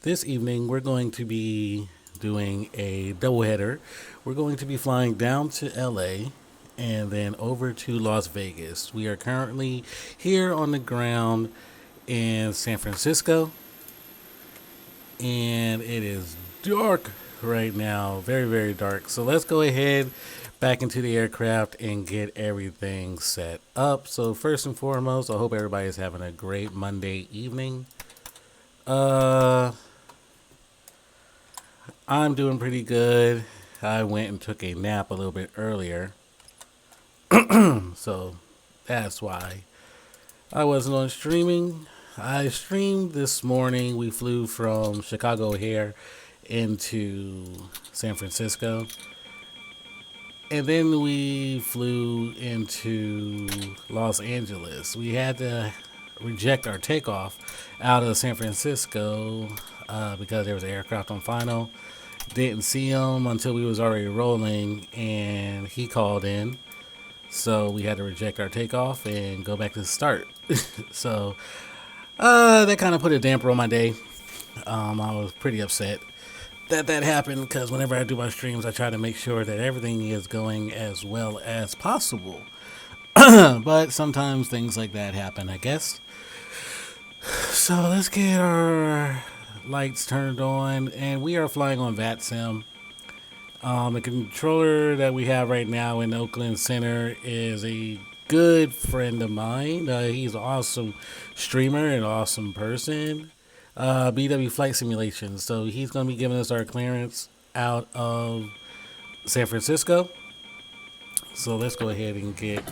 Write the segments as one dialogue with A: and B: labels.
A: This evening, we're going to be doing a doubleheader. We're going to be flying down to LA and then over to Las Vegas. We are currently here on the ground in San Francisco, and it is dark right now, very, very dark. So let's go ahead back into the aircraft and get everything set up. So first and foremost, I hope everybody is having a great Monday evening. I'm doing pretty good. I went and took a nap a little bit earlier. So that's why I wasn't on streaming. I streamed this morning. We flew from Chicago here into San Francisco. And then we flew into Los Angeles. We had to reject our takeoff out of San Francisco because there was an aircraft on final. Didn't see him until we was already rolling, and he called in. So we had to reject our takeoff and go back to the start. So that kind of put a damper on my day. I was pretty upset that happened because whenever I do my streams, I try to make sure that everything is going as well as possible. But sometimes things like that happen, I guess. So let's get our lights turned on, and we are flying on VATSIM. The controller that we have right now in Oakland Center is a good friend of mine. He's an awesome streamer and awesome person. BW Flight Simulations. So he's going to be giving us our clearance out of San Francisco. So let's go ahead and get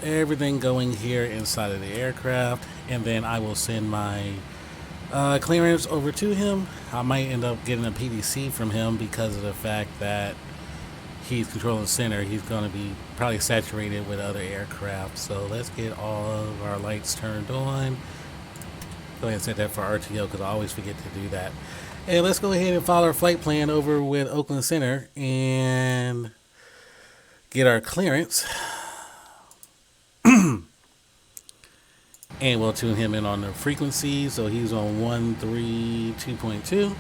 A: everything going here inside of the aircraft, and then I will send my clearance over to him. I might end up getting a PDC from him because of the fact that he's controlling the center. He's going to be probably saturated with other aircraft. So let's get all of our lights turned on. Go ahead and set that for RTO because I always forget to do that. And let's go ahead and follow our flight plan over with Oakland Center and get our clearance. And we'll tune him in on the frequency. So he's on 132.2.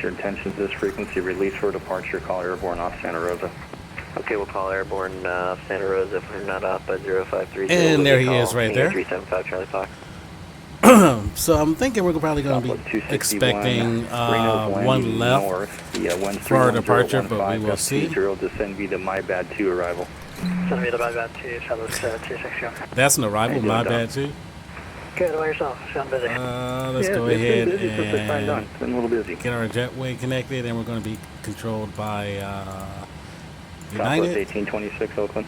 B: Your intentions this frequency release for departure, call airborne off Santa Rosa.
C: Okay, we'll call airborne Santa Rosa if we're not off by 0530.
A: And there he is right there.
C: 375 Charlie Fox.
A: So I'm thinking we're probably going to be expecting one left for our departure, but we will see.
B: Descend via my bad 2 arrival.
C: Send me the my bad 2, Shadow 260.
A: That's an arrival, my bad too.
C: Good, about yourself? Sound busy.
A: Let's go ahead and
B: been a little busy.
A: get our jetway connected, and we're going to be controlled by
B: Southwest
A: United.
B: 1826 Oakland.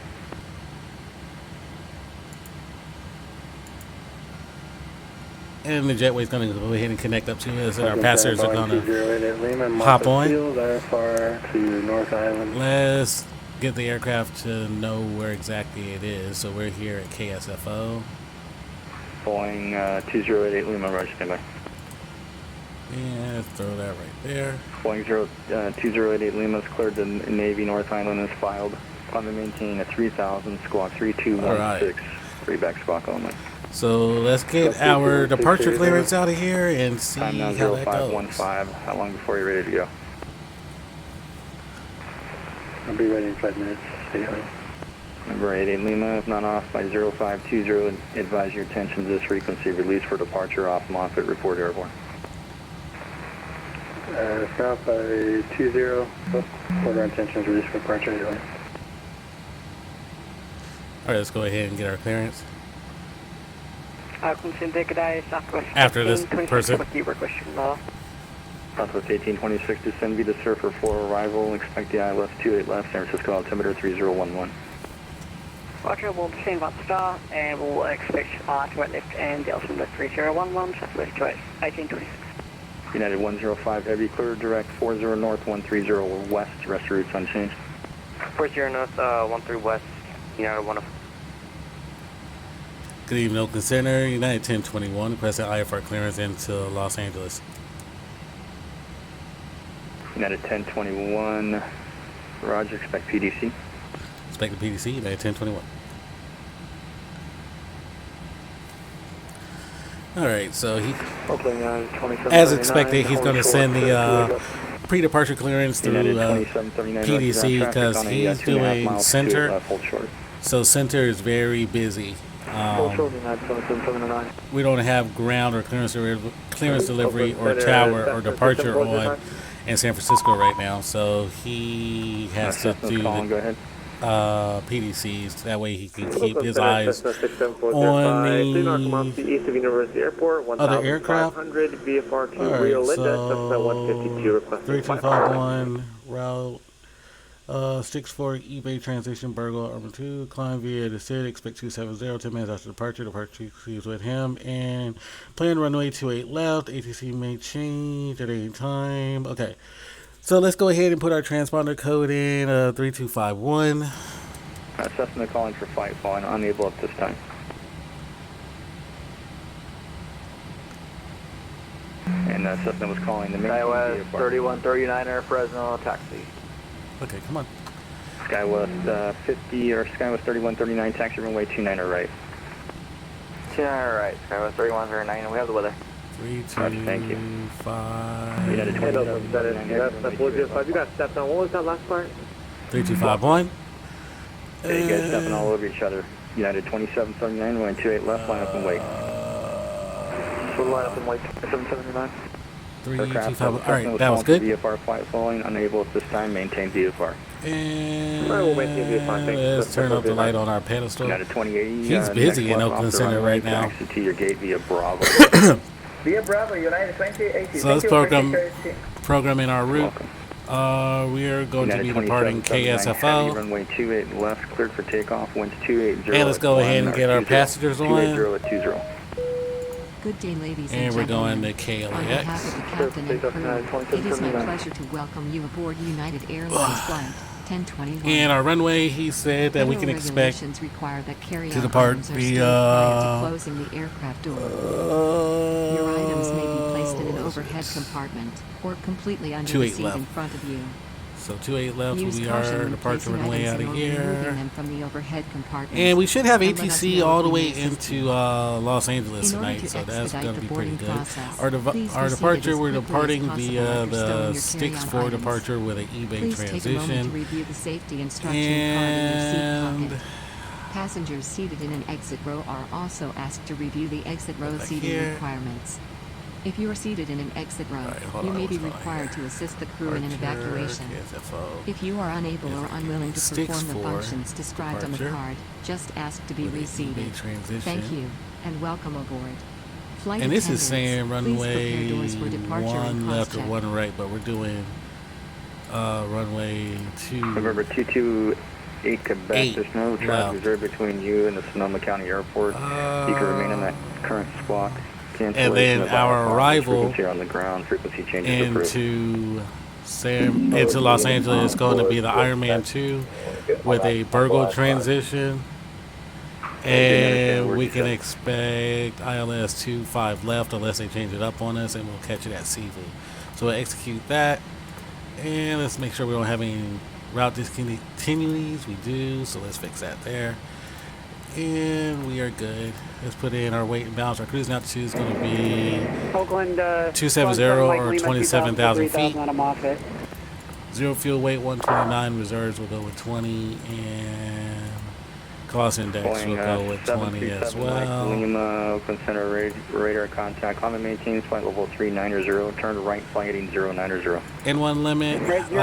A: And the jetway is going to go ahead and connect up to us, and our passengers are going to hop on.
B: To North Island.
A: Let's get the aircraft to know where exactly it is. So we're here at KSFO.
B: Boeing 2088 Lima, roger, standby.
A: And let's throw that right there.
B: Boeing 2088 Lima is cleared to Navy North Island is filed. On the maintain at 3000, squawk 3216. Free back squawk only.
A: So let's get our departure clearance out of here and see
B: Time now
A: how that goes.
B: 0515. How long before you're ready to go?
D: I'll be ready in 5 minutes.
B: Number 88 Lima, if not off by 0520, advise your attention to this frequency. Release for departure off Moffett, report airborne.
D: South by 20, order intentions release for departure anyway.
A: Alright, let's go ahead and get our clearance.
C: After
A: this person.
B: Southwest 1826, descend via the Surfer 4 arrival. Expect the ILS 28 left, San Francisco altimeter 3011.
C: Roger, we'll descend about star and we'll expect to right left and the altimeter 3011, Southwest 1826.
B: United 105 heavy, clear direct 40 north 130 west, rest of routes unchanged.
C: 40 north, 13 west, United 105.
A: Good evening, Oakland Center. United 1021, requesting IFR clearance into Los Angeles.
B: United 1021, roger, expect PDC.
A: Expected PDC at 1021. Alright, so he, as expected, he's going to send the pre-departure clearance through PDC because he's doing center. So center is very busy. We don't have ground or clearance delivery or tower or departure on in San Francisco right now. So he has to do the PDCs. That way he can keep his eyes on the
E: east of University Airport,
A: other aircraft.
E: VFR to
A: Alright,
E: Rio Linda,
A: so
E: 152 requesting
A: 3251 route 64 eBay transition Burgle Armor 2 climb via the CID, expect 270 10 minutes after departure is with him, and plan runway 28 left, ATC may change at any time. Okay, so let's go ahead and put our transponder code in 3251.
B: Cessna calling for flight following, unable at this time. And Cessna was calling the main
D: SkyWest 3139 Air Fresno taxi.
A: Okay, come on.
B: SkyWest 50 or SkyWest 3139 taxi runway 29 right.
D: 29 right, SkyWest 3139, and we have the weather.
A: 325.
B: Thank you.
E: United 27, that's 405. You got stepped on. What was that last part?
A: 3251.
B: There you guys stepping all over each other. United 2779, runway 28 left, line up and wait.
D: We'll line up and wait, 779.
A: 325. Alright, that was good.
B: VFR flight following, unable at this time, maintain VFR.
A: And
E: We'll maintain VFR, thanks.
A: let's turn up the light on our pedestal.
B: United 2080.
A: He's busy in Oakland Center right now.
B: Exit to your gate via Bravo.
F: Via Bravo, United 2080.
A: So let's program in our route. We are going to be departing KSFO.
B: Runway 28 left, cleared for takeoff. Winds 280.
A: And let's go ahead and get our passengers on.
B: 280 at 20.
G: Good day, ladies
A: And
G: and
A: we're
G: gentlemen.
A: going to KLAX.
G: On behalf of the captain and crew, it is my pleasure to welcome you aboard United Airlines Flight 1021.
A: And our runway, he said that we can expect
G: require that
A: to depart the
G: closing the aircraft door. Your items may be placed in an overhead compartment or completely under the seat in front of you.
A: So 28 left,
G: Use
A: we
G: caution
A: are
G: when
A: departure
G: placing
A: runway out
G: items
A: of
G: in order removing
A: here.
G: them from the overhead compartment.
A: And we should have
G: And let us
A: ATC
G: know
A: all
G: if
A: the
G: we
A: way
G: may assist
A: into
G: you.
A: Los Angeles
G: In order
A: tonight,
G: to
A: so that's
G: expedite
A: going to
G: the
A: be pretty
G: boarding
A: good.
G: process,
A: Our
G: please be seated
A: departure,
G: as
A: we're
G: quickly as
A: departing
G: possible
A: via
G: while you're stowing
A: the
G: your
A: Sticks
G: carry-on
A: 4
G: items.
A: departure with an eBay
G: Please take a moment to
A: transition.
G: review the safety instruction card in your seat
A: And
G: pocket. Passengers seated in an exit row are also asked to review the exit row
A: back
G: seating
A: here.
G: requirements. If you are seated in an exit row,
A: Alright, hold
G: you
A: on,
G: may be
A: what's going on
G: required to
A: here?
G: assist the crew in an
A: Departure,
G: evacuation.
A: KSFO.
G: If you are unable or unwilling to
A: Sticks
G: perform the
A: 4
G: functions described on the
A: departure
G: card, just ask to be
A: with an
G: reseated.
A: eBay transition.
G: Thank you, and welcome aboard. Flight
A: And this is
G: attendants,
A: saying
G: please
A: runway
G: prepare doors for departure and
A: 1 left or
G: cross-check.
A: 1 right, but we're doing runway 2.
B: Remember 228 Quebec.
A: 8
B: There's no track
A: left.
B: reserved between you and the Sonoma County Airport. You can remain on that current squawk.
A: And then our arrival
B: frequency on the ground, frequency changes approved.
A: into Los Angeles is going to be the Ironman 2 with a Burgle transition. And we can expect ILS 25 left unless they change it up on us, and we'll catch it at Seaview. So we'll execute that. And let's make sure we don't have any route discontinuities. We do, so let's fix that there. And we are good. Let's put in our weight and balance. Our cruising altitude is going to be
C: Oakland
A: 270 or 27,000 feet.
C: I'm off it.
A: Zero fuel weight 129. Reserves will go with 20, and cost index will go with 20 as well.
B: Lima, Oakland Center radar contact. Climb and maintain flight level 390. Turn to right, flight heading 090.
A: In one limit,
C: Right, 090,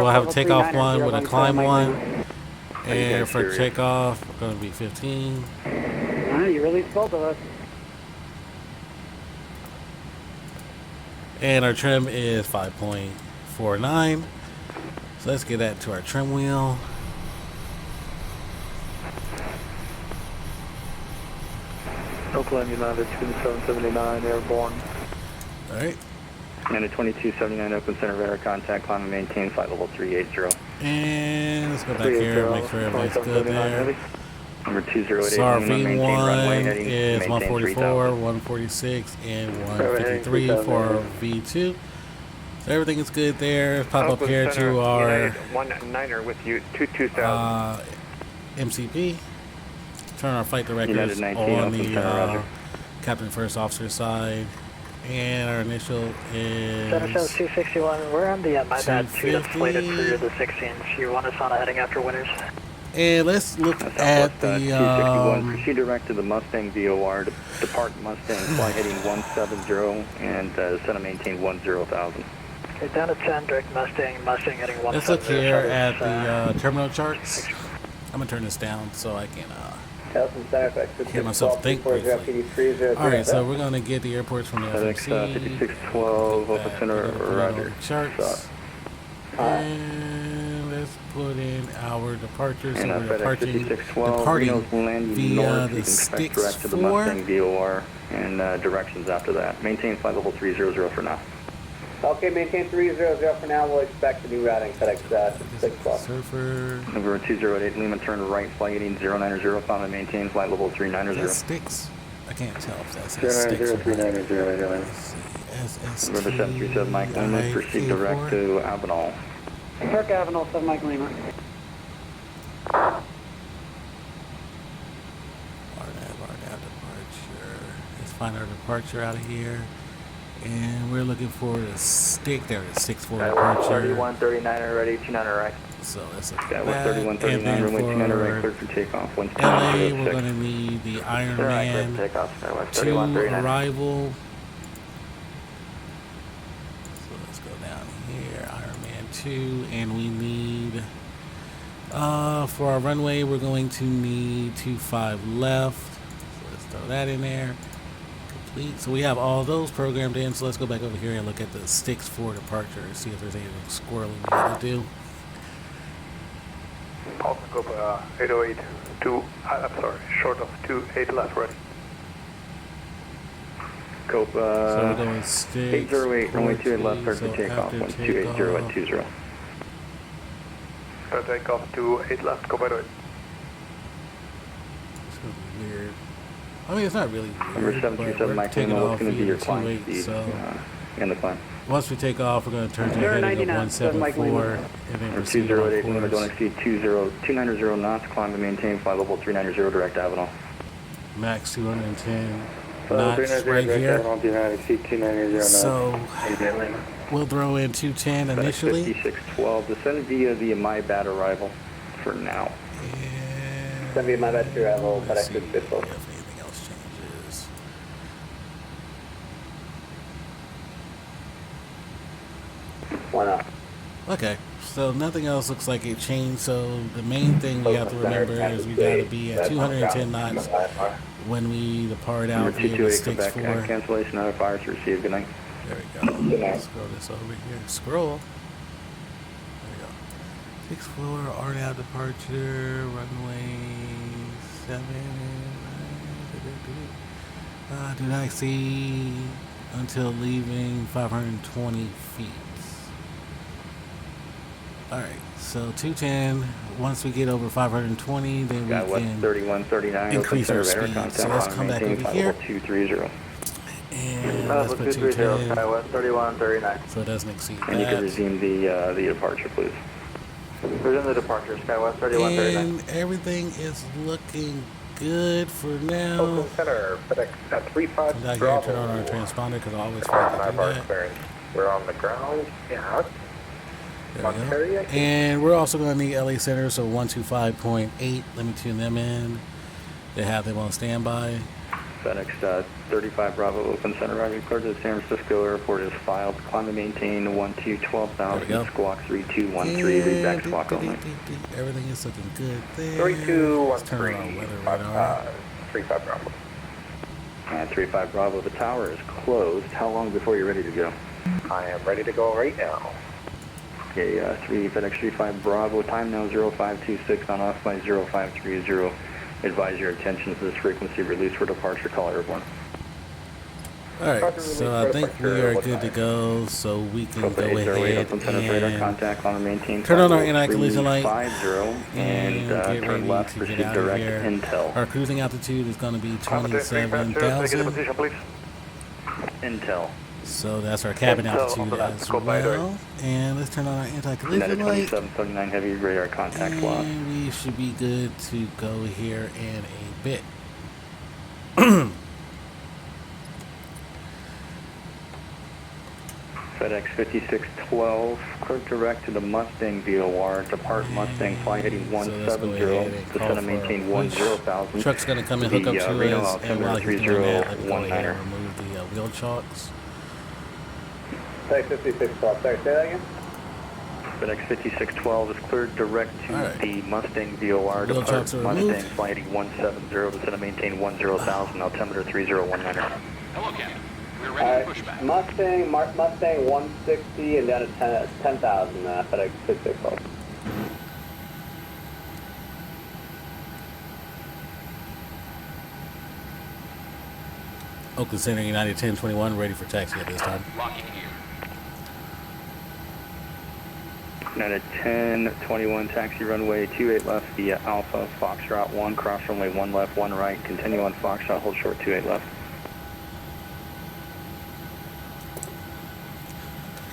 A: we'll have a
C: level
A: takeoff
C: 390,
A: one with a climb one.
B: you
A: And
B: guys
A: for
B: serious?
A: takeoff, we're going to be 15.
C: You really spoke of us.
A: And our trim is 5.49. So let's get that to our trim wheel.
D: Oakland United 2779 airborne.
A: All right.
B: And a 2279 Oakland Center radar contact. Climb and maintain flight level 380.
A: And let's go back here and make sure everybody's good there.
B: Number 208.
A: So our
B: Lima, maintain runway
A: V1
B: heading,
A: is
B: maintain
A: 144,
B: 3000.
A: 146, and 153 for V2. So everything is good there. Let's pop up here to our MCP. Turn our flight
B: United
A: directors
B: 19,
A: on
B: open
A: the
B: center, roger.
A: captain first officer side. And our initial is
C: 261. We're on the my bad 2 that's slated for
A: 250.
C: the 16. You want us on a heading after winners?
A: And let's look
B: Southwest
A: at the
B: 261. Proceed direct to the Mustang VOR. Depart Mustang, fly heading 170 and set and maintain 10,000.
C: Okay, down to 10, direct Mustang heading 170.
A: let's look here at the terminal charts. I'm gonna turn this down so I can hear myself think briefly. Alright, so we're gonna get the airports from the
B: FedEx
A: FMC.
B: 5612, open center, roger.
A: Charts. And let's put in our departure. So
B: And
A: we're
B: FedEx
A: departing
B: 5612, Reno's landing
A: via
B: north.
A: the
B: You can expect
A: Sticks
B: direct to the
A: 4.
B: Mustang VOR and directions after that. Maintain flight level 300 for now.
F: Okay, maintain 300 for now. We'll expect the new routing, FedEx 612.
A: Surfer.
B: Number 208 Lima, turn right, flight heading 090, found and maintain flight level 390.
A: That Sticks. I can't tell if that says Sticks or not.
F: 390,
A: Let's see. SST.
B: Number 737 Mike Lima, proceed direct to Avenal.
C: Kirk Avenal, 7 Mike Lima.
A: RNAV departure. Let's find our departure out of here. And we're looking for the stick. There it is, 6-4 departure.
E: 3139 already, 29 right.
A: So let's look
B: Yeah,
A: at
B: with
A: that.
B: 3139, runway 29 right,
A: And
B: cleared for takeoff.
A: then for LA, we're going to need the Iron Man
E: Takeoff, Skywest
A: 2
E: 3139.
A: arrival. So let's go down here, Iron Man 2, and we need, for our runway, we're going to need 25 left. So let's throw that in there. Complete. So we have all those programmed in. So let's go back over here and look at the Sticks 4 departure and see if there's anything squirrely we got to do.
H: Also go 808 I'm sorry, short of 28 left ready.
B: Cope,
A: So we're going Sticks
B: 808, runway 28 left,
A: 14,
B: cleared for
A: so
B: takeoff.
A: after
B: 1280 at
A: takeoff,
B: 20.
H: Takeoff 28 left, go by the way.
A: It's going to be weird. I mean, it's not really
B: Number
A: weird, but
B: 737
A: we're
B: Mike
A: taking
B: Lima, what's
A: off
B: going to be your
A: via
B: climb
A: 28,
B: speed
A: so
B: in the climb?
A: once we take off, we're going to turn to a heading of 174 and then
B: Number
A: proceed
B: 208
A: on
B: Lima, don't
A: course.
B: exceed 290 knots, climb and maintain flight level 390 direct Avenal.
A: Max 210 knots right here. So we'll throw in 210
B: FedEx
A: initially.
B: 5612, descend via the My Bad arrival for now.
A: And
F: Send me my bad to arrival,
A: let's
F: FedEx
A: see
F: 612.
A: if anything else changes.
F: Why not?
A: Okay, so nothing else looks like it changed. So the main thing we have to remember is we got to be at 210 knots when we depart out
B: Number
A: via the
B: 228
A: Sticks
B: Quebec,
A: 4.
B: cancellation out of fires received. Good night.
A: There we go. Let's scroll this over here. Scroll. There we go. 6-4, RNAV departure, runway 7. Did I see until leaving 520 feet? Alright, so 210. Once we get over 520, then we
B: Got West
A: can
B: 3139,
A: increase our
B: center
A: speed.
B: contact,
A: So let's
B: climb,
A: come back
B: maintain
A: over
B: flight
A: here.
B: level 230.
A: And let's put
E: 230,
A: 210
E: Skywest 3139.
A: so it doesn't exceed
B: And you can
A: that.
B: resume the departure, please.
E: Resume the departure, Skywest 3139.
A: And everything is looking good for now.
H: Oakland Center, FedEx at 35
A: I'm not
H: Bravo.
A: going to turn on our transponder because I always forget to do
H: Our
A: that.
H: clearance. We're on the ground, yeah.
A: There we go. And we're also going to need LA Center, so 125.8. Let me tune them in. They have them on standby.
B: FedEx 35 Bravo, open center arriving cleared to the San Francisco airport is filed. Climb and maintain 12,000,
A: There we go.
B: squawk 3213, read back squawk only.
A: Everything is looking good there.
H: 3213,
A: Let's turn on weather radar.
H: 35 Bravo.
B: 35 Bravo, the tower is closed. How long before you're ready to go?
H: I am ready to go right now.
B: Okay, FedEx 35 Bravo, time now 0526 on off by 0530. Advise your attention to this frequency release for departure, call airborne.
A: Alright, so I think we are good to go, so we can go ahead
B: Open center radar
A: and
B: contact, climb and maintain.
A: turn on our anti-collision light
B: 350
A: and get
B: and turn
A: ready
B: left,
A: to
B: proceed
A: get out of
B: direct
A: here.
B: Intel.
A: Our cruising altitude is going to be
H: Take a
A: 27,000.
H: position, please.
B: Intel.
A: So that's our cabin altitude as well. And let's turn on our anti-collision light.
B: 2779 heavy radar contact lost.
A: And we should be good to go here in a bit.
B: FedEx 5612, clear direct to the Mustang VOR, depart Mustang, fly heading 170, descend and maintain 10,000.
A: Truck's going to come and hook up to us, and while he's doing that, let me go ahead and remove the wheel chocks.
F: FedEx 5612, sorry, say that again?
B: FedEx 5612 is cleared direct to the Mustang VOR, depart Mustang, fly heading 170, descend and maintain 10,000, altimeter 3019.
I: Hello, Captain. We're ready for pushback.
F: Mustang 160 and down to 10,000, FedEx 5612.
A: Oakland Center, United 1021, ready for taxi at this time.
I: Locking here.
B: United 1021, taxi runway 28 left via Alpha, Foxtrot 1, cross runway 1 left, 1 right, continue on Foxtrot, hold short 28 left.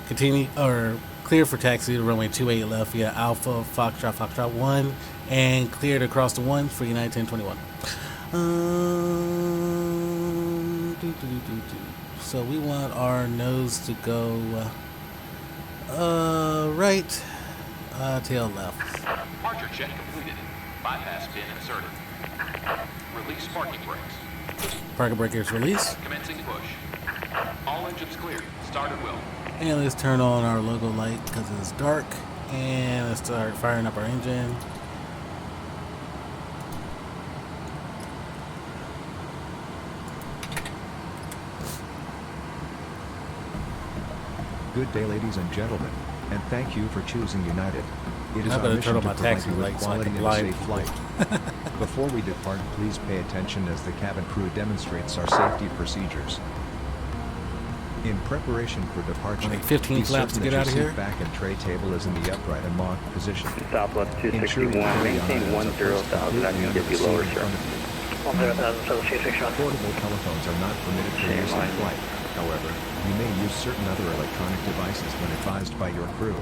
A: Continue, or clear for taxi to runway 28 left via Alpha, Foxtrot 1, and cleared across the 1 for United 1021. So we want our nose to go right, tail left.
I: Departure check completed. Bypass pin inserted. Release parking brakes.
A: Parking breakers release.
I: Commencing push. All engines clear. Start at will.
A: And let's turn on our logo light because it's dark. And let's start firing up our engine.
J: Good day, ladies and gentlemen, and thank you for choosing United. It is
A: I'm
J: our
A: going to turn
J: mission
A: on
J: to
A: my
J: provide
A: taxi
J: you with
A: light so I
J: quality
A: can
J: and
A: blind
J: safe
A: people.
J: flight. Before we depart, please pay attention as the cabin crew demonstrates our safety procedures. In preparation for departure,
A: Like 15 flaps to get out of here.
J: Back and tray table is in the upright and locked position.
B: Southwest 261, maintain 10,000, I can get you lower, sir.
E: 10,000, so 261.
J: Portable telephones are not permitted for use in flight. However, you may use certain other electronic devices when advised by your crew.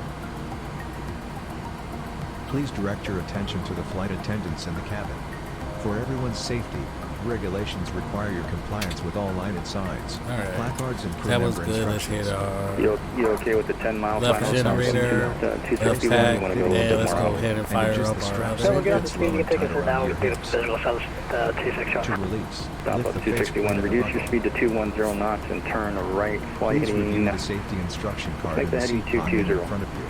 J: Please direct your attention to the flight attendants in the cabin. For everyone's safety, regulations require your compliance with all lighted signs, placards, and crew member instructions.
B: You okay with the 10-mile
A: left generator, left tag, and let's go ahead and fire up our
E: So we're good. The speed you can take it for now. We're good. Visual sounds 261.
J: To release,
B: Stop up 261, reduce your speed to 210 knots and turn right, flight
J: please review
B: heading.
J: the safety instruction card
B: Take
J: in
B: the
J: the
B: heading
J: seat pocket in
B: 220.
J: front of you.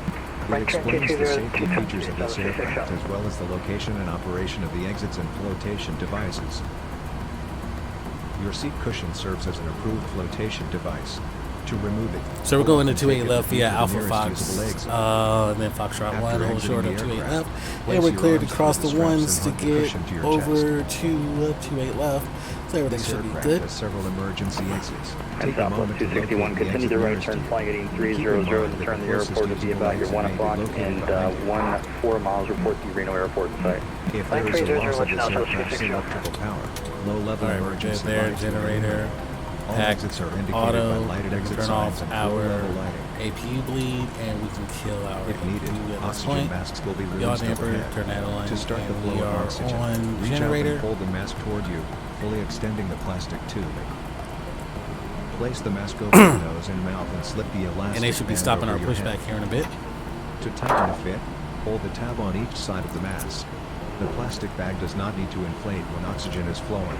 J: It explains the safety features of this aircraft as well as the location and operation of the exits and flotation devices. Your seat cushion serves as an approved flotation device. To remove it,
A: so we're going to 28 left via Alpha Fox, and then Foxtrot 1, hold short of 28 left, and we're cleared to cross the ones to get over to 28 left, so everything should be good.
J: Several emergency exits.
B: And Southwest 261, continue the right turn, flight heading 300, and turn the airport to be about your 1 o'clock and 14 miles, report to Reno Airport site.
J: If there is a loss of this aircraft's electrical power, low-level emergency lights
A: generator.
J: all exits are indicated by
A: Auto,
J: lighted exit
A: turn
J: signs
A: off
J: and
A: our
J: low-level lighting.
A: APU bleed, and we can kill our
J: If needed,
A: APU at this
J: oxygen
A: point.
J: masks will be
A: Yaw
J: released
A: damper,
J: overhead.
A: turn that on,
J: To start the
A: and
J: flow
A: we
J: of
A: are
J: oxygen,
A: on
J: reach
A: generator.
J: out and pull the mask toward you, fully extending the plastic tube. Place the mask over your nose and mouth and slip the elastic
A: And they should be
J: band
A: stopping our
J: over your
A: pushback
J: head.
A: here in a bit.
J: To tighten the fit, hold the tab on each side of the mask. The plastic bag does not need to inflate when oxygen is flowing.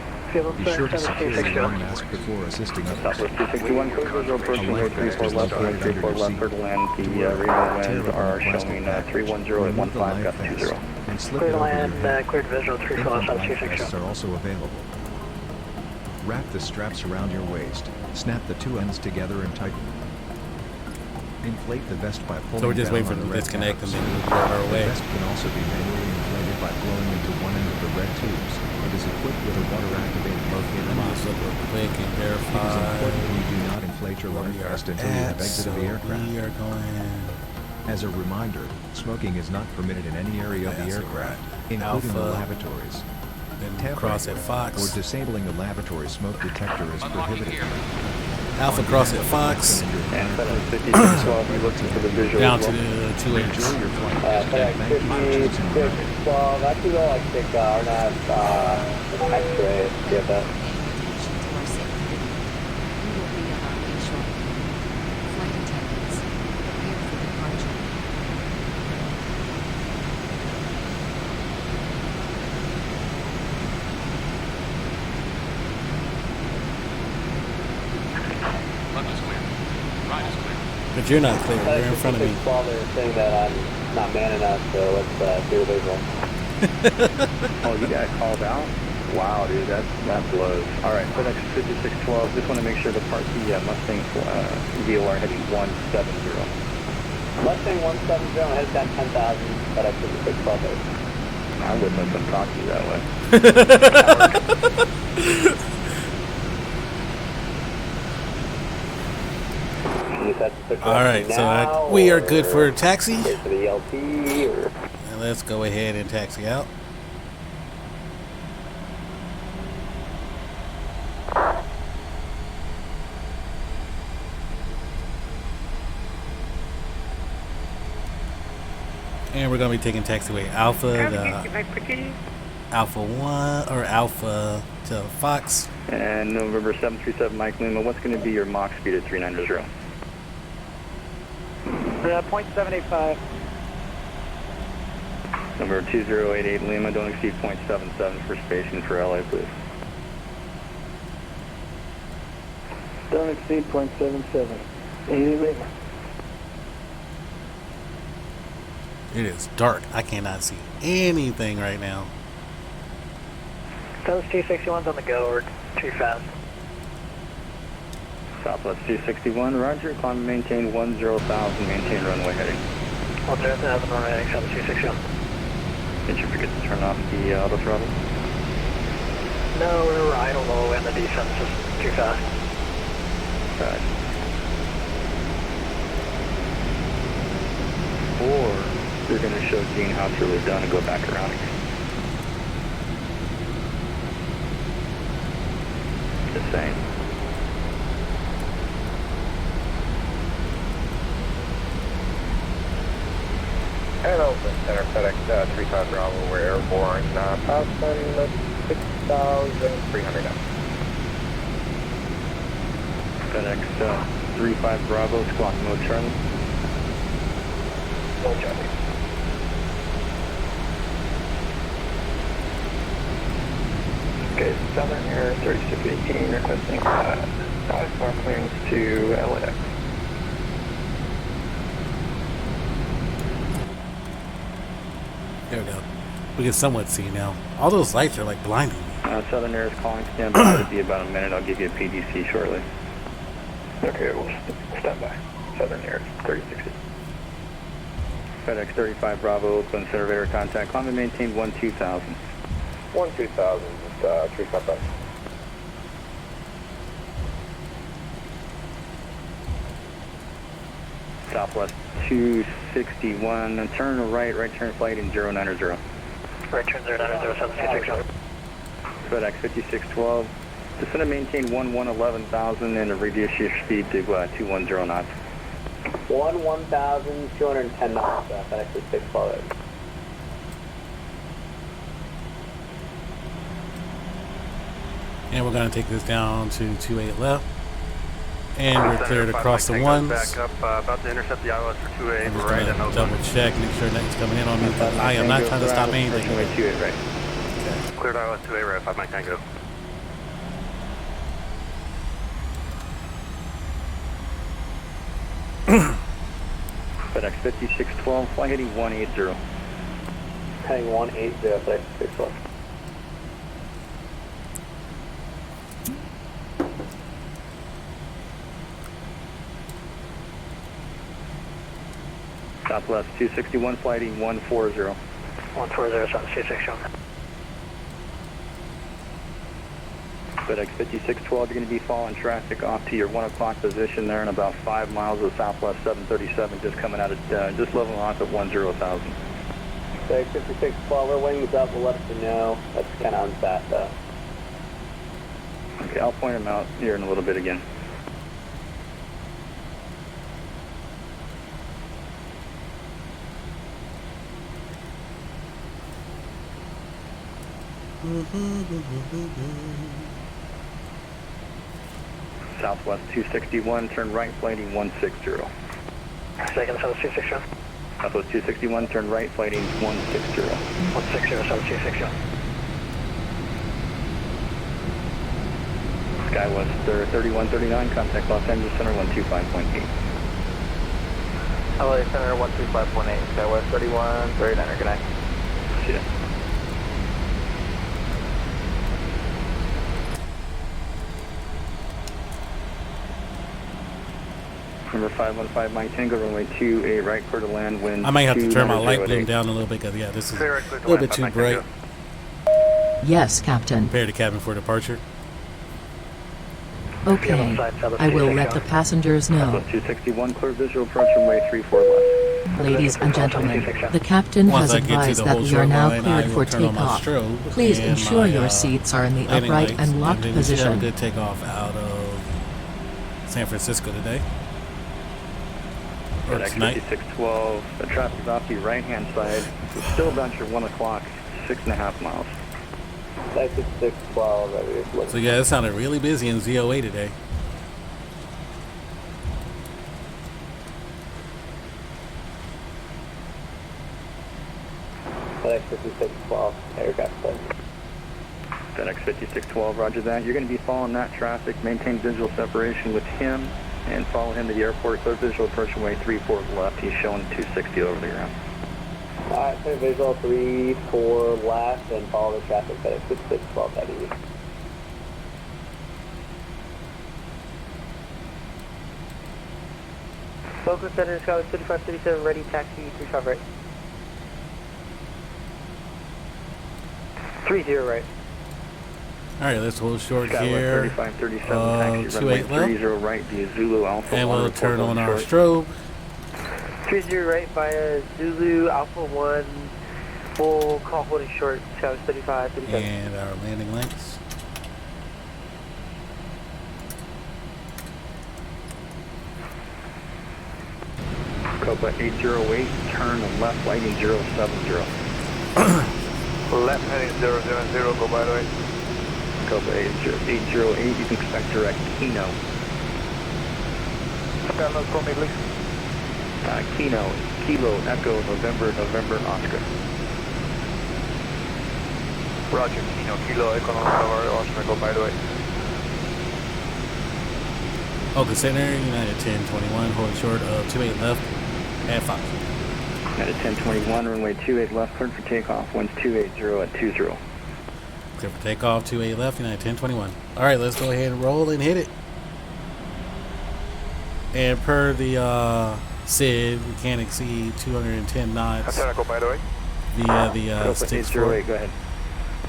J: Be sure to secure your own mask before assisting others.
B: Southwest 261, code visual approaching road 34 left, road 34 left, turtle and the Reno winds are showing 310 at 15 gust 20.
J: And slip
E: Clear
J: it
E: to
J: over your
E: land,
J: head.
E: cleared visual 34
J: Infant
E: south
J: life
E: 261.
J: vests are also available. Wrap the straps around your waist, snap the two ends together and tighten. Inflate the vest by pulling
A: So we're just
J: down
A: waiting for
J: on
A: them
J: the
A: to
J: red
A: disconnect
J: tabs.
A: and then we'll go our
J: The
A: way.
J: vest can also be manually inflated by blowing into one end of the red tubes. It is equipped with a water-activated locator.
A: Come on, so real quick and
J: It is
A: verify
J: important you do not inflate your life vest until you have exited the aircraft.
A: we are going
J: As a reminder, smoking is not permitted in any area of the
A: That's
J: aircraft,
A: right.
J: including the
A: Alpha.
J: lavatories.
A: then
J: Tampering
A: cross at
J: with
A: Fox.
J: or disabling a lavatory smoke detector is
I: Unlocking
J: prohibited.
I: gear.
A: Alpha cross at Fox.
B: And FedEx 5612, you looking for the visual
A: Down
B: as
A: to
B: well?
A: the 2
J: Enjoy your flight.
F: FedEx
J: Thank you for choosing
F: 5612, actually go like take RNAV X-ray, get that.
G: You will be arriving shortly. Flight attendants, prepare for departure.
I: Left is clear. Right is clear.
A: But you're not clear. You're in front of me.
F: 5612, they're saying that I'm not man enough, so let's do a visual.
B: Oh, you got called out? Wow, dude, that blows. All right, FedEx 5612, just want to make sure the part the Mustang VOR heading 170.
F: Mustang 170, headed down 10,000, FedEx 5612.
B: I wouldn't let them talk to you that way.
A: All right, so we are good for taxi.
F: For the LT or...
A: And let's go ahead and taxi out. And we're going to be taking taxiway Alpha, the Alpha 1 or Alpha to Fox.
B: And November 737 Mike Lima, what's going to be your Mach speed at 390?
E: 0.785.
B: Number 2088 Lima, don't exceed 0.77 for spacing for LA, please.
D: Don't exceed 0.77. 80 Lima.
A: It is dark. I cannot see anything right now.
E: Those 261s on the go are too fast.
B: Southwest 261, roger, climb and maintain 10,000, maintain runway heading.
E: 10,000 runway heading, Southwest 261.
B: Did you forget to turn off the auto throttle?
E: No, we're idle low and the descent's just too fast.
B: Right. Or you're going to show Gene how it's really done and go back around again. Just saying.
H: And open center FedEx 35 Bravo, we're airborne, passing 6,300 now.
B: FedEx 35 Bravo, squawk mode Charlie.
H: Full Charlie. Okay, Southern Air 3618 requesting 5-star clearance to LAX.
A: There we go. We can somewhat see now. All those lights are like blinding me.
B: Southern Air is calling, stand by. It'll be about a minute. I'll give you a PDC shortly.
H: Okay, we'll stand by. Southern Air 3618.
B: FedEx 35 Bravo, Oakland Center radar contact. Climb and maintain 12,000.
H: 12,000, 355.
B: Southwest 261, and turn right turn flight in 090.
E: Right turn 090, 726.
B: FedEx 5612, descend and maintain 11,000 and reduce your speed to 210 knots.
F: 1,210 knots, FedEx 5612.
A: And we're going to take this down to 28 left. And we're cleared across the ones.
H: Back up, about to intercept the ILS for 2A.
A: I'm just going to double check, make sure nothing's coming in on me, because I am not trying to stop anything.
B: Right.
A: Okay.
H: Cleared ILS 2A, right 5 Mike Tango.
B: FedEx 5612, flight heading 180.
F: Heading 180, FedEx 5612.
B: Southwest 261, flight heading 140.
E: 140, Southwest 261.
B: FedEx 5612, you're going to be following traffic off to your 1 o'clock position there in about 5 miles of Southwest 737, just coming out of, just leveling off at 10,000.
F: FedEx 5612, our wings up, we'll let you know. That's kind of unfast though.
B: Okay, I'll point them out here in a little bit again. Southwest 261, turn right, flighting 160.
E: Second, South 261.
B: Southwest 261, turn right, flighting 160.
E: 160, South 261.
B: Skywest 3139, contact Los Angeles Center 125.8.
E: LA Center 135.8, Skywest 3139, good night.
B: See ya. Number 515, Mike Tango, runway 28, right, clear to land, wind.
A: I might have to turn my light bloom down a little bit because, yeah, this is a little bit too bright.
G: Yes, Captain.
A: Prepare the cabin for departure.
G: Okay. I will let the passengers know.
B: 261, clear visual approach runway 34 left.
G: Ladies and gentlemen, the captain has advised that we are now cleared for takeoff. Please ensure your seats are in the upright and locked
A: We should have a
G: position.
A: good takeoff out of San Francisco today. Or
B: FedEx
A: tonight.
B: 5612, the traffic is off the right-hand side. It's still about your 1 o'clock, 6.5 miles.
F: FedEx 5612, ready.
A: So yeah, it sounded really busy in ZOA today.
F: FedEx 5612, aircraft plane.
B: FedEx 5612, roger that. You're going to be following that traffic, maintain visual separation with him, and follow him to the airport. Clear visual approach runway 34 left. He's showing 260 over the ground.
F: Alright, clear visual 34 left and follow the traffic. FedEx 5612, that is.
E: Local Center, Skywest 3537, ready, taxi, 35 right. 30 right.
A: Alright, let's hold short
B: Skywest
A: here.
B: 3537, taxi runway 30 right via Zulu Alpha.
A: And we'll
B: 1,
A: turn on our
B: short.
A: strobe.
E: 30 right via Zulu Alpha 1, full call holding short, Skywest 3537.
A: And our landing links.
B: Copa 808, turn left, lighting 070.
H: Left heading 070, go by the way.
B: Copa 808, you can expect direct Kino.
H: Skyline for me, please.
B: Kino, Kilo, Echo, November, Oscar.
H: Roger, Kilo, Echo, November, Oscar, go by the way.
A: Oakland Center, United 1021, holding short of 28 left at 5.
B: United 1021, runway 28 left, cleared for takeoff, winds 280 at 20.
A: Clear for takeoff, 28 left, United 1021. Alright, let's go ahead and roll and hit it. And per the SID, we can't exceed 210 knots
H: Go by the way.
A: via the sticks for.
B: Go ahead.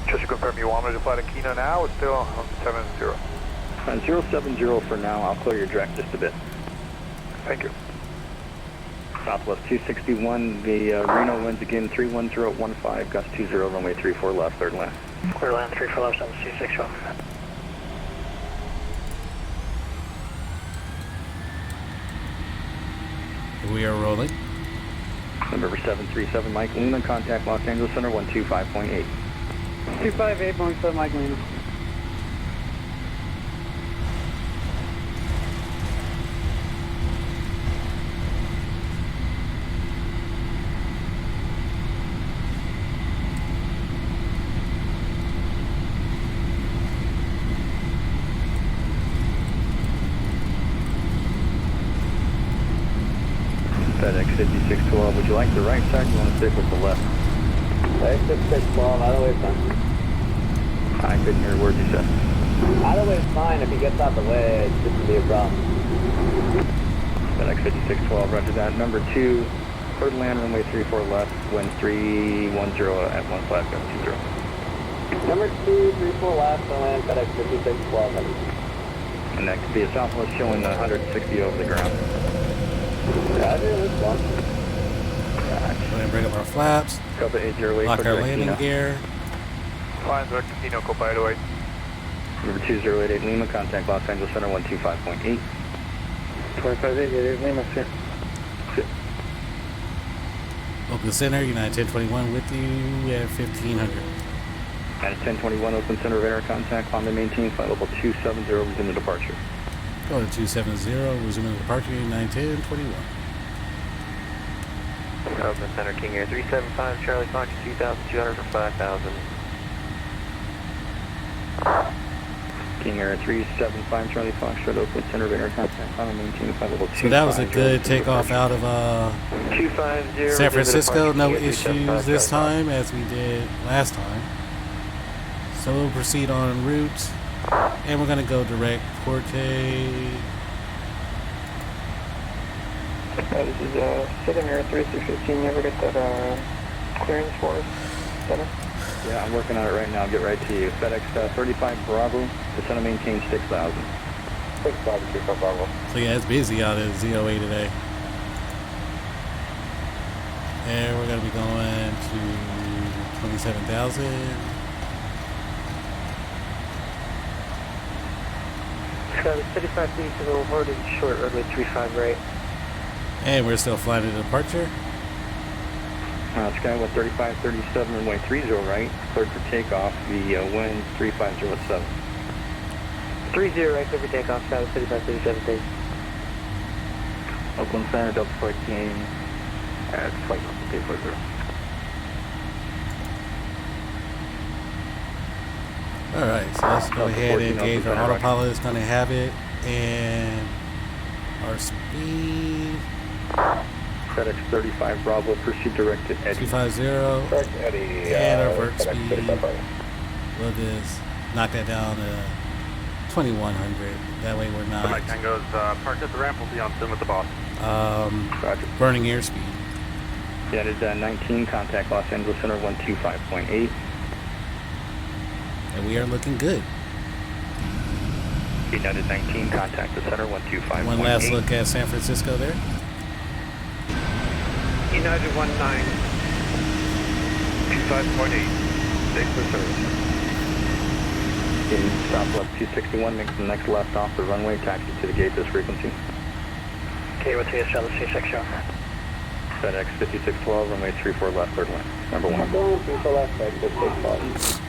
H: Just to confirm, you want me to fly to Kino now or still on 70?
B: 070 for now, I'll clear your direct just a bit.
H: Thank you.
B: Southwest 261, the Reno winds again 31015, gust 20, runway 34 left, third left.
E: Clear land 34 left, 261.
A: We are rolling.
B: Number 737, Mike Luna, contact Los Angeles Center 125.8.
F: 258, Boeing 7, Mike Lena.
B: FedEx 5612, would you like the right side or you want to stick with the left?
F: FedEx 5612, either way is fine.
B: I couldn't hear a word you said.
F: Either way is fine, if he gets out the way, it shouldn't be a problem.
B: FedEx 5612, roger that. Number 2, third land, runway 34 left, wind 310 at 15, 20.
F: Number 2, 34 left, and land FedEx 5612.
B: And that could be a Southwest showing 160 over the ground.
F: Roger, this one.
A: Go ahead and bring up our flaps.
B: Copa 808,
A: Lock our
B: direct
A: landing
B: Kino.
A: gear.
H: Flying direct to Kino, go by the way.
B: Number 2088 Lima, contact Los Angeles Center 125.8.
D: 2588 Lima, sir.
A: Oakland Center, United 1021 with you at 1500.
B: At 1021 open center of air contact, climb and maintain flight level 270, resume the departure.
A: Go to 270, resuming the departure, 91021.
E: Open center, King Air 375, Charlie Fox 2200 for 5,000.
B: King Air 375, Charlie Fox, open center of air contact, climb and maintain flight level 250.
A: So that was a good takeoff out of
E: 250,
A: San Francisco. No
E: King Air
A: issues
E: 375,
A: this
E: Charlie
A: time as we did last time. So we'll proceed on route, and we're going to go direct Porte.
D: This is Southern Air 3615. You ever get that clearance for us, Center?
B: Yeah, I'm working on it right now. I'll get right to you. FedEx 35 Bravo, descend and maintain 6,000.
D: 6,000, 35 Bravo.
A: So yeah, it's busy out at ZOA today. And we're going to be going to 27,000.
E: So 35 feet to the hard and short, runway 35 right.
A: And we're still flying to departure.
B: Skyway 3537, runway 30 right, cleared for takeoff, the wind 3507.
E: 30 right, clear for takeoff, Skyway 3537, thanks.
B: Oakland Center, Delta Flight Team, at flight level P3.
A: Alright, so let's go ahead and engage our autopilot. It's going to have it. And our speed.
B: FedEx 35 Bravo, proceed direct to Eddie.
A: 250.
D: Correct, Eddie.
A: And our vert
D: FedEx
A: speed.
D: 35 Bravo.
A: We'll just knock that down to 2100. That way we're not
H: Tango's parked at the ramp. We'll be on soon with the boss.
A: burning airspeed.
B: United 19, contact Los Angeles Center 125.8.
A: And we are looking good.
B: United 19, contact the center 125.8.
A: One last look at San Francisco there.
H: United 19, 25.8. Thanks for service.
B: In Southwest 261, make the next left off the runway, taxi to the gate this frequency.
C: Okay, what's the establish C6 show?
B: FedEx 5612, runway 34 left, third line. Number 1.
D: 34 left, FedEx 5612.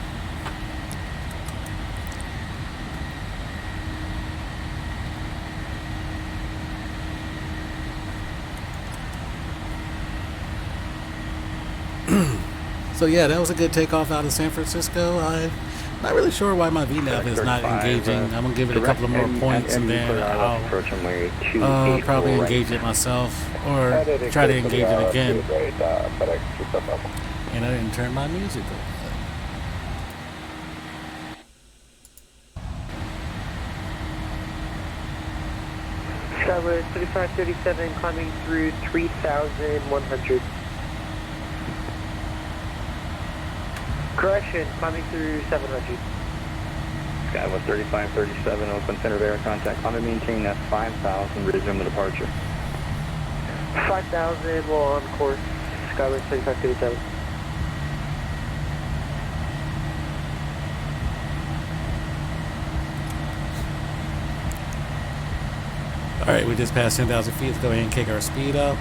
A: So yeah, that was a good takeoff out of San Francisco. I'm not really sure why my VNAV is not engaging. I'm going to give it a couple of more points and then I'll probably engage it myself or try to engage it again. And I didn't turn my music on.
E: Skyway 3537 climbing through 3,100. Correction, climbing through 700.
B: Skyway 3537, open center of air contact. On to maintain that 5,000, resume the departure.
E: 5,000, we'll on course. Skyway 3537.
A: Alright, we just passed 10,000 feet. Let's go ahead and kick our speed up.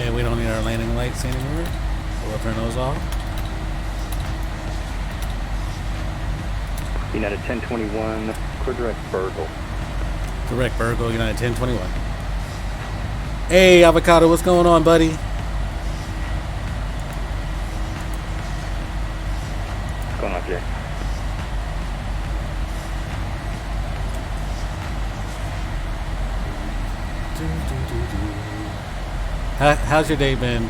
A: And we don't need our landing lights anymore, so we'll turn those off.
B: United 1021, clear direct Burgle.
A: Direct Burgle, United 1021. Hey, Avocado, what's going on, buddy?
B: What's going on, Jay?
A: How's your day been?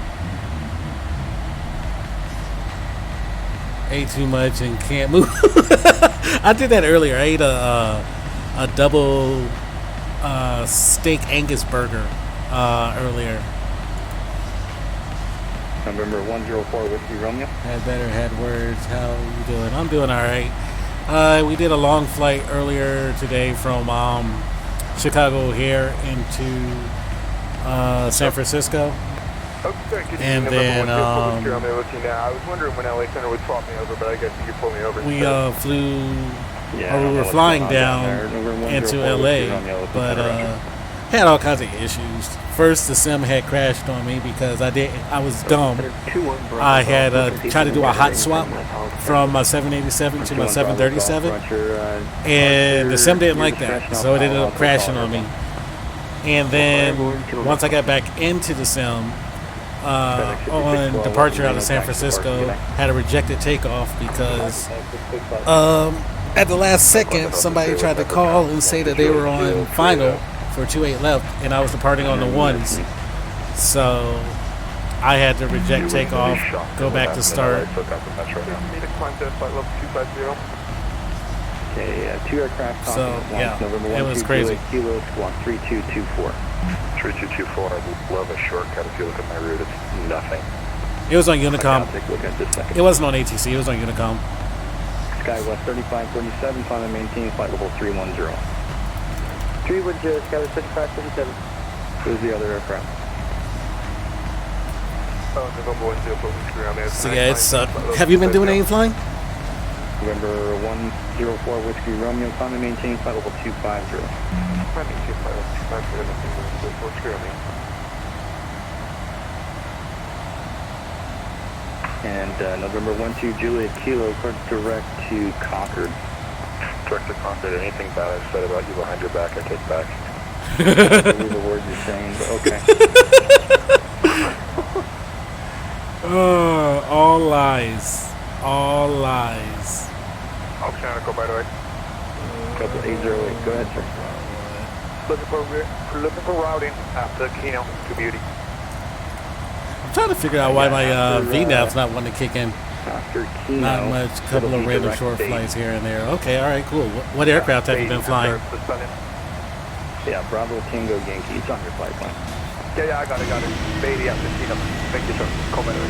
A: Ate too much and can't move. I did that earlier. I ate a double steak Angus burger earlier.
B: November 104 Whiskey Romeo.
A: Had better, had words. How you doing? I'm doing all right. We did a long flight earlier today from Chicago here into San Francisco.
H: Okay,
A: and then
H: I was wondering when LA Center would swap me over, but I guess you could pull me over.
A: We flew, or we were flying down into LA, but Had all kinds of issues. First, the sim had crashed on me because I was dumb. I had tried to do a hot swap from my 787 to my 737, and the sim didn't like that, so it ended up crashing on me. And then once I got back into the sim, on departure out of San Francisco, had a rejected takeoff because at the last second somebody tried to call and say that they were on final for 28 left, and I was departing on the ones, so I had to reject takeoff, go back to start.
B: Okay, 2 aircraft.
A: So yeah, it was crazy.
B: Kilo squawk 3224.
H: 3224. I love a shortcut. If you look at my route, it's nothing.
A: It was on Unicom.
B: Take a look at this second.
A: It wasn't on ATC. It was on Unicom.
B: SkyWest 3537, climb and maintain flight level 310.
E: 310, SkyWest 3537.
B: Who's the other aircraft?
A: So yeah, it's have you been doing any flying?
B: November 104 Whiskey Romeo, climb and maintain flight level 250. And November 12 Juliet Kilo, direct to Concord.
H: Direct to Concord. Anything bad I've said about you behind your back, I take back.
B: I believe the word you're saying, but okay.
A: All lies. All lies.
H: Oceanical, by the way.
B: Couple 808, go ahead, sir.
H: Looking for routing after Kino to Beauty.
A: I'm trying to figure out why my VNAV's not wanting to kick in. Not much, couple of random short flights here and there. Okay, all right, cool. What aircraft have you been flying?
B: Yeah, Bravo Tango Yankee. It's on your flight plan.
H: Yeah, I got it. Bailey after Kino. Thank you, sir. Call by the way.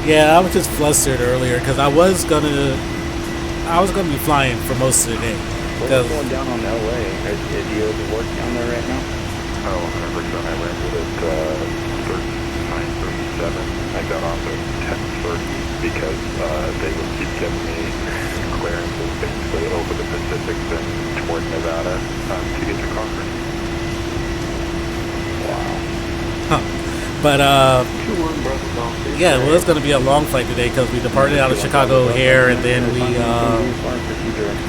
A: Yeah, I was just flustered earlier because I was gonna be flying for most of the day.
B: What's going down on LA? Is you able to work down there right now?
H: Oh, 100%. I landed at 9:37. I got off at 10:30 because they would keep giving me clearances basically over the Pacific and toward Nevada to get to Concord.
B: Wow.
A: Huh. But yeah, well, it's going to be a long flight today because we departed out of Chicago here, and then we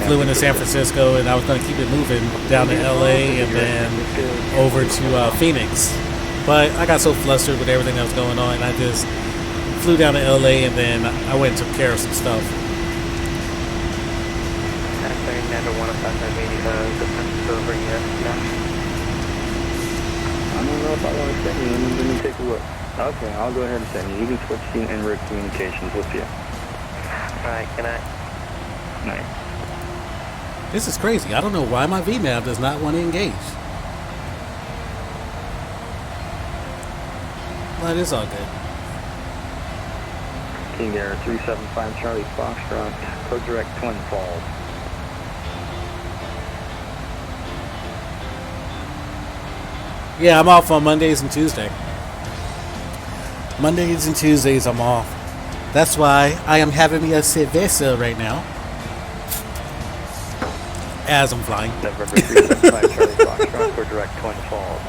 A: flew into San Francisco, and I was going to keep it moving down to LA and then over to Phoenix. But I got so flustered with everything that was going on, I just flew down to LA, and then I went and took care of some stuff.
B: I don't know if I want to send you. Let me take a look. Okay, I'll go ahead and send you. You can switch to en route communications. We'll see you.
E: Alright, good night.
B: Night.
A: This is crazy. I don't know why my VNAV does not want to engage. But it's all good.
B: King Air 375 Charlie Foxtrot, code direct Twin Falls.
A: Yeah, I'm off on Mondays and Tuesdays. Mondays and Tuesdays I'm off. That's why I am having me a cerveza right now. As I'm flying.
B: November 375 Charlie Foxtrot, code direct Twin Falls.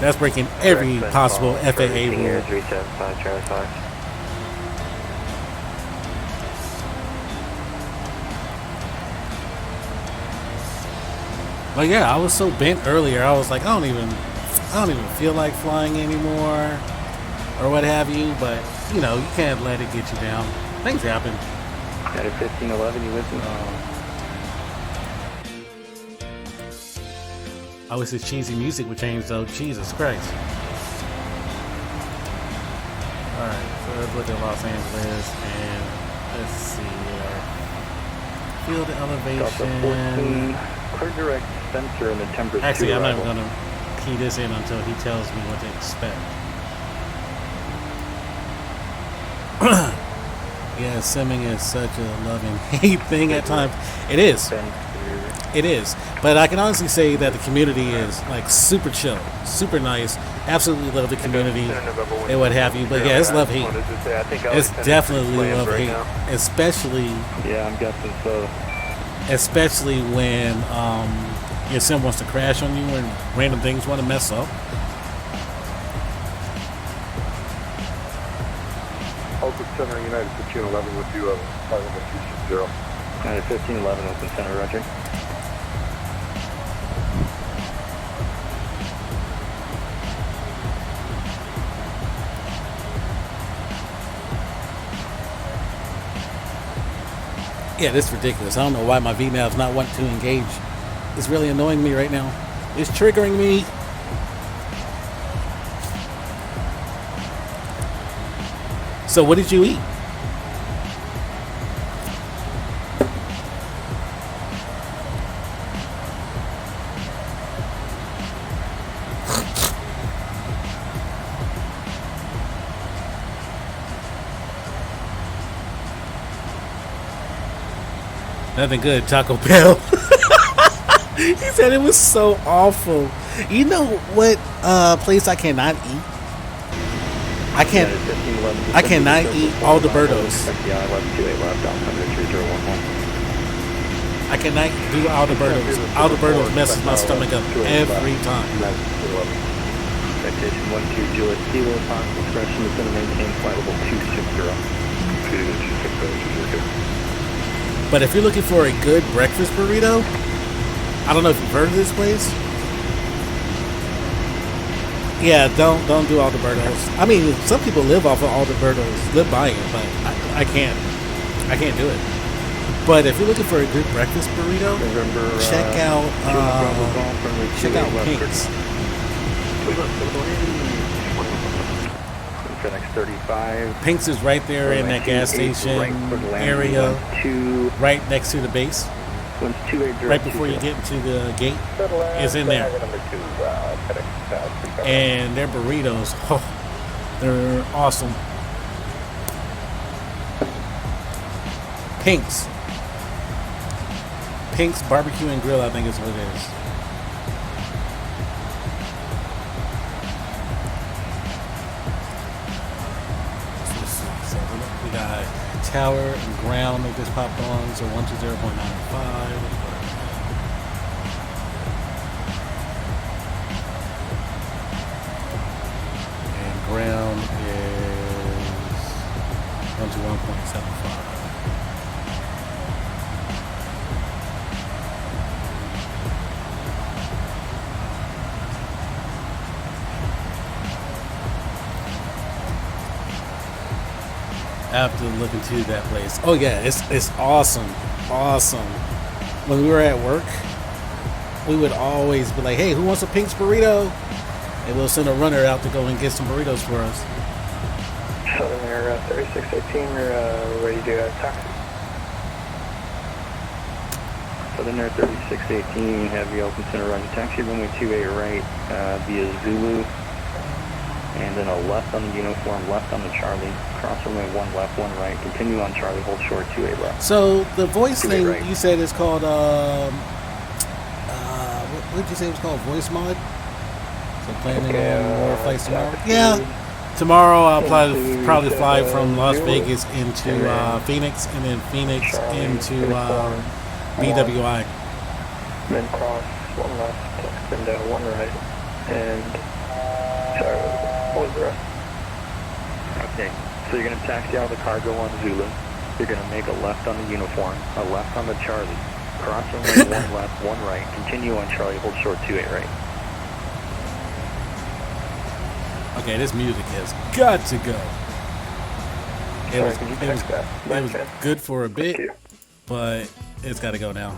A: That's breaking every possible FAA
B: King Air
A: rule.
B: 375 Charlie Fox.
A: But yeah, I was so bent earlier. I was like, I don't even feel like flying anymore, or what have you. But you know, you can't let it get you down. Things happen.
B: At a 1511, you with me?
A: I wish this cheesy music would change though. Jesus Christ. Alright, so let's look at Los Angeles and let's see here. Field elevation.
B: Clear direct sensor in the temperature.
A: Actually, I'm not even gonna key this in until he tells me what to expect. Yeah, simming is such a love and hate thing at times. It is. It is. But I can honestly say that the community is like super chill, super nice. absolutely love the community and what have you. But yeah, it's love hate. It's definitely love hate, especially.
B: Yeah, I'm guessing so.
A: Especially when your sim wants to crash on you and random things want to mess up.
H: Oakland Center United 1511 with you, 51260.
B: United 1511 Oakland Center, roger.
A: Yeah, this is ridiculous. I don't know why my VNav's not wanting to engage. It's really annoying me right now. It's triggering me. So what did you eat? Nothing good, Taco Bell. He said it was so awful. You know what place I cannot eat? I cannot eat Alberto's. I cannot do Alberto's. Alberto's messes my stomach up every time.
B: Citation 12 Juliet Kilo, upon discretion is going to maintain flight level 260.
A: But if you're looking for a good breakfast burrito, I don't know if you've heard of this place. Yeah, don't do Alberto's. I mean, some people live off of Alberto's, live by it, but I can't do it. But if you're looking for a good breakfast burrito, check out Pink's.
B: FedEx 35.
A: Pink's is right there in that gas station area, right next to the base. Right before you get into the gate, is in there. And their burritos, oh, they're awesome. Pink's Barbecue and Grill, I think is what it is. We got tower and ground that just popped on, so 120.95. And ground is 121.75. I have to look into that place. Oh yeah, it's awesome. When we were at work, we would always be like, hey, who wants a Pink's burrito? And we'll send a runner out to go and get some burritos for us.
D: Southern Air 3618, we're ready to taxi.
B: Southern Air 3618, have the Oakland Center running taxi, runway 28 right via Zulu. And then a left on the uniform, left on the Charlie, cross runway 1 left, 1 right, continue on Charlie, hold short, 28 left.
A: So the voice thing
B: right.
A: You said is called, what did you say it was called? Voice mod? So planning on more flights tomorrow? Yeah. Tomorrow I'll probably fly from Las Vegas into Phoenix, and then Phoenix into BWI.
D: Then cross 1 left, then 1 right, and sorry, what was the rest?
B: Okay, so you're going to taxi out of the cargo on Zulu. You're going to make a left on the uniform, a left on the Charlie, cross runway 1 left, 1 right, continue on Charlie, hold short 28 right.
A: Okay, this music has got to go. It was good for a bit, but it's got to go now.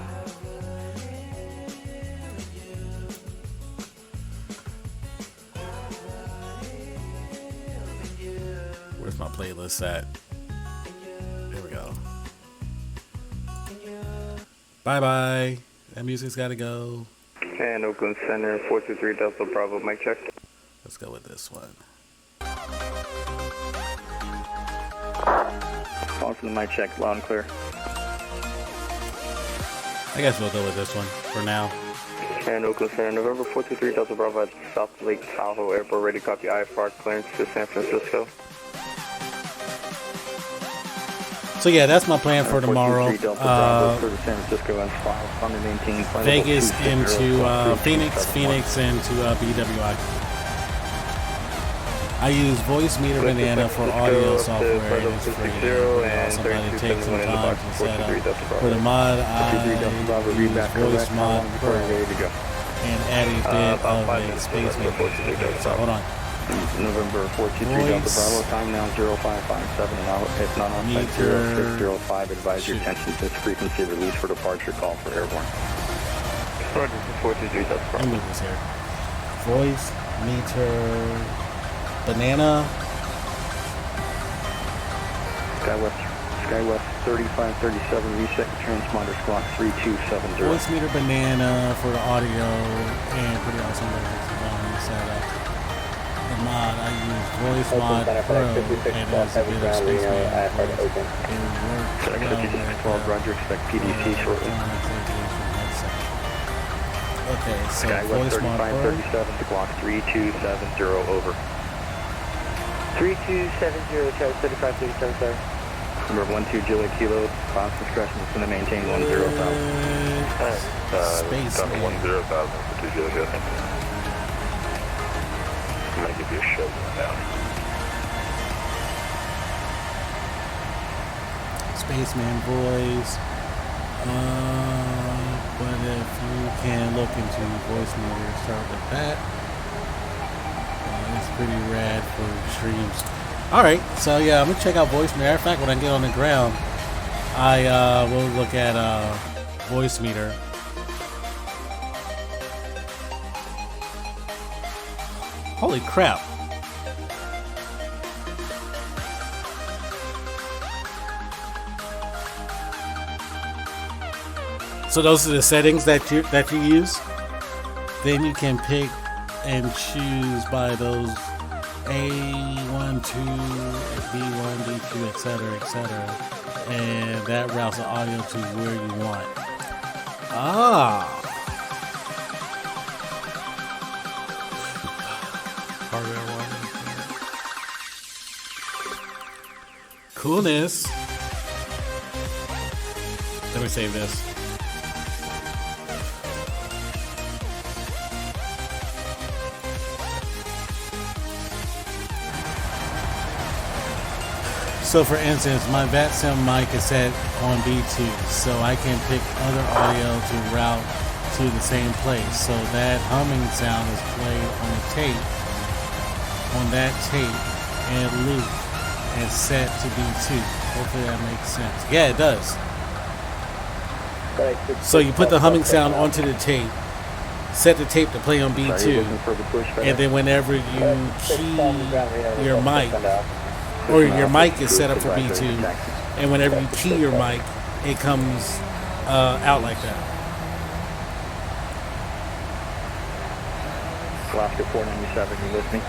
A: Where's my playlist at? There we go. Bye-bye. That music's got to go.
D: And Oakland Center, 423 Delta Bravo, mic check.
A: Let's go with this one.
B: Call for the mic check, loud and clear.
A: I guess we'll go with this one for now.
D: And Oakland Center, November 423 Delta Bravo at South Lake Tahoe Airport, ready to copy IFR clearance to San Francisco.
A: So yeah, that's my plan for tomorrow. Vegas into Phoenix, Phoenix into BWI. I use Voice Meter Banana for audio software, and it's free. Somebody take some time to set up. For the mod, I use Voice Mod Pro and add a bit of a space meter. So hold on.
B: November 423 Delta Bravo, time now 0557 and out. If not on flight 0605, advise your attention to frequency release for departure, call for airborne.
D: Roger, 423 Delta Bravo.
A: Let me move this here. Voice Meter Banana.
B: Skywest 3537, reset transponder squawk 3270.
A: Voice Meter Banana for the audio and pretty awesome setup. The mod, I use Voice Mod Pro and it's a bit of space meter. It works well with
B: Roger, expect PDC shortly.
A: Okay, so
B: Skywest
A: Voice Mod Pro.
B: 3537, squawk 3270, over.
E: 3270, Charlie 3537, sorry.
B: Number 12 Juliet Kilo, cloud discretion is going to maintain 10,000.
A: Space
H: 10,000 for 2 Juliet. I'm going to give you a show now.
A: Spaceman voice. But if you can look into voice meter, start with that. It's pretty rad for streams. Alright, so yeah, I'm going to check out voice meter. Matter of fact, when I get on the ground, I will look at voice meter. Holy crap. So those are the settings that you use. Then you can pick and choose by those A1, 2, B1, B2, etc., and that routes the audio to where you want. Hardware warning. Coolness. Let me save this. So for instance, my VATSIM mic is set on B2, so I can pick other audio to route to the same place. So that humming sound is played on a tape, on that tape, and loop, and set to B2. Hopefully that makes sense. Yeah, it does. So you put the humming sound onto the tape, set the tape to play on B2, and then whenever you key your mic, or your mic is set up for B2, and whenever you key your mic, it comes out like that.
B: Alaska 497, you with me?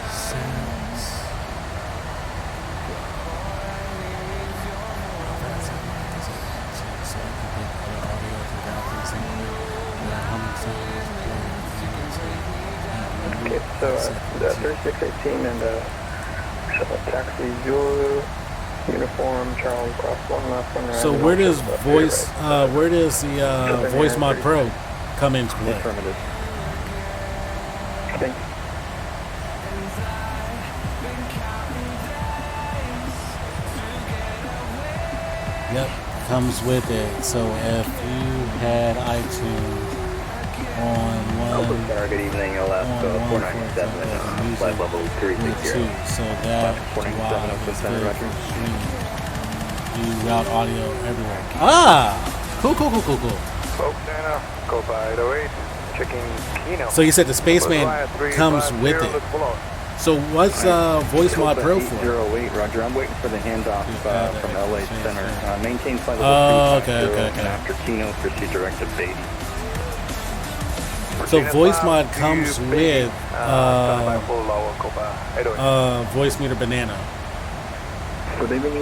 D: Okay, so 3618 and taxi Zulu, uniform, Charles, cross one left, one right.
A: So where does voice, where does the Voice Mod Pro come into play?
B: Affirmative.
D: Thank you.
A: Yep, comes with it. So if you had iTunes on one,
B: Good evening, Alaska 497, flight level 360.
A: so that you route audio everywhere. Cool.
H: Folks, Santa, go by 808, checking Keno.
A: So you said the Spaceman comes with it. So what's Voice Mod Pro for?
B: 08, Roger. I'm waiting for the handoff from LA Center. Maintain flight level 350, and after Keno, proceed direct to Beatty.
A: So Voice Mod comes with Voice Meter Banana,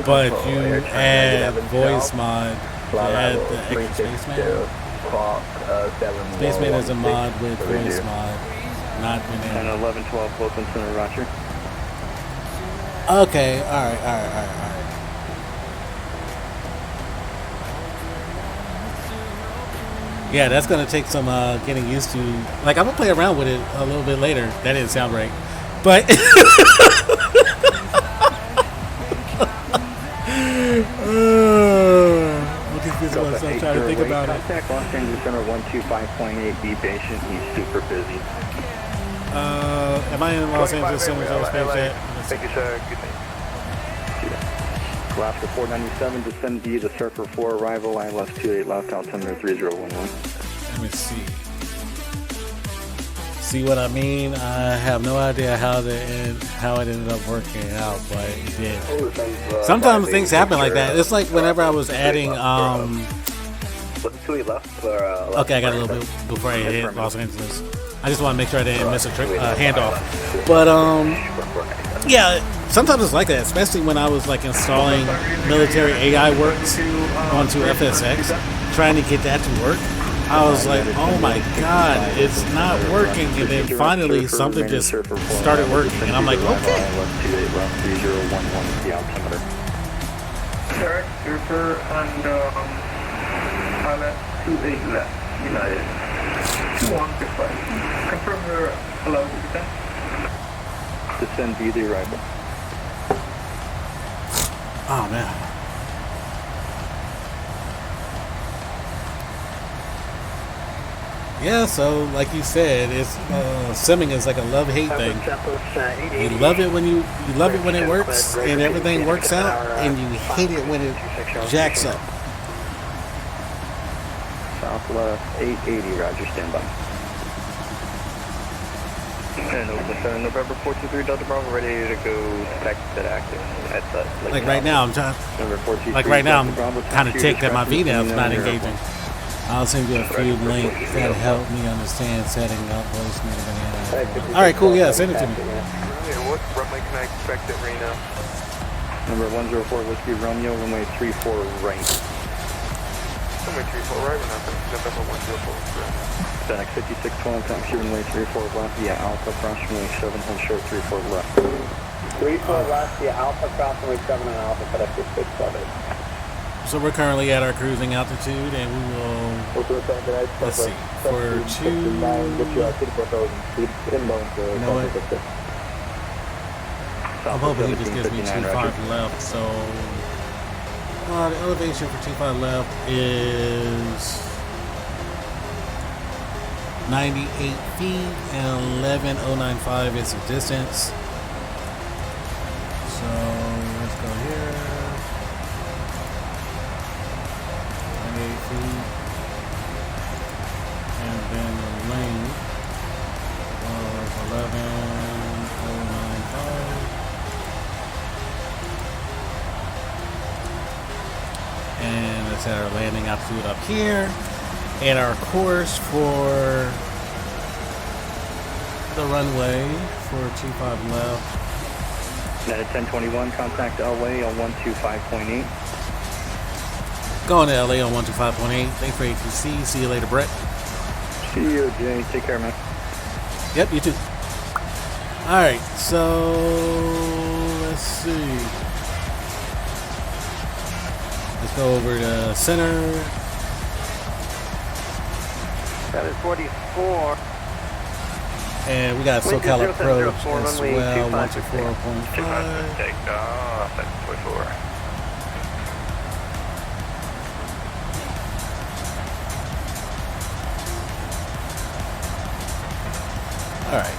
A: but you add Voice Mod to add the extra Spaceman.
F: o'clock, 7.
A: Spaceman is a mod with voice mod, not
B: And
A: banana.
B: 1112 Oakland Center, roger.
A: Okay, alright. Yeah, that's gonna take some getting used to. Like, I'm gonna play around with it a little bit later. That didn't sound right, but I'm confusing myself trying to think about it.
B: Contact Los Angeles Center 125.8. Be patient. He's super busy.
A: Am I in Los Angeles Center Space Jet?
H: Thank you, sir. Good night.
B: Alaska 497, descend D, the Surfer 4 arrival, ILS 28 left, altimeter 3011.
A: Let me see. See what I mean? I have no idea how it ended up working out, but it did. Sometimes things happen like that. It's like whenever I was adding
F: Was it 28 left or
A: okay, I got a little bit before I hit Los Angeles. I just want to make sure I didn't miss a handoff. But yeah, sometimes it's like that, especially when I was like installing military AI works onto FSX, trying to get that to work. I was like, oh my god, it's not working. And then finally something just started working, and I'm like, okay.
D: Derek, Surfer, and ILS 28 left, United. 2165. Confirm you're allowed to descend.
B: Descend B, the arrival.
A: Oh man. Yeah, so like you said, it's simming is like a love-hate thing. You love it when it works and everything works out, and you hate it when it jacks up.
B: Southwest 880, roger, standby.
D: And Oakland November 423 Delta Bravo, ready to go taxi set active. That's
A: like right now, I'm trying. Like right now, I'm kind of ticked that my VNav's not engaging. I'll send you a few links that help me understand setting up voicemail banana. All right, cool. Yeah, send it to me.
H: What runway can I expect at Reno?
B: Number 104 Whiskey Romeo, runway 34 right.
H: Runway 34 right, November 104.
B: FedEx 5612, taxi runway 34 left via Alpha, cross runway 7, hold short 34 left.
F: 34 left via Alpha, cross runway 7 on Alpha, FedEx 667.
A: So we're currently at our cruising altitude, and we will, let's see, for two, you know what, I'm hoping he just gives me 25 left, so, the elevation for 25 left is 98 feet, and 11095 is the distance, so let's go here. 8 feet, and then the lane was 11095, and let's set our landing altitude up here, and our course for the runway for 25 left.
B: United 1021, contact LA on 125.8.
A: Going to LA on 125.8. Thanks for ATC. See you later, Brett.
B: See you, Jay. Take care, man.
A: Yep, you too. Alright, so let's see. Let's go over to center.
E: That is 44.
A: And we got SoCal approach as well, 124.5.
H: Take off, that's 24.
A: Alright.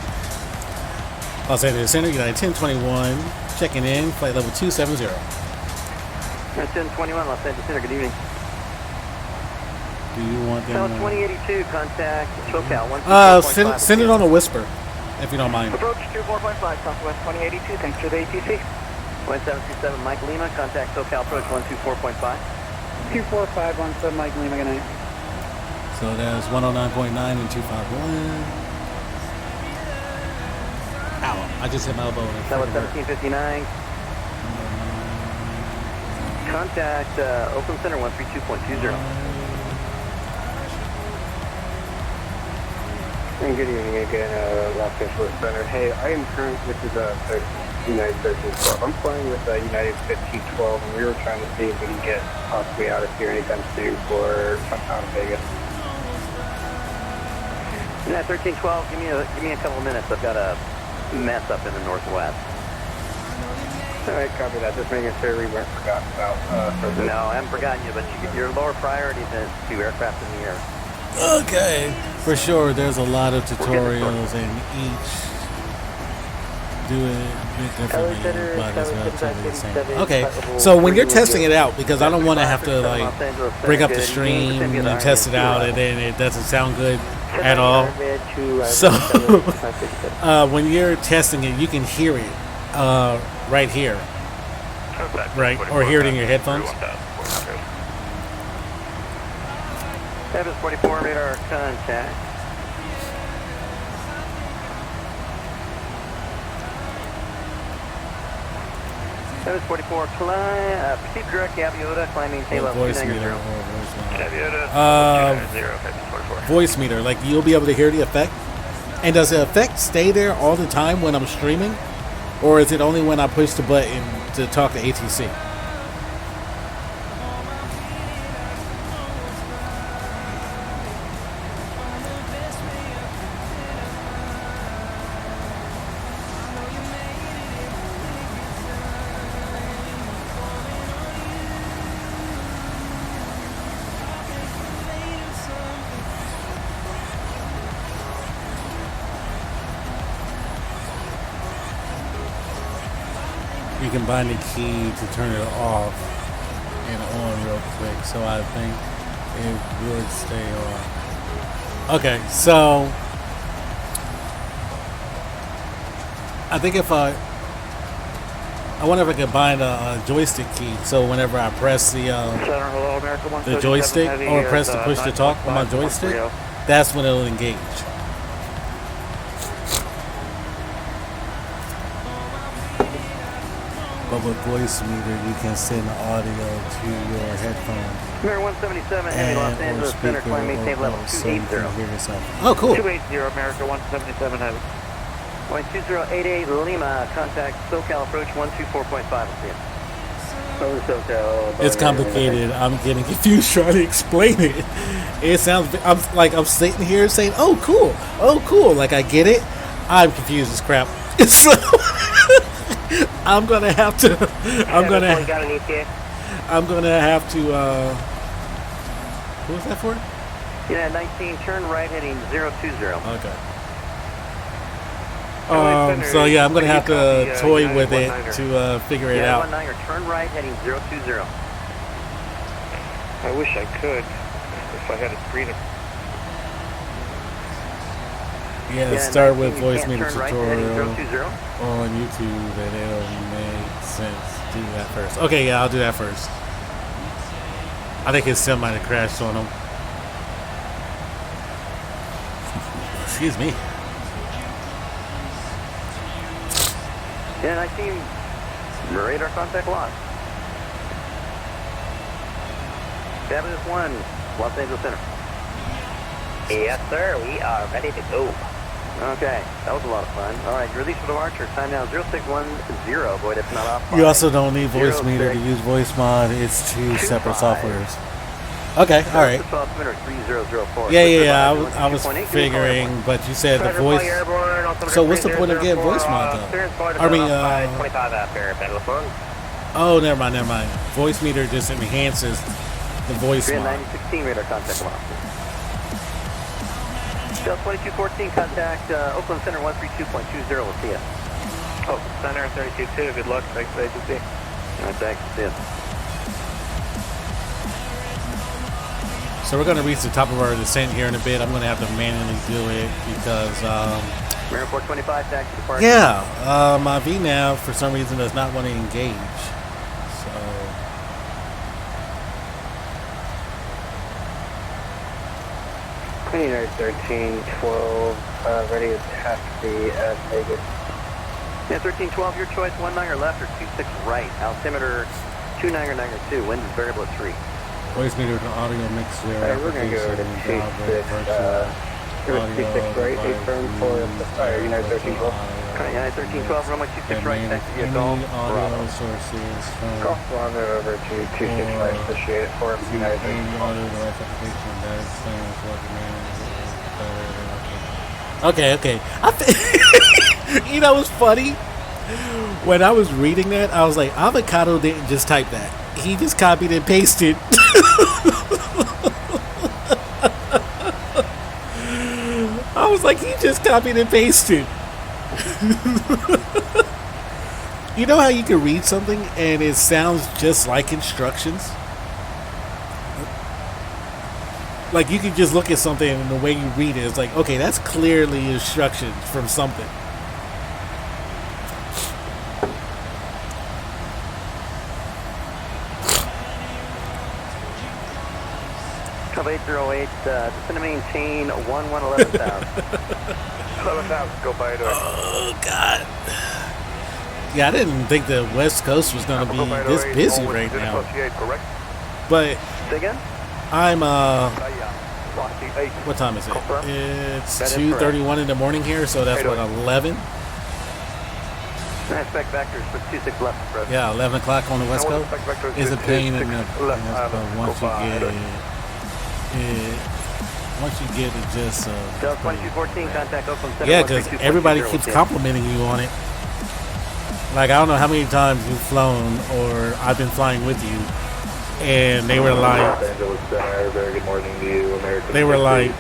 A: Los Angeles Center, United 1021, checking in, flight level 270.
E: 1021, Los Angeles Center, good evening.
A: Do you want them?
E: 2082, contact SoCal.
A: Send it on a whisper, if you don't mind.
E: Approach 24.5, Southwest 2082, thanks for the ATC. 1727, Mike Lima, contact SoCal approach 124.5.
C: 24517, Mike Lima, good night.
A: So there's 109.9 and 251. Ow, I just hit my elbow.
E: That was 1759. Contact Oakland Center 132.20.
D: And good evening again, Los Angeles Center. Hey, I am currently, this is United 1312. I'm flying with United 1512, and we were trying to see if we can get possibly out of here anytime soon for sometime in Vegas.
B: United 1312, give me a couple of minutes. I've got a mess up in the northwest.
D: All right, copy that. Just making sure we weren't forgotten about.
B: No, I haven't forgotten you, but your lower priority is to aircraft in the air.
A: Okay, for sure. There's a lot of tutorials, and each do it a bit differently, but it's relatively the same. Okay, so when you're testing it out, because I don't want to have to like bring up the stream and test it out, and then it doesn't sound good at all. So when you're testing it, you can hear it right here, right, or hear it in your headphones.
B: Evans 44 radar contact. Evans 44 climb, proceed direct Aviota, climb maintain level 290.
A: Voice meter, like you'll be able to hear the effect. And does the effect stay there all the time when I'm streaming? Or is it only when I push the button to talk to ATC? You can bind the key to turn it off and on real quick, so I think it would stay on. Okay, so I think if I wonder if I could bind a joystick key, so whenever I press the joystick or press the push to talk on my joystick, that's when it'll engage. But with voice meter, you can send audio to your headphone.
B: Mirror 177, Heavy Los Angeles Center, climb maintain level 280.
A: Oh, cool.
B: 280, America 177 Heavy. 2088 Lima, contact SoCal approach 124.5. I'll see you.
D: Over SoCal.
A: It's complicated. I'm getting confused trying to explain it. It sounds, I'm sitting here saying, oh, cool, like I get it. I'm confused as crap. So I'm gonna have to. I'm gonna have to. What was that for?
B: Yeah, 19. Turn right, heading 020.
A: Okay. So yeah, I'm gonna have to toy with it to figure it out.
B: 19er, turn right, heading 020.
D: I wish I could, if I had a freedom.
A: Yeah, start with voice meter tutorial on YouTube, and it'll make sense. Do that first. Okay, yeah, I'll do that first. I think his sim might have crashed on him. Excuse me.
B: Yeah, 19. Radar contact lost. Fabulous 1, Los Angeles Center.
E: Yes, sir. We are ready to go.
B: Okay, that was a lot of fun. All right, release for departure. Time now 0610. Void if not off.
A: You also don't need voice meter to use voice mod. It's two separate softwares. Okay, all right. Yeah. I was figuring, but you said the voice. So what's the point of getting voice mod though? I mean, oh, never mind. Voice meter just enhances the voice mod.
B: 9016 radar contact lost. Del 2214, contact Oakland Center 132.20. We'll see you.
D: Oakland Center 32.2. Good luck. Thanks, agency.
B: All right, thanks. See you.
A: So we're going to reach the top of our descent here in a bit. I'm going to have to manually do it because...
B: Mirror 425, taxi departure.
A: Yeah, my VNav for some reason does not want to engage. So...
D: United 1312, ready to taxi at Vegas.
B: Yeah, 1312, your choice, 19er left or 26 right. Altimeter 2992, wind is variable at 3.
A: Voice meter to audio mix there.
D: Alright, we're going to go to 26, United 26 right, a turn for United 1312.
B: United 1312, runway 26 right, back to your Golf, Bravo.
A: Sources from
D: Golf Bravo over to 26 right, associate it for United 1312.
A: Okay. You know what's funny? When I was reading that, I was like, Avocado didn't just type that. He just copied and pasted. I was like, he just copied and pasted. You know how you can read something and it sounds just like instructions? Like you can just look at something and the way you read it, it's like, okay, that's clearly instructions from something.
B: Cover 808, descend to maintain 11,000.
H: 11,000, go by it.
A: Oh, God. Yeah, I didn't think the West Coast was going to be this busy right now. But
B: Say again?
A: I'm, what time is it? It's 2:31 in the morning here, so that's what, 11?
B: Aspect vectors for 26 left, bro.
A: Yeah, 11 o'clock on the West Coast. Is a pain in the once you get it just
B: Delta 2214, contact Oakland Center.
A: yeah, because everybody keeps complimenting you on it. Like, I don't know how many times you've flown or I've been flying with you, and they were like,
H: very good morning to you, American.
A: They were like,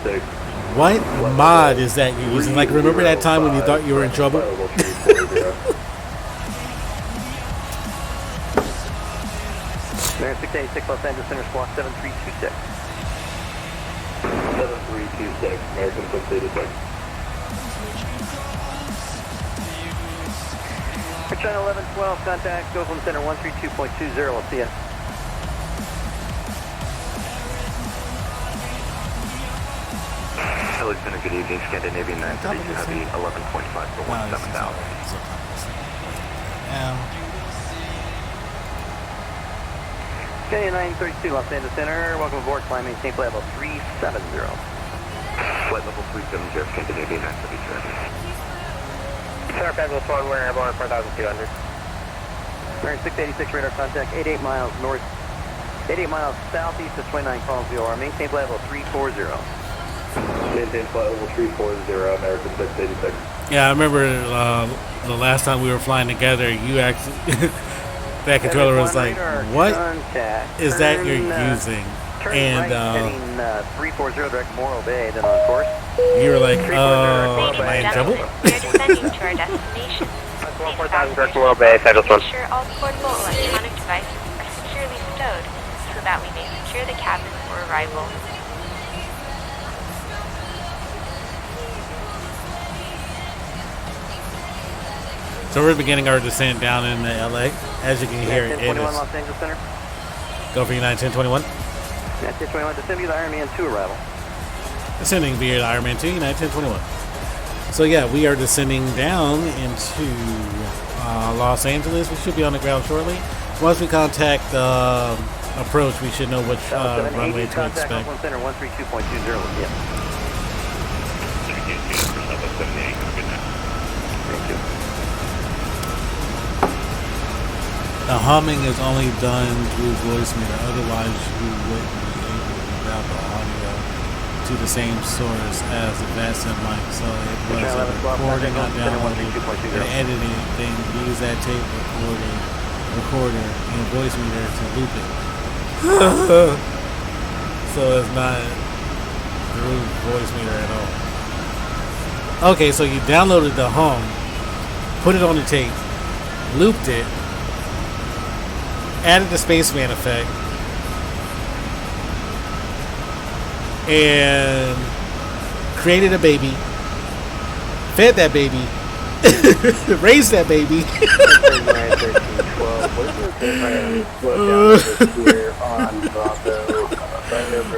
A: what mod is that you're using? Like, remember that time when you thought you were in trouble?
B: American 686 Los Angeles Center, squawk 7326.
H: 7326, American 686.
B: China 1112, contact Oakland Center 132.20. I'll see ya.
H: Hello, it's been a good evening. Scandinavian 932 Heavy 11.5 for 17,000.
B: Canadian 932, Los Angeles Center. Welcome aboard. Climb maintain flight level 370.
H: Flight level 370, Scandinavian 932.
D: Center Federal Flight, we're airborne 4,200.
B: Bearing 686 radar contact, 88 miles north, 88 miles southeast of 29 calls VOR. Maintain flight level 340.
H: Maintain flight level 340, American 686.
A: Yeah, I remember the last time we were flying together, you actually, that controller was like, what is that you're using? And
B: heading 340 direct Morro Bay, then on course.
A: You were like, am I in trouble?
K: We are descending to our destination. Please
D: 4,000 direct Morro Bay, Federal Flight.
K: ensure all portable electronic devices are securely stowed so that we may secure the cabin for arrival.
A: So we're beginning our descent down in LA. As you can hear, it is.
B: Los Angeles Center.
A: Go for United 1021.
B: United 1021, descend via the Ironman 2 arrival.
A: Descending via the Ironman 2, United 1021. So yeah, we are descending down into Los Angeles. We should be on the ground shortly. Once we contact approach, we should know which runway to expect.
B: Contact Oakland Center 132.20. Yeah. Thank you.
A: The humming is only done through voice meter. Otherwise, you wouldn't be able to route the audio to the same source as the VATSIM mic. So it was a recording I downloaded and editing thing. Use that tape recorder and voice meter to loop it. So it's not through voice meter at all. Okay, so you downloaded the hum, put it on the tape, looped it, added the spaceman effect, and created a baby, fed that baby, raised that baby.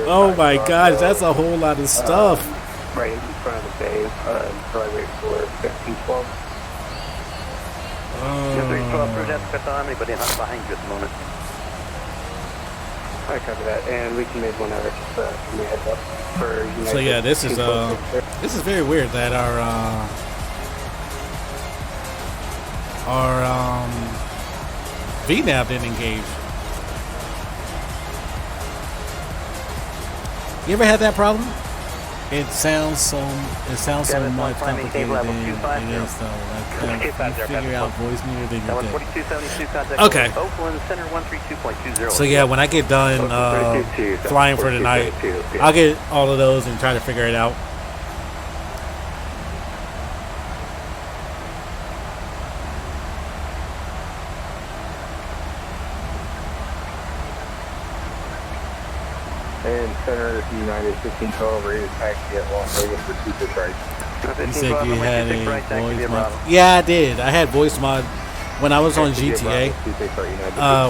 A: Oh my gosh, that's a whole lot of stuff.
D: Right in front of the bay, probably wait for 1512.
B: 312, crew desk, cut on anybody not behind you at the moment.
D: I cover that, and we can make one hour just give me a heads up for United.
A: So yeah, this is very weird that our VNAV didn't engage. You ever had that problem? It sounds so much complicated than it is though. Like, you figure out voice meter, then you're good. Okay. So yeah, when I get done flying for the night, I'll get all of those and try to figure it out.
D: And center is United 1512, rated taxi at Las Vegas for 26 right.
A: You said you had a voice mod. Yeah, I did. I had voice mod when I was on GTA.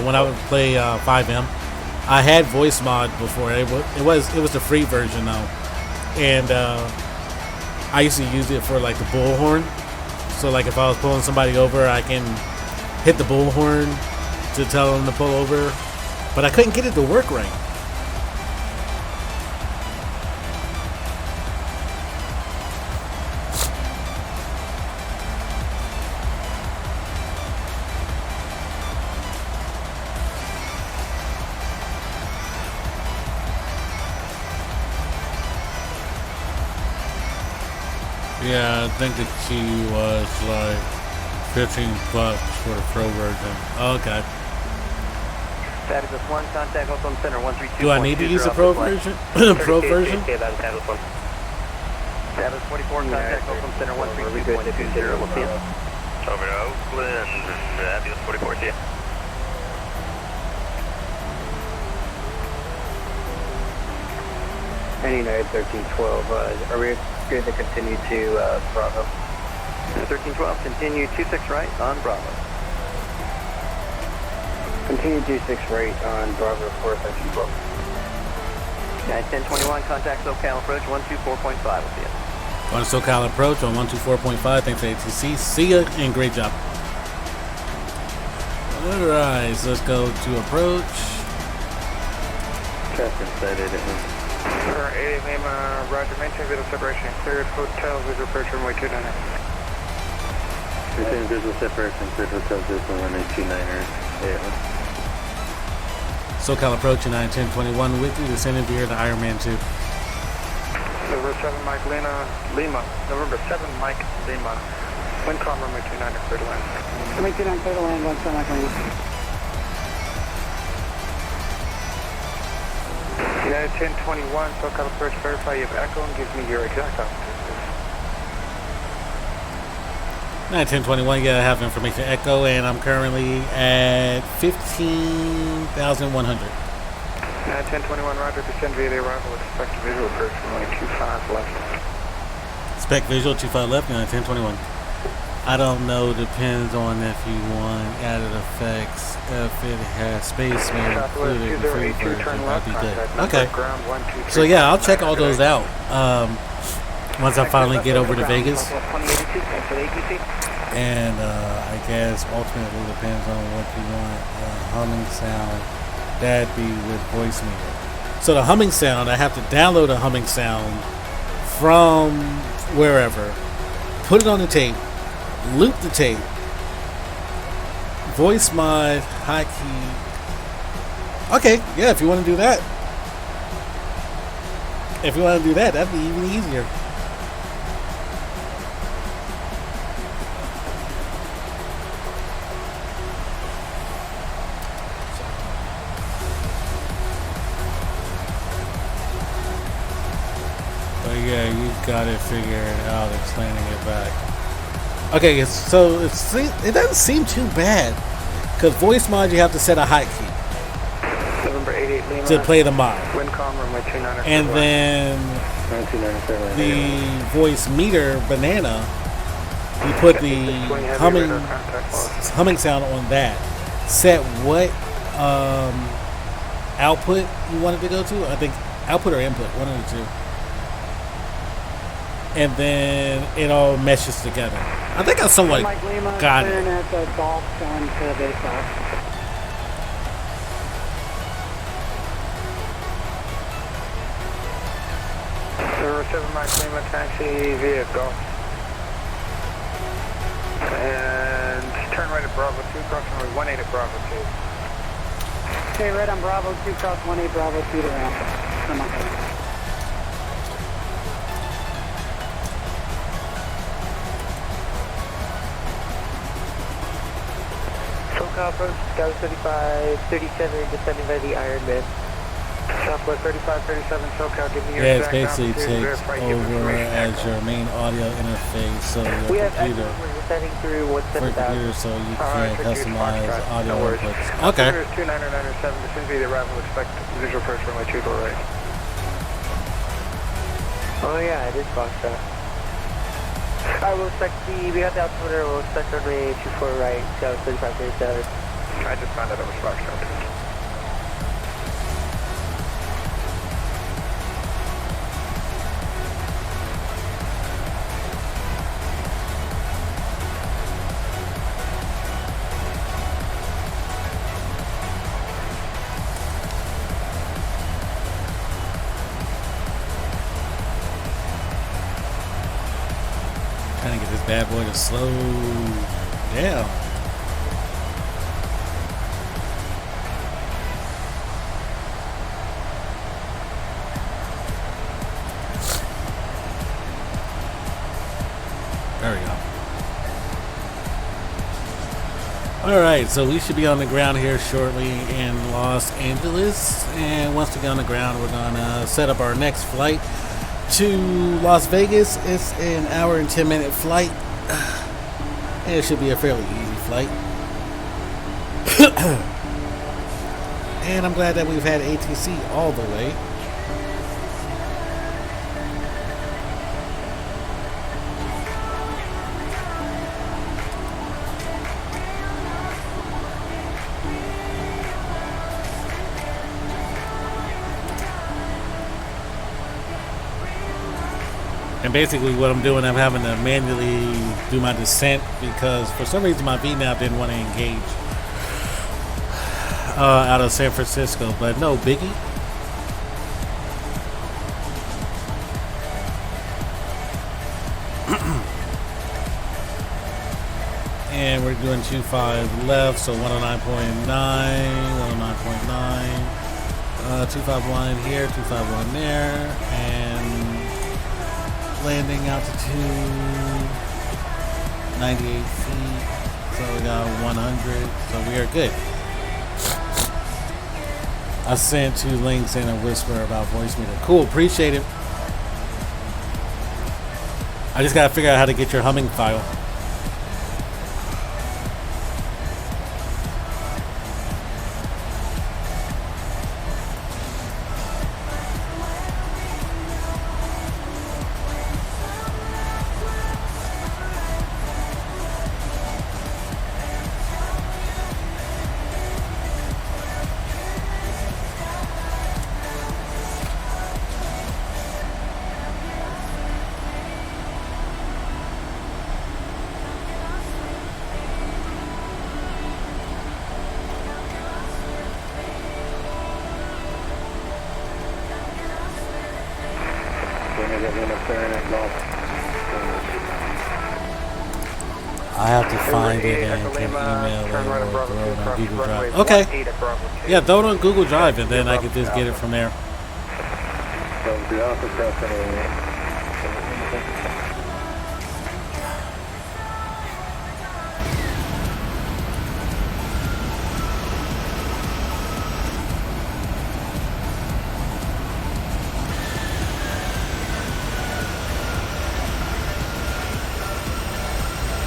A: When I would play 5M, I had voice mod before. It was the free version though, and I used to use it for like the bullhorn. So like if I was pulling somebody over, I can hit the bullhorn to tell them to pull over, but I couldn't get it to work right. Yeah, I think the key was like $15 for the pro version. Okay.
B: Fabulous 1, contact Oakland Center 132.
A: Do I need to use the pro version? Pro version?
B: Fabulous 44, contact Oakland Center 132.20. We'll see you. Over to Oakland, Fabulous 44, see you.
D: And United 1312, are we good to continue to Bravo?
B: 1312, continue 26 right on Bravo.
D: Continue 26 right on Bravo 4, 1312.
B: 1021, contact SoCal approach 124.5, we'll see you.
A: On SoCal approach on 124.5, thanks for ATC. See ya and great job. Alright, so let's go to approach.
B: Traffic sighted at
D: 88 Lima, Roger, maintain visual separation, cleared hotel, visual approach runway 29er.
B: Maintain visual separation, cleared hotel, visual runway 29er.
A: SoCal approach 91021 with you, descending via the Ironman 2.
D: November 7 Mike Lima, November 7 Mike Lima, wind calm runway 29er, clear to land.
C: Runway 29, clear to land, 17 Mike Lima.
D: United 1021, SoCal approach, verify you have echo and give me your exact altitude.
A: 91021, yeah, I have information echo, and I'm currently at 15,100.
D: 1021, Roger, descend via the arrival, expect visual approach runway 25 left.
A: Spec visual 25 left, 91021. I don't know, depends on if you want added effects, if it has space included in the free version, that'd be good. Okay. So yeah, I'll check all those out once I finally get over to Vegas. And I guess ultimately depends on what you want. Humming sound, that'd be with voice meter. So the humming sound, I have to download a humming sound from wherever, put it on the tape, loop the tape, voice mod, hotkey. Okay, yeah, if you want to do that. If you want to do that, that'd be even easier. But yeah, you got it figured out, explaining it back. Okay, so it doesn't seem too bad, because voice mod you have to set a hotkey to play the mod, and then the voice meter banana, you put the humming sound on that. Set what output you want it to go to. I think output or input, one of the two. And then it all meshes together. I think I somewhat got it.
D: 7 Mike Lima taxi vehicle. And turn right at Bravo 2, approximately 18 at Bravo 2.
C: Okay, right on Bravo 2, cross 18 Bravo 2 to ramp. Come on.
E: SoCal approach, Scout 35, 37, descending by the Iron Man.
D: Southwest 3537 SoCal, give me your
A: Yeah, it
D: exact
A: basically
D: altitude,
A: takes
D: verify give
A: over
D: information
A: as
D: echo.
A: your main audio interface, so
E: We
A: your
E: have
A: computer,
E: we're descending through
A: for
E: 170,000.
A: computer, so you can customize audio
D: no worries.
A: inputs. Okay.
D: Altimeter is 29907, this is the arrival, expect visual approach runway 2 door right.
E: Oh yeah, it is Foxtrot. Alright, we'll expect we got the altimeter, we'll expect runway 24 right, Scout 3537.
D: I just found out it was Foxtrot.
A: Trying to get this bad boy to slow down. There we go. Alright, so we should be on the ground here shortly in Los Angeles. And once we get on the ground, we're going to set up our next flight to Las Vegas. It's an hour and 10-minute flight. And it should be a fairly easy flight. And I'm glad that we've had ATC all the way. And basically what I'm doing, I'm having to manually do my descent because for some reason my VNAV didn't want to engage out of San Francisco, but no biggie. And we're doing 25 left, so 109.9, 109.9, 251 here, 251 there, and landing altitude 98 feet, so we got 100, so we are good. I sent 2 links and a whisper about voice meter. Cool, appreciate it. I just gotta figure out how to get your humming file. I have to find it and can email it or throw it on Google Drive. Okay. Yeah, throw it on Google Drive and then I can just get it from there.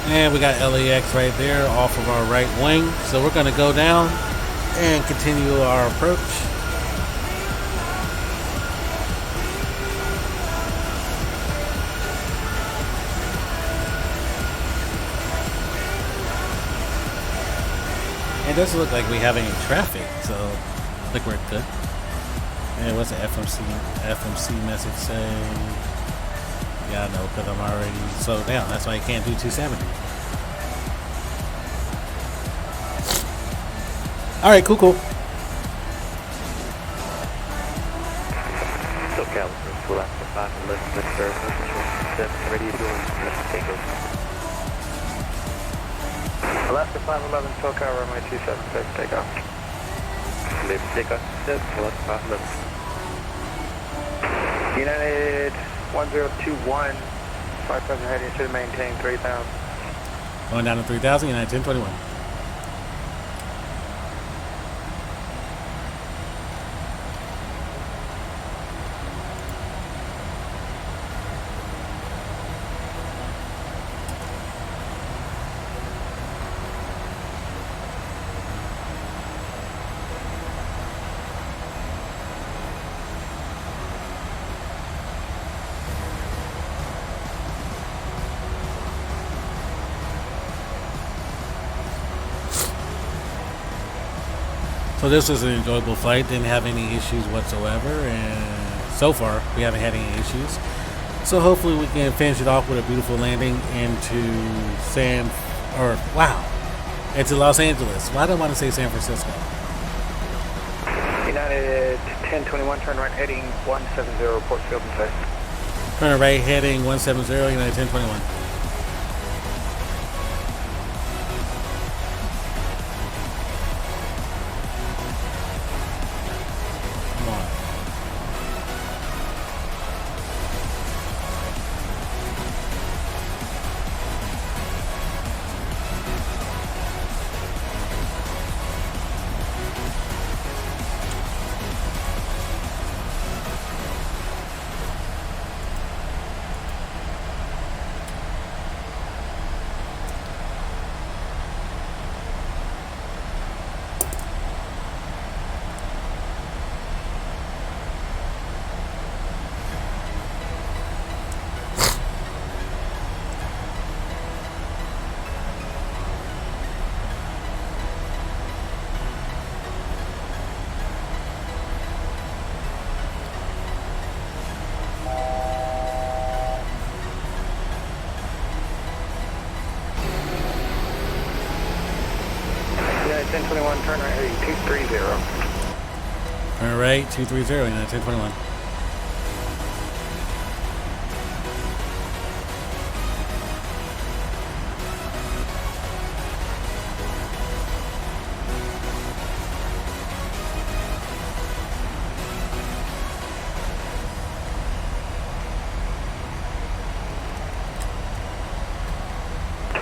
A: And we got LAX right there off of our right wing. So we're going to go down and continue our approach. It doesn't look like we have any traffic, so I think we're good. And what's the FMC message say? Yeah, I know, because I'm already slowed down. That's why I can't do 270. All right, cool.
B: SoCal
F: Alaska 511, Mr. Ready to go and takeover.
D: Alaska 511, SoCal, runway 276, takeoff.
F: Live takeoff, Alaska 511.
D: United 1021, flight present heading should maintain 3000.
A: Going down to 3000, United 1021. So this was an enjoyable flight, didn't have any issues whatsoever, and so far we haven't had any issues. So hopefully we can finish it off with a beautiful landing into into Los Angeles. Why do I want to say San Francisco?
D: United 1021, turn right heading 170, report field and sight.
A: Turn right heading 170, United 1021.
D: United 1021, turn right heading 230.
A: Turn right 230, United 1021.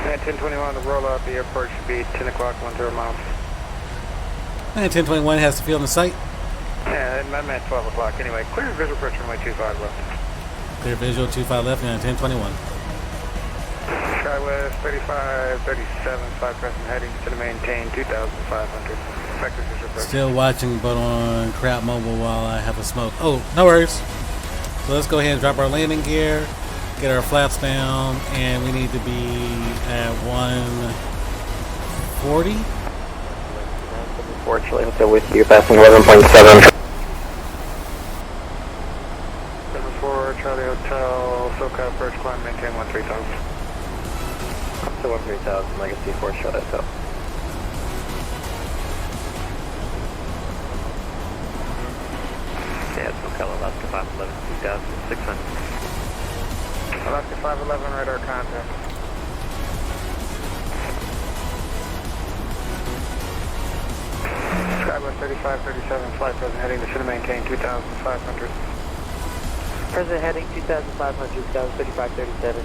D: United 1021, the rollout at the airport should be 10 o'clock, 10 miles.
A: United 1021 has the field in sight.
D: Yeah, I'm at 12 o'clock anyway. Clear visual approach runway 25 left.
A: Clear visual 25 left, United 1021.
D: SkyWest 35, 37, 5 present heading to maintain 2,500. Effective visual approach.
A: Still watching, but on crap mobile while I have a smoke. Oh, no worries. So let's go ahead and drop our landing gear, get our flaps down, and we need to be at 140.
F: Unfortunately, hotel with you, passing 11.7.
D: 74, Charlie Hotel, SoCal approach, climb, maintain 13,000.
F: Up to 13,000, Legacy 4, Charlie Hotel. Yeah, SoCal, Alaska 511, 2,600.
D: Alaska 511, radar contact. SkyWest 35, 37, flight present heading to should have maintained 2,500.
E: Present heading 2,500, Skywest 35, 37.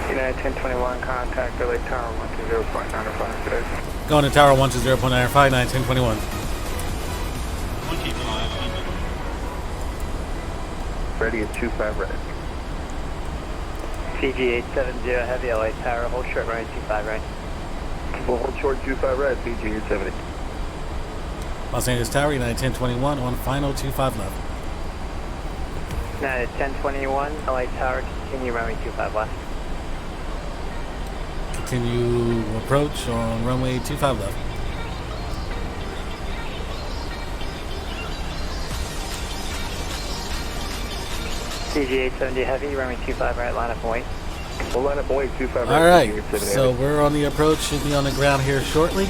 D: United 1021, contact LA Tower 120.95 today.
A: Going to Tower 120.95, United 1021.
H: 2500. Ready at 25 red.
F: CG 870, heavy LA Tower, hold short runway 25 right.
H: We'll hold short 25 red, CG 870.
A: Los Angeles Tower, United 1021 on final 25 left.
F: United 1021, LA Tower, continue runway 25 left.
A: Continue approach on runway 25 left.
F: CG 870 heavy, runway 25 right, line up and wait.
H: We'll line up and wait 25 red.
A: All right, so we're on the approach, should be on the ground here shortly.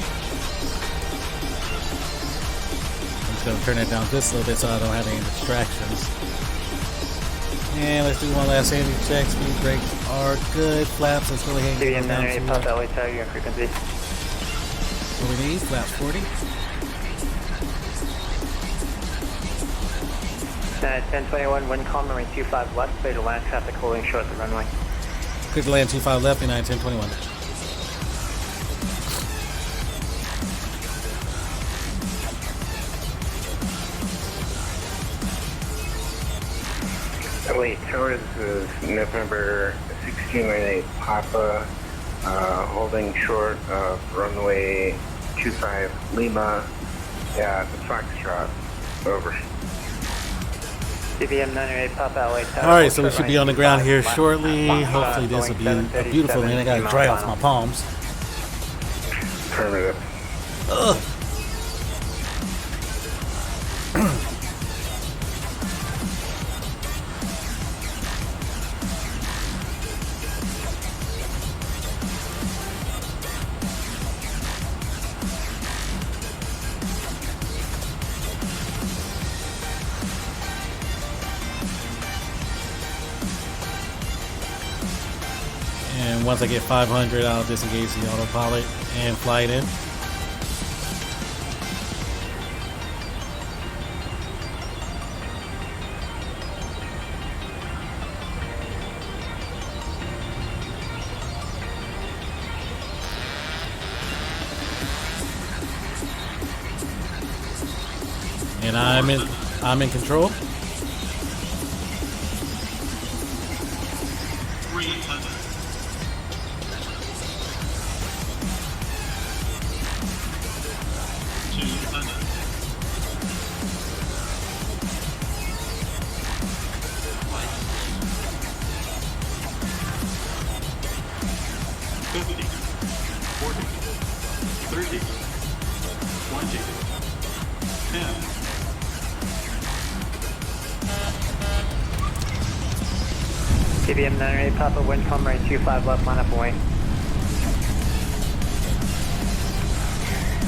A: I'm just going to turn it down just a little bit so I don't have any distractions. And let's do one last sanity check. Speed brakes are good. Flaps, let's go ahead and get them down to
E: Pop LA tower, your frequency.
A: what we need. Flaps 40.
E: 1021, wind calm, runway 25 left, clear to land traffic holding short the runway.
A: Clear to land 25 left, 1021.
D: LA Tower, this is November 1698 Papa, holding short of runway 25 Lima at Foxtrot. Over.
E: CBM 908 Papa LA Tower.
A: Alright, so we should be on the ground here shortly. Hopefully this will be a beautiful landing. I gotta dry off my palms.
D: Affirmative.
A: Ugh. And once I get 500, I'll disengage the autopilot and fly it in. And I'm in control.
I: 300. 200. 50, 40, 30, 20, 10.
E: CBM 908 Papa, wind calm, runway 25 left, line up and wait.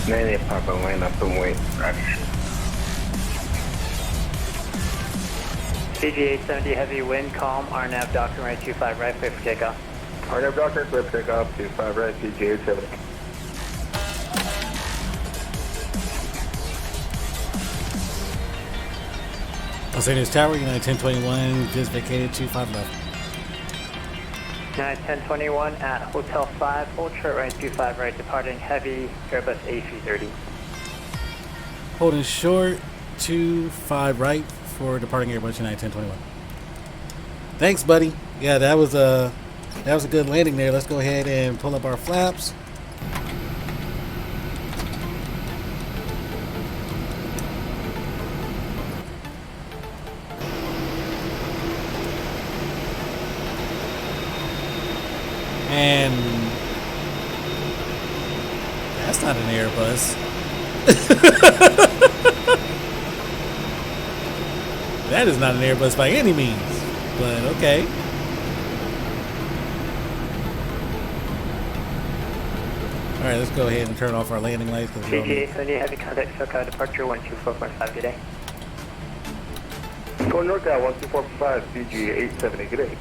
D: 98 Papa, line up and wait. Roger.
E: CG 870 heavy wind calm, RNAV doctor, runway 25 right, clear for takeoff.
H: RNAV doctor, clear for takeoff, 25 right, CG 870.
A: Los Angeles Tower, United 1021, just vacated 25 left.
E: United 1021 at Hotel 5, hold short right 25 right, departing heavy Airbus A330.
A: Holding short 25 right for departing Airbus United 1021. Thanks, buddy. Yeah, that was a good landing there. Let's go ahead and pull up our flaps. And that's not an Airbus. That is not an Airbus by any means, but okay. All right, let's go ahead and turn off our landing lights.
E: CG 870 heavy contact SoCal departure 124.5, good day.
H: Going NorCal 124.5, CG 870, good day.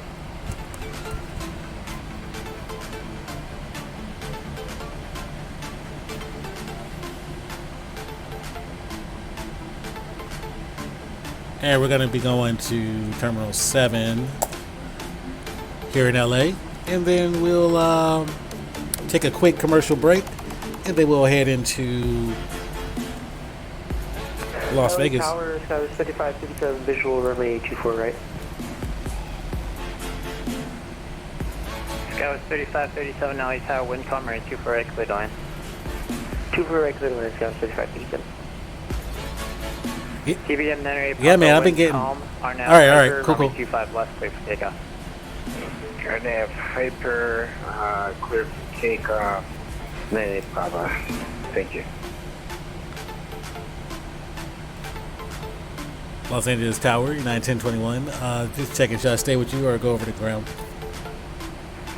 A: And we're going to be going to Terminal 7 here in LA. And then we'll take a quick commercial break. And then we'll head into Las Vegas.
E: Tower, Sky 5557, visual runway 24 right. Sky 3537, LA Tower, wind calm, runway 24 right, clear to land. 24 right, clear to land, Sky 3537. TBM 908.
A: Yeah, man, I've been getting. All right, cool.
E: 25 left, clear for takeoff.
D: RNAV Hyper, clear for takeoff. 98 Papa. Thank you.
A: Los Angeles Tower, 1021. Just checking, should I stay with you or go over the ground?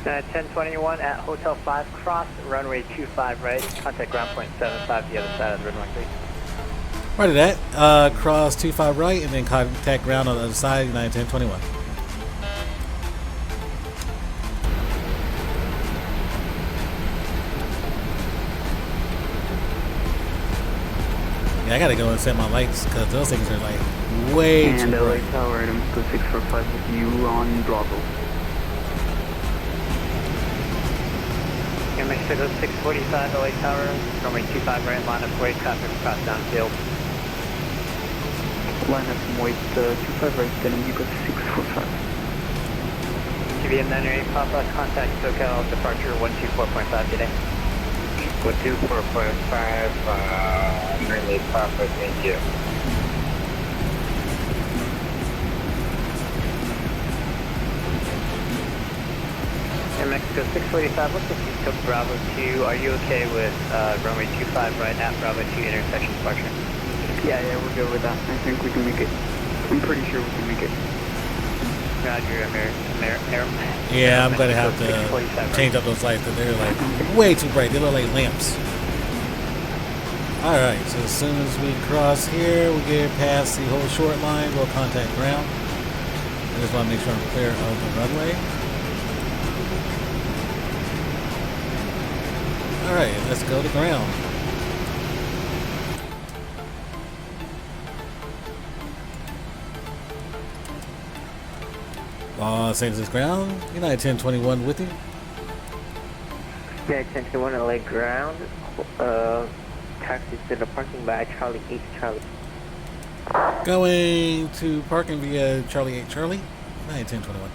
E: 1021 at Hotel 5, cross runway 25 right, contact ground point 75, the other side of the runway, please.
A: Right of that. Cross 25 right and then contact ground on the other side, 1021. Yeah, I gotta go and set my lights because those things are like way too bright.
L: And LA Tower, Adam 645 with you on Bravo.
C: Yeah, Mexico 645, LA Tower, runway 25 right, line of weight, traffic across downfield.
L: Line up from weight 25 right, then you go 645.
C: TVM 908 Papa, contact SoCal, departure 124.5 today.
D: 124.5, currently Papa, thank you.
C: Air Mexico 645, what's the Cisco Bravo 2? Are you okay with runway 25 right at Bravo 2 intersection departure?
L: Yeah, we're good with that. I think we can make it. I'm pretty sure we can make it.
C: Roger,
A: Yeah, I'm gonna have to change up those lights because they're like way too bright. They look like lamps. Alright, so as soon as we cross here, we get past the whole short line, we'll contact ground. I just want to make sure I'm clear of the runway. Alright, let's go to ground. Los Angeles ground, United 1021 with you.
E: United 1021 LA ground, taxi to the parking by Charlie 8 Charlie.
A: Going to parking via Charlie 8 Charlie, United 1021.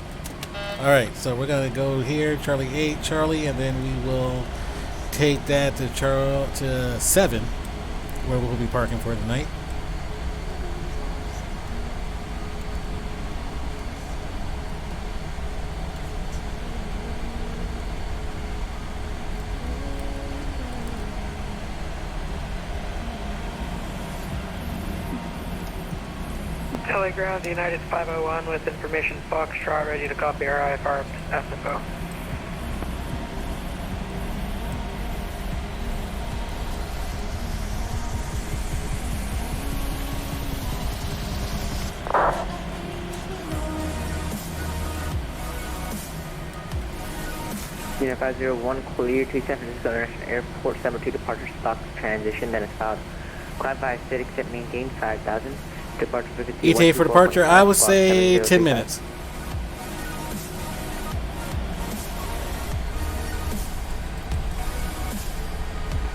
A: Alright, so we're going to go here, Charlie 8 Charlie, and then we will take that to 7, where we'll be parking for the night.
C: LA ground, United 501 with information Foxtrot, ready to copy our IFR SFO.
E: Unit 501 clear to San Francisco International Airport 72 departure stock transition, then it's filed. Clarify static set maintained 5,000. Departure frequency.
A: ETA for departure, I would say 10 minutes.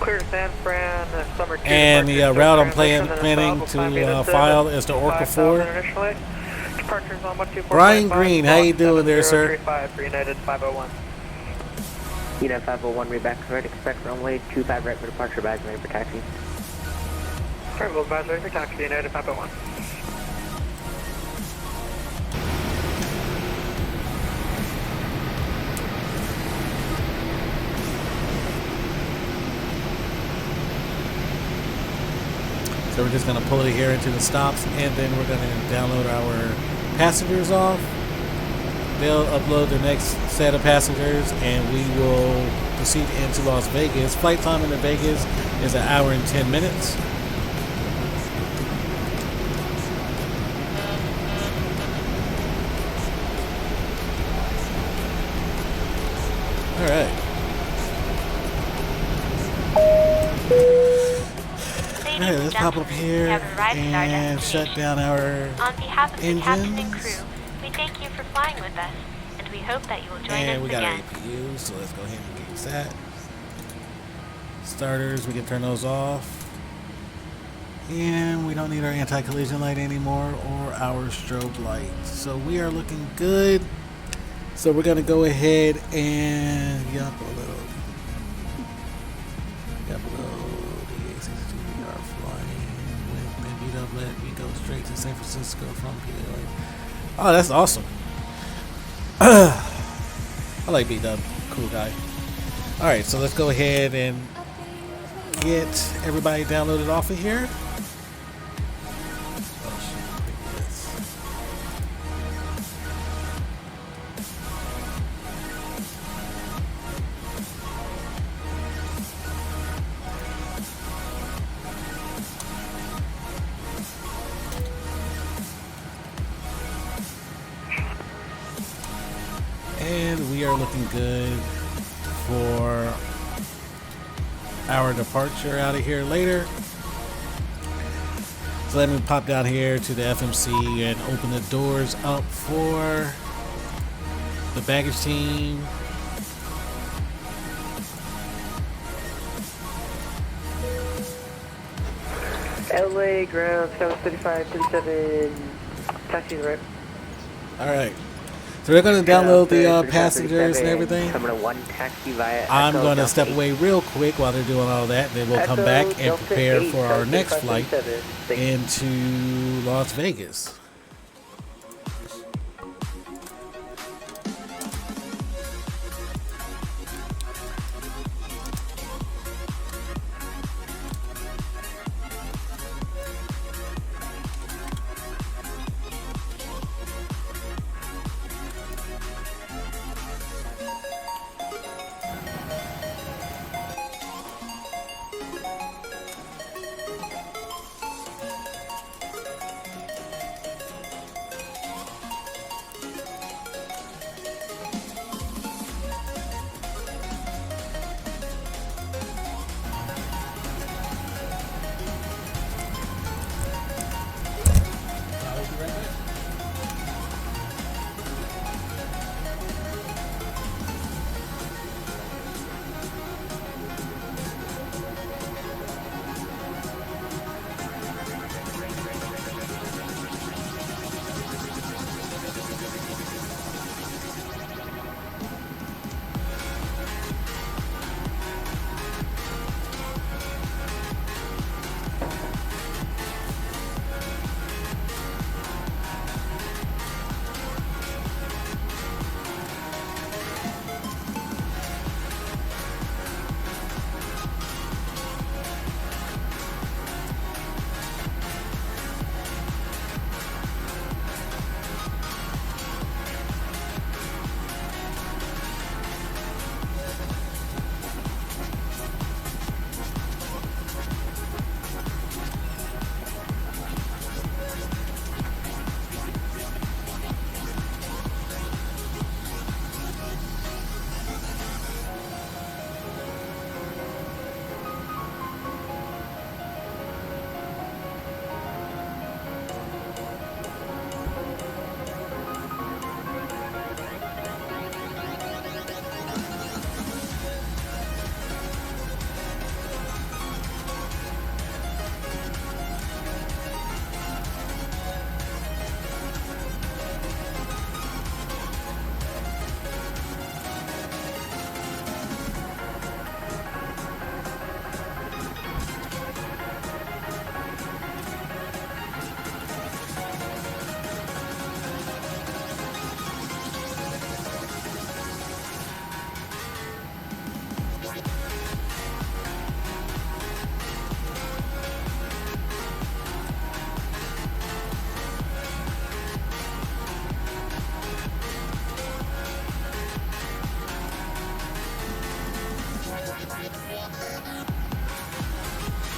C: Clear San Fran, summer 2.
A: And the route I'm planning to file is to Orca 4.
C: Departures on 124.
A: Brian Green, how you doing there, sir?
C: For United 501.
E: United 501, reback correct. Expect runway 25 right for departure. Advisory for taxi.
C: Travel advisory for taxi, United 501.
A: So we're just going to pull it here into the stops, and then we're going to download our passengers off. They'll upload the next set of passengers, and we will proceed into Las Vegas. Flight time into Vegas is 1 hour and 10 minutes. All right. Alright, let's pop up here and shut down our
K: On behalf of the captain and
A: engines.
K: crew, we thank you for flying with us, and we hope that you will join us
A: And we got our
K: again.
A: APU, so let's go ahead and engage that. Starters, we can turn those off. And we don't need our anti-collision light anymore or our strobe light. So we are looking good. So we're going to go ahead and yup a little. Yup a little. Let me go straight to San Francisco from PA. Oh, that's awesome. I like B-Dub. Cool guy. Alright, so let's go ahead and get everybody downloaded off of here. Oh, shit. And we are looking good for our departure out of here later. So let me pop down here to the FMC and open the doors up for the baggage team.
E: LA ground 73537 taxi right.
A: Alright. So they're going to download the passengers and everything.
E: One taxi via
A: I'm going to step away real quick while they're doing all that. Then we'll come back and prepare for our next flight into Las Vegas.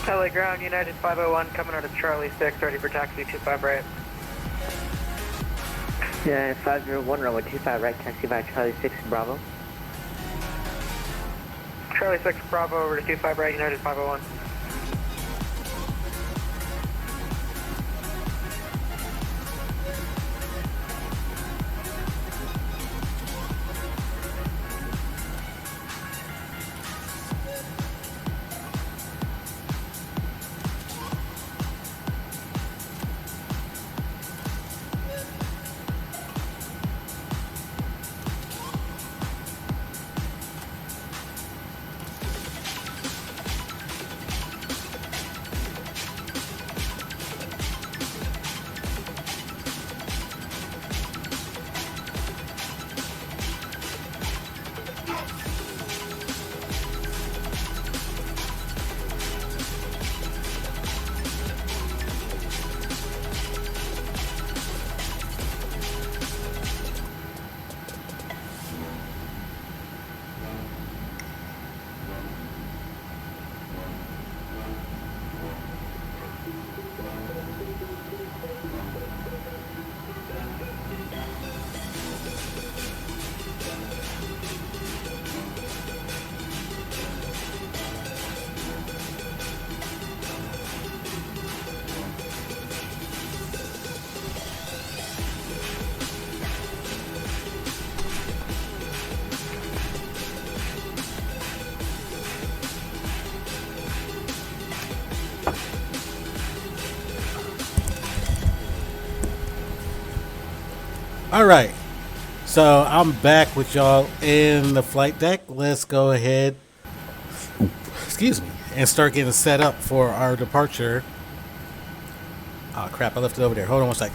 C: LA ground, United 501, coming out of Charlie 6, ready for taxi 25 right.
E: Yeah, 501, runway 25 right, taxi by Charlie 6, Bravo.
C: Charlie 6, Bravo, over to 25 right, United 501.
A: Alright, so I'm back with y'all in the flight deck. Let's go ahead, excuse me, and start getting set up for our departure. Oh crap, I left it over there. Hold on one sec.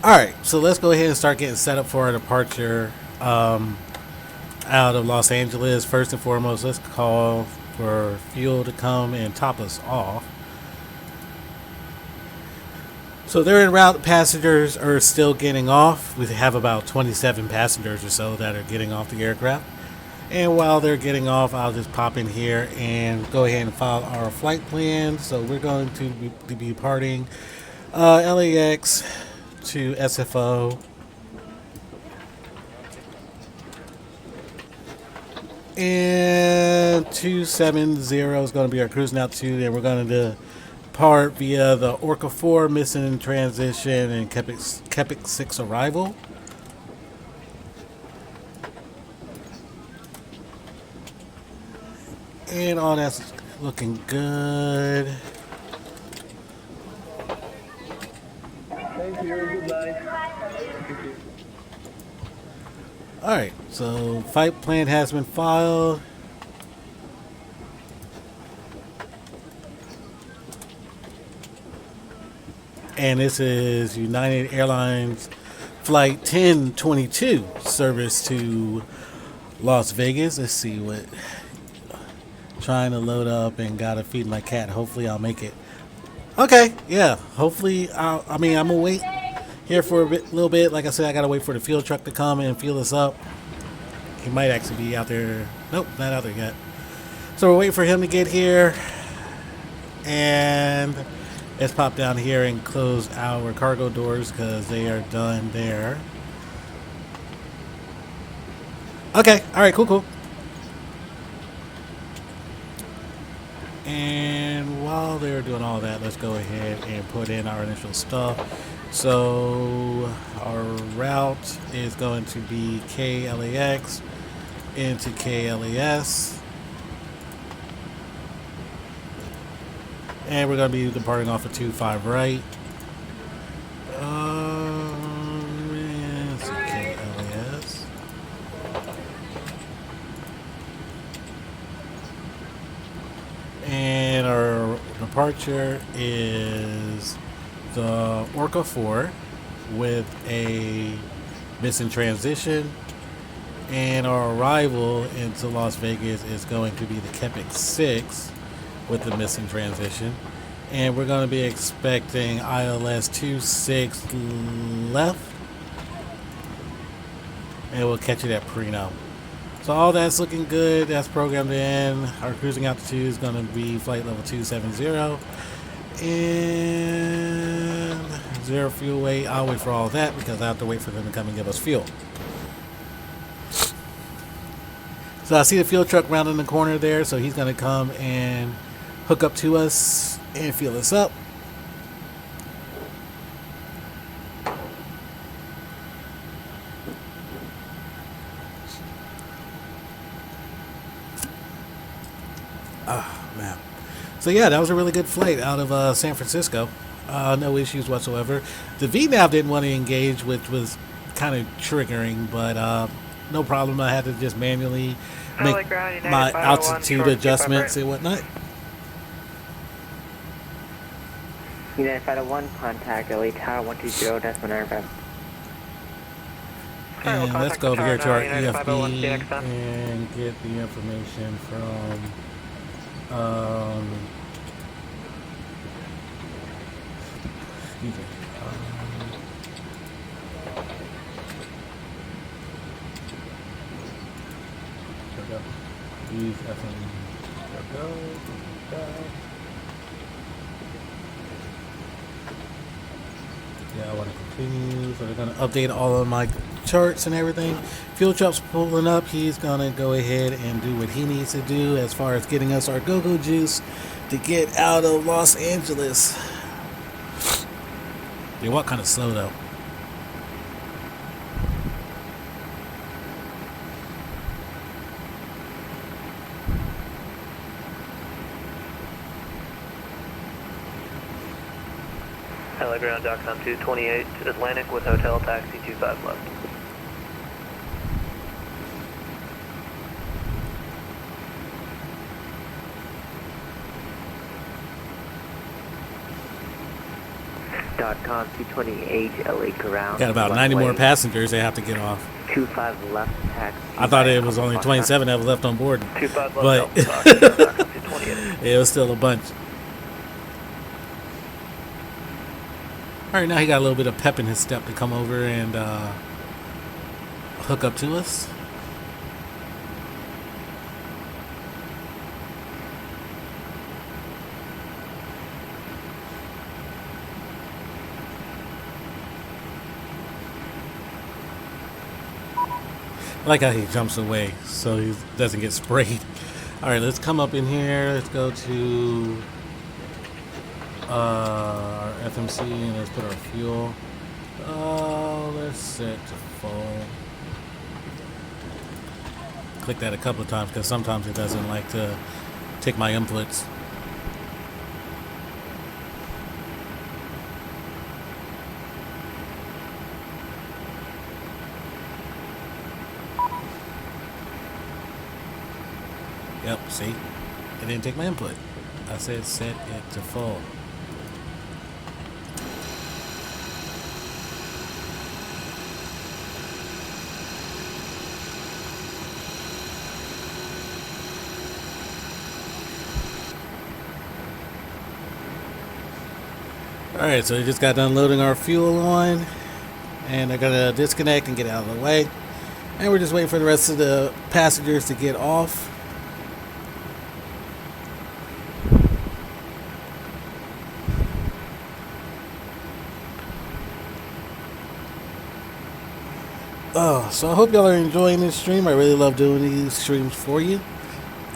A: Alright, so let's go ahead and start getting set up for our departure out of Los Angeles. First and foremost, let's call for fuel to come and top us off. So they're en route. Passengers are still getting off. We have about 27 passengers or so that are getting off the aircraft. And while they're getting off, I'll just pop in here and go ahead and file our flight plan. So we're going to be departing LAX to SFO. And 270 is going to be our cruising altitude, and we're going to depart via the Orca 4 missing in transition and Kepik 6 arrival. And all that's looking good.
F: Thank you. Goodbye.
A: Alright, so flight plan has been filed. And this is United Airlines Flight 1022 service to Las Vegas. Let's see what. Trying to load up and gotta feed my cat. Hopefully I'll make it. Okay, yeah. Hopefully, I'm gonna wait here for a little bit. Like I said, I gotta wait for the fuel truck to come and fuel us up. He might actually be out there. Nope, not out there yet. So we're waiting for him to get here. And let's pop down here and close our cargo doors because they are done there. Okay, alright, cool. And while they're doing all that, let's go ahead and put in our initial stuff. So our route is going to be KLAX into KLAS. And we're going to be departing off of 25 right. It's KLAS. And our departure is the Orca 4 with a missing transition. And our arrival into Las Vegas is going to be the Kepik 6 with the missing transition. And we're going to be expecting ILS 26 left. And we'll catch it at Prino. So all that's looking good. That's programmed in. Our cruising altitude is going to be flight level 270. And 0 fuel weight. I'll wait for all that because I have to wait for them to come and give us fuel. So I see the fuel truck rounding the corner there. So he's going to come and hook up to us and fuel us up. Oh, man. So yeah, that was a really good flight out of San Francisco. No issues whatsoever. The VNAV didn't want to engage, which was kind of triggering, but no problem. I had to just manually make my altitude adjustments and whatnot.
E: United 501, contact LA Tower 120, decimal aircraft.
A: And let's go over here to our EFB and get the information from excuse me. There we go. These FM. There we go. Yeah, I want to continue. So they're going to update all of my charts and everything. Fuel truck's pulling up. He's going to go ahead and do what he needs to do as far as getting us our go-go juice to get out of Los Angeles. They walk kind of slow though.
C: LA ground.com 228 Atlantic with hotel taxi 25 left.
E: .com 228 LA ground.
A: Got about 90 more passengers they have to get off.
E: 25 left taxi.
A: I thought it was only 27 that was left on board,
C: 25
A: but
C: left.
A: it was still a bunch. All right, now he got a little bit of pep in his step to come over and hook up to us. I like how he jumps away so he doesn't get sprayed. All right, let's come up in here. Let's go to our FMC and let's put our fuel. Let's set to full. Click that a couple of times because sometimes it doesn't like to take my inputs. Yep, see? It didn't take my input. I said set it to full. Alright, so we just got done loading our fuel on. And they're gonna disconnect and get out of the way. And we're just waiting for the rest of the passengers to get off. So I hope y'all are enjoying this stream. I really love doing these streams for you.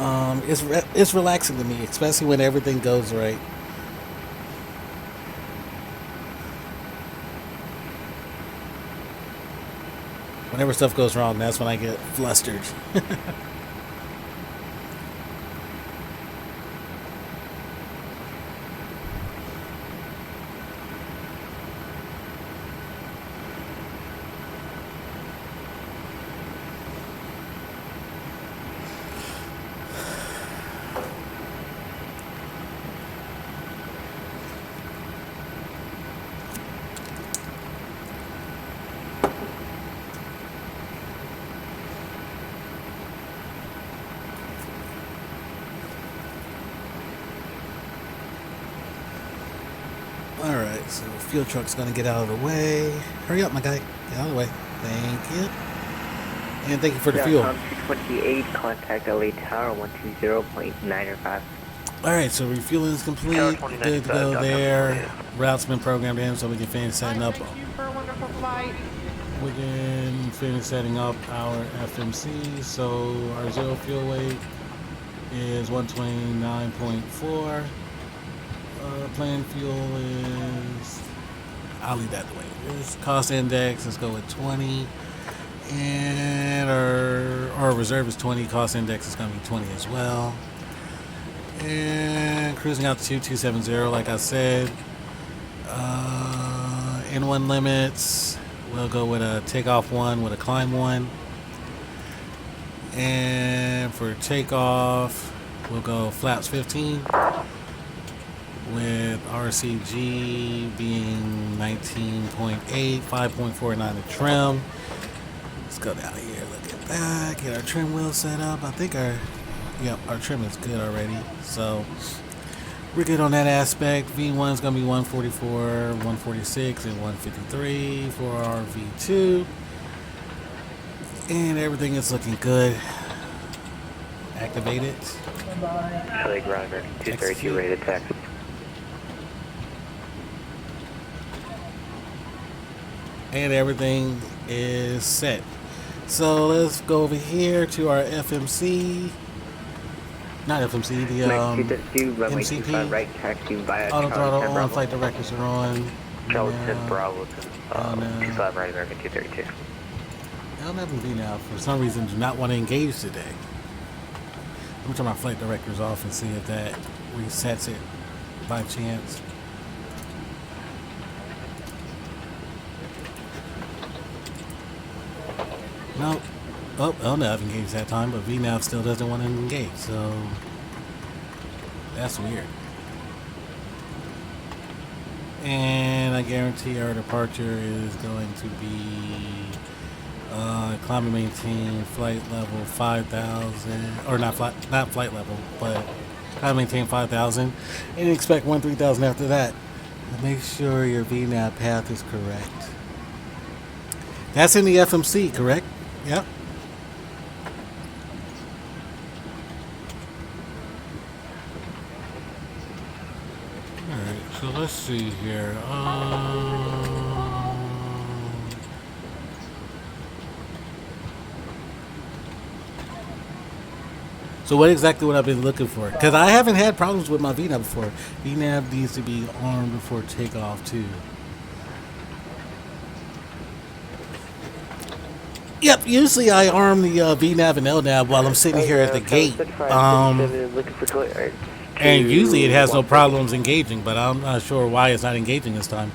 A: It's relaxing to me, especially when everything goes right. Whenever stuff goes wrong, that's when I get flustered. Alright, so the fuel truck's gonna get out of the way. Hurry up, my guy. Get out of the way. Thank you. And thank you for the fuel.
E: 228, contact LA Tower 120.905.
A: Alright, so refueling is complete. Good to go there. Route's been programmed in so we can finish setting up. We can finish setting up our FMC. So our zero fuel weight is 129.4. Planned fuel is, I'll leave that the way it is. Cost index, let's go with 20. And our reserve is 20. Cost index is going to be 20 as well. And cruising out to 270, like I said. N1 limits, we'll go with a takeoff 1 with a climb 1. And for takeoff, we'll go flaps 15. With RCG being 19.8, 5.49 the trim. Let's go down here, look at that, get our trim wheel set up. I think our trim is good already. So we're good on that aspect. V1 is going to be 144, 146, and 153 for our V2. And everything is looking good. Activate it.
C: LA ground 232 rated taxi.
A: And everything is set. So let's go over here to our FMC. Not FMC, the MCP.
E: Right taxi via
A: auto throttle on, flight directors are on.
C: Charlie 10 Bravo to 25 right American 232.
A: LMV now, for some reason, do not want to engage today. Let me turn my flight directors off and see if that resets it by chance. No. Oh, LNAV engaged that time, but VNAV still doesn't want to engage, so that's weird. And I guarantee our departure is going to be climb and maintain flight level 5,000, or not flight level, but climb and maintain 5,000, and expect 13,000 after that. Make sure your VNAV path is correct. That's in the FMC, correct? Yep. Alright, so let's see here. So what exactly would I be looking for? Because I haven't had problems with my VNAV before. VNAV needs to be armed before takeoff too. Yep, usually I arm the VNAV and LNAV while I'm sitting here at the gate. And usually it has no problems engaging, but I'm not sure why it's not engaging this time.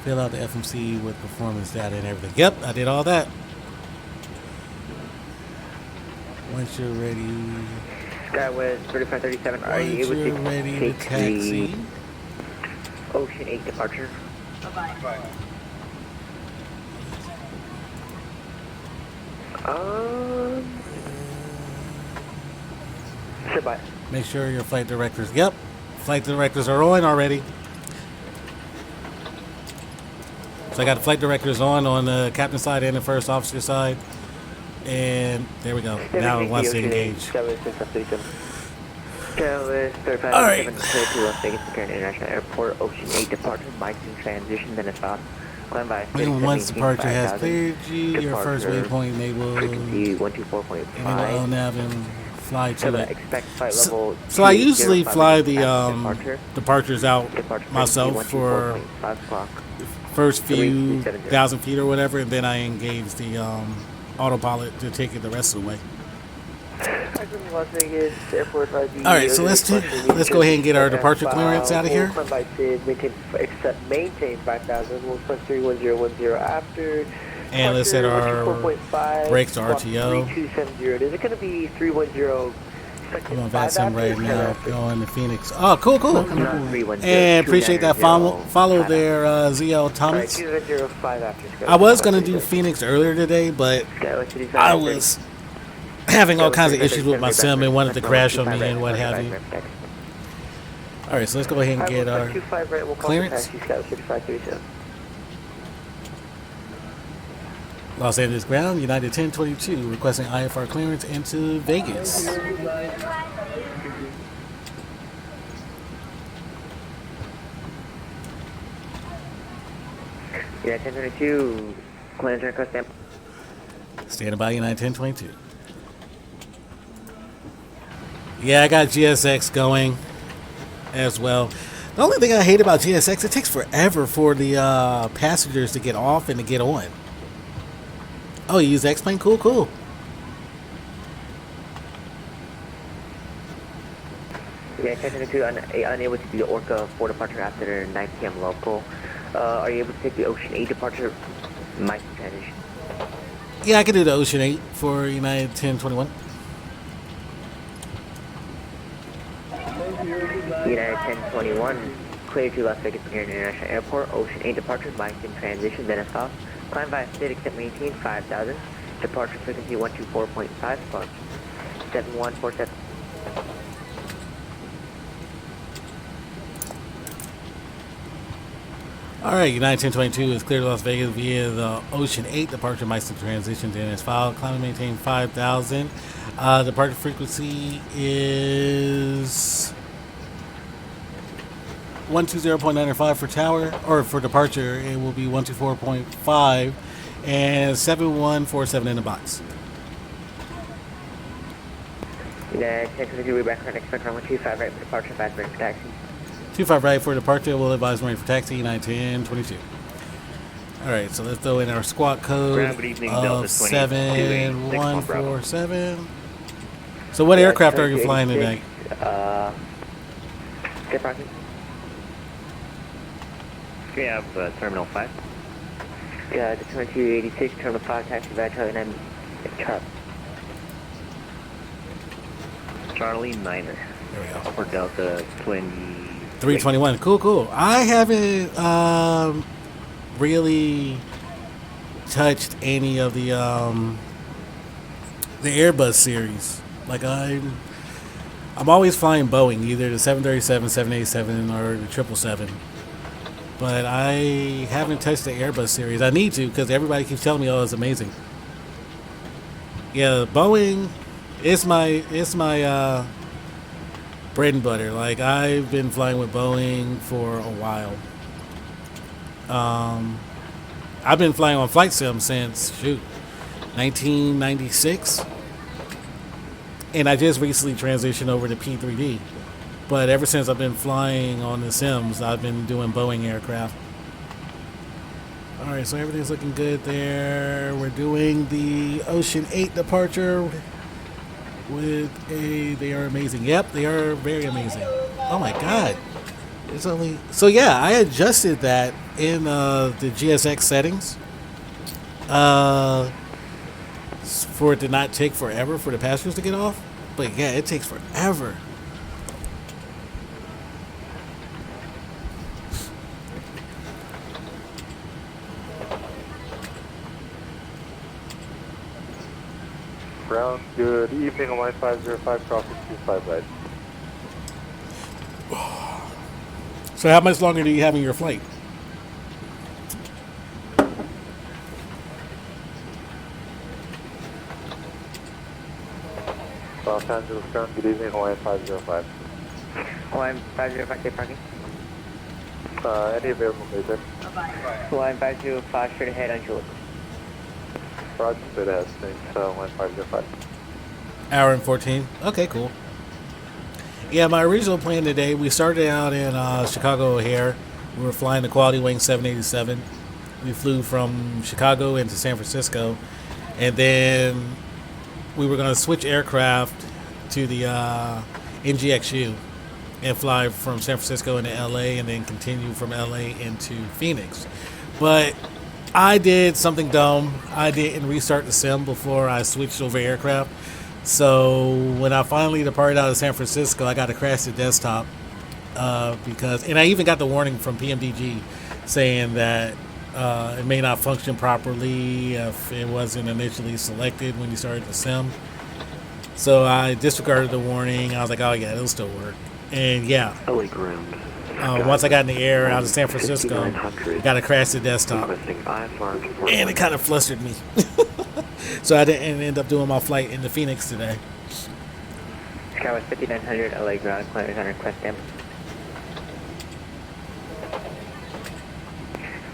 A: Fill out the FMC with performance data and everything. Yep, I did all that. Once you're ready.
E: Skywest 3537, are you able to
A: ready
E: take
A: to taxi?
E: the Ocean 8 departure?
F: Bye-bye.
E: Goodbye.
A: Make sure your flight directors. Yep, flight directors are on already. So I got the flight directors on the captain side and the first officer side. And there we go. Now it wants to engage. All right.
E: Las Vegas International Airport, Ocean 8 departure, mics in transition, then it's off.
A: And once departure has cleared you, your first waypoint enabled.
E: Frequency 124.5.
A: Enable LNAV and fly to it.
E: Expect flight level
A: So I usually fly the departures out myself for first few 1,000 feet or whatever, and then I engage the autopilot to take it the rest of the way. Alright, so let's go ahead and get our departure clearance out of here.
E: Maintain 5,000. We'll put 31010 after.
A: And let's set our brakes to RTO.
E: 3270. Is it going to be 310?
A: I'm on VATSIM right now, going to Phoenix. Oh, cool. And appreciate that follow there, ZL Thomas. I was going to do Phoenix earlier today, but I was having all kinds of issues with my sim and wanted to crash on me and what have you. Alright, so let's go ahead and get our clearance. Los Angeles ground, United 1022, requesting IFR clearance into Vegas.
E: United 1022, clearance request stamp.
A: Standing by, United 1022. Yeah, I got GSX going as well. The only thing I hate about GSX, it takes forever for the passengers to get off and to get on. Oh, you use X-Plane? Cool.
E: Yeah, 1022, unable to do Orca 4 departure after 9 p.m. local. Are you able to take the Ocean 8 departure? Mic transition.
A: Yeah, I can do the Ocean 8 for United 1021.
E: United 1021, clear to Las Vegas International Airport, Ocean 8 departure, mics in transition, then it's off. Climb by state, except maintain 5,000. Departure frequency 124.5, spark 7147.
A: Alright, United 1022 is clear to Las Vegas via the Ocean 8 departure, mics in transition, then it's filed. Climb and maintain 5,000. Departure frequency is 120.95 for tower, or for departure, it will be 124.5 and 7147 in the box.
E: United 1022, we back on expect runway 25 right for departure, 5 ready for taxi.
A: 25 right for departure, we'll advise ready for taxi, United 1022. Alright, so let's throw in our squawk code of 7147. So what aircraft are you flying tonight?
E: We have Terminal 5. Yeah, the 2286, Terminal 5, taxi back to Chop. Charlie Niner.
A: There we go.
E: For Delta
A: 321. Cool. I haven't really touched any of the Airbus series. Like I'm always flying Boeing, either the 737, 787, or the 777. But I haven't touched the Airbus series. I need to because everybody keeps telling me, "Oh, it's amazing." Yeah, Boeing is my bread and butter. Like I've been flying with Boeing for a while. I've been flying on flight sim since 1996, and I just recently transitioned over to P3D. But ever since I've been flying on the sims, I've been doing Boeing aircraft. All right, so everything's looking good there. We're doing the Ocean 8 departure with they are amazing. Yep, they are very amazing. Oh my God. It's only, so yeah, I adjusted that in the GSX settings for it to not take forever for the passengers to get off. But yeah, it takes forever.
H: Ground, good evening, Hawaii 505, crossing 25 right.
A: So how much longer do you have in your flight?
H: Los Angeles, ground, good evening, Hawaii 505.
E: Hawaiian 505, take parking.
H: Any available laser?
E: Hawaiian 505, straight ahead on Jules.
H: Roger, straight ahead, thanks, Hawaii 505.
A: Hour and 14. Okay, cool. Yeah, my original plan today, we started out in Chicago O'Hare. We were flying the Quality Wing 787. We flew from Chicago into San Francisco, and then we were going to switch aircraft to the NGXU and fly from San Francisco into LA and then continue from LA into Phoenix. But I did something dumb. I didn't restart the sim before I switched over aircraft. So when I finally departed out of San Francisco, I got to crash the desktop and I even got the warning from PMDG saying that it may not function properly if it wasn't initially selected when you started the sim. So I disregarded the warning. I was like, oh yeah, it'll still work. And yeah,
E: LA ground.
A: once I got in the air out of San Francisco, got to crash the desktop, and it kind of flustered me. So I didn't end up doing my flight into Phoenix today.
E: Skywest 5900, LA ground, clearance on request stamp.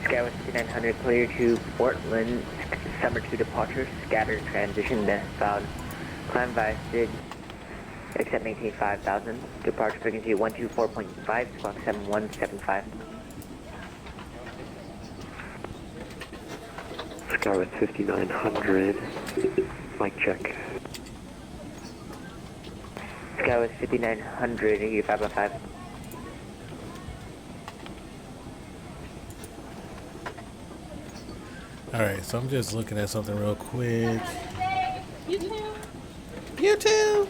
E: Skywest 5900, clear to Portland, summer 2 departure, scattered transition, then found. Climb via SID, except maintain 5000, departure frequency 124.5, squawk 7175.
M: Skywest 5900, mic check.
E: Skywest 5900, you 505.
A: Alright, so I'm just looking at something real quick. You too!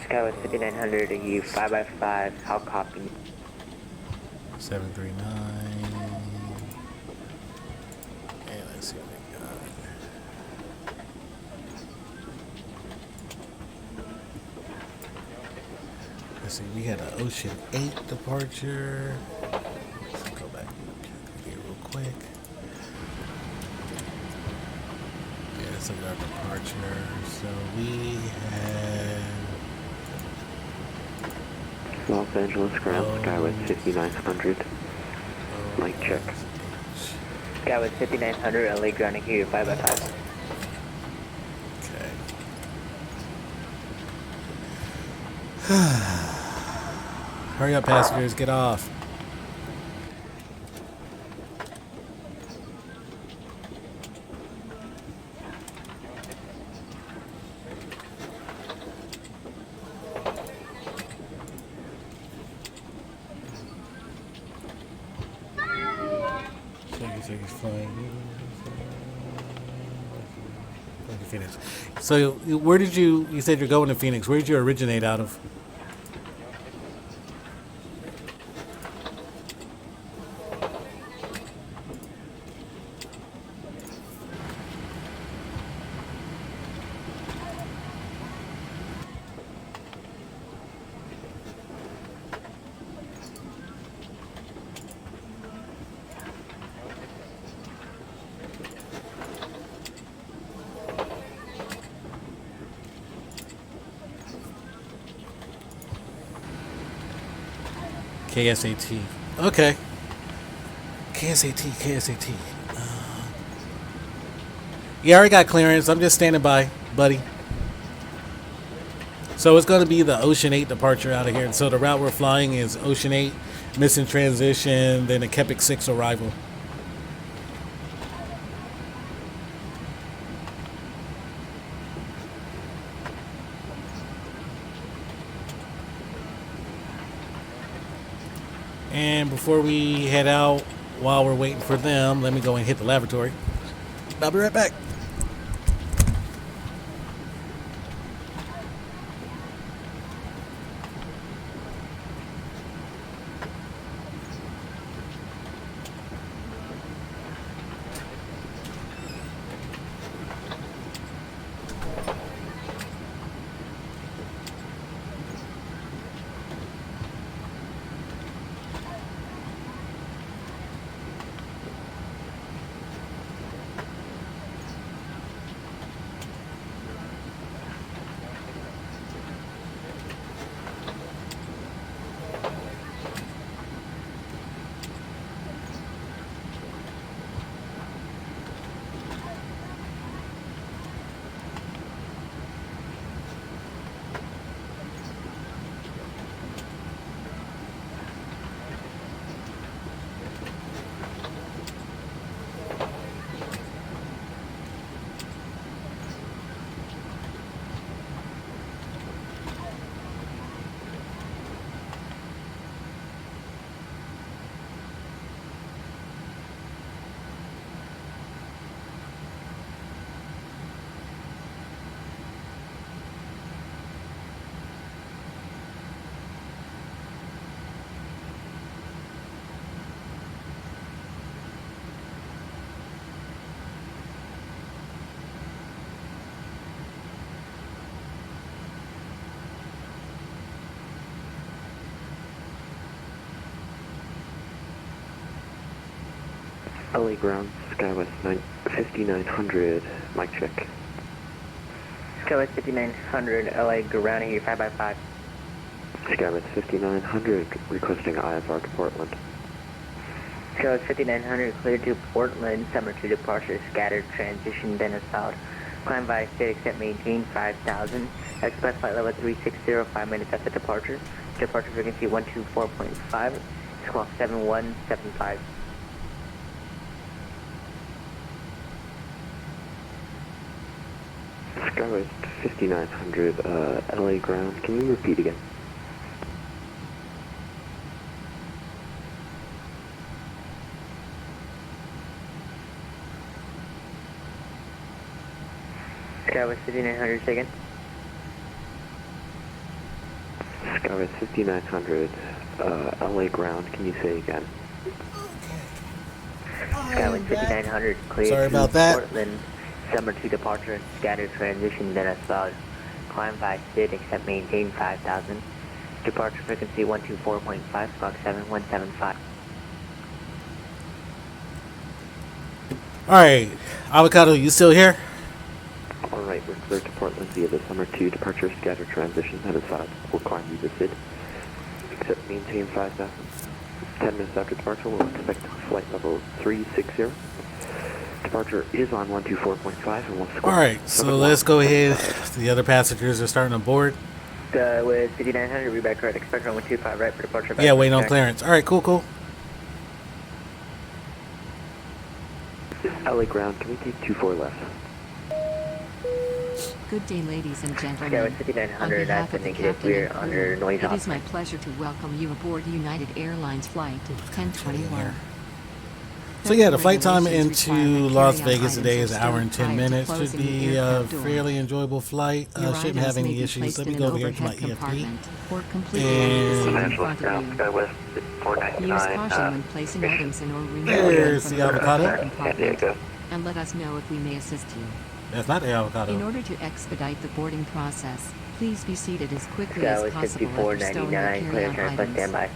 E: Skywest 5900, you 5x5, how copy?
A: 739. And let's see what we got. Let's see, we had an Ocean 8 departure. Let's go back here real quick. Yeah, let's look at our departure. So we had
M: Los Angeles ground, Skywest 5900, mic check.
E: Skywest 5900, LA grounding here, 5x5.
A: Okay. Hurry up, passengers, get off. Phoenix. So where did you said you're going to Phoenix. Where did you originate out of? KSAT. Okay. KSAT. Yeah, I already got clearance. I'm just standing by, buddy. So it's going to be the Ocean 8 departure out of here. And so the route we're flying is Ocean 8, missing transition, then a Kepik 6 arrival. And before we head out, while we're waiting for them, let me go and hit the lavatory. I'll be right back.
M: LA ground, Skywest 5900, mic check.
E: Skywest 5900, LA ground here, 5x5.
M: Skywest 5900, requesting IFR to Portland.
E: Skywest 5900, clear to Portland, summer 2 departure, scattered transition, then south. Climb via state, except maintain 5000. Express flight level 360, 5 minutes after departure. Departure frequency 124.5, squawk 7175.
M: Skywest 5900, LA ground, can you repeat again?
E: Skywest 5900, second.
M: Skywest 5900, LA ground, can you say again?
E: Skywest 5900, clear
A: Sorry
E: to
A: about that.
E: Portland, summer 2 departure, scattered transition, then south. Climb via state, except maintain 5000. Departure frequency 124.5, squawk 7175.
A: Alright, Avocado, you still here?
M: Alright, we're clear to Portland via the summer 2 departure, scattered transition, headed south. We'll climb you the SID. Except maintain 5000. 10 minutes after departure, we'll expect flight level 360. Departure is on 124.5 and we'll squawk.
A: Alright, so let's go ahead. The other passengers are starting on board.
E: With 5900, read back correct. Expect on 125 right for departure.
A: Yeah, waiting on clearance. Alright, cool.
M: LA ground, can we take 24 left?
G: Good day, ladies and gentlemen.
E: Skywest 5900,
G: On behalf
E: that's
G: of the
E: indicated
G: captain
E: we're
G: and crew,
E: under noise
G: it is my
E: offset.
G: pleasure to welcome you aboard United Airlines Flight 1021.
A: So yeah, the flight time
G: Regulations
A: into
G: require that
A: Las
G: carry-on
A: Vegas today
G: items
A: is
G: are
A: an hour and
G: stowed
A: 10
G: prior to
A: minutes. Should
G: closing the
A: be a
G: aircraft door.
A: fairly enjoyable flight.
G: Your
A: Shouldn't
G: items
A: have
G: may
A: any
G: be
A: issues.
G: placed
A: Let
G: in
A: me
G: an
A: go over here to my
G: overhead
A: EFP.
G: compartment or completely under the seat in
A: And
G: front of you.
M: Skywest
G: Use
M: 499.
G: caution when placing items in or removing them
A: there's
G: from
A: the
G: the overhead
A: avocado.
G: compartment, and let us know if we may assist you.
A: That's not the
G: In
A: avocado.
G: order to expedite the boarding process, please be seated as quickly as
E: Skywest
G: possible after stowing your
E: 5499, clear
G: carry-on
E: turn for
G: items.
E: standby.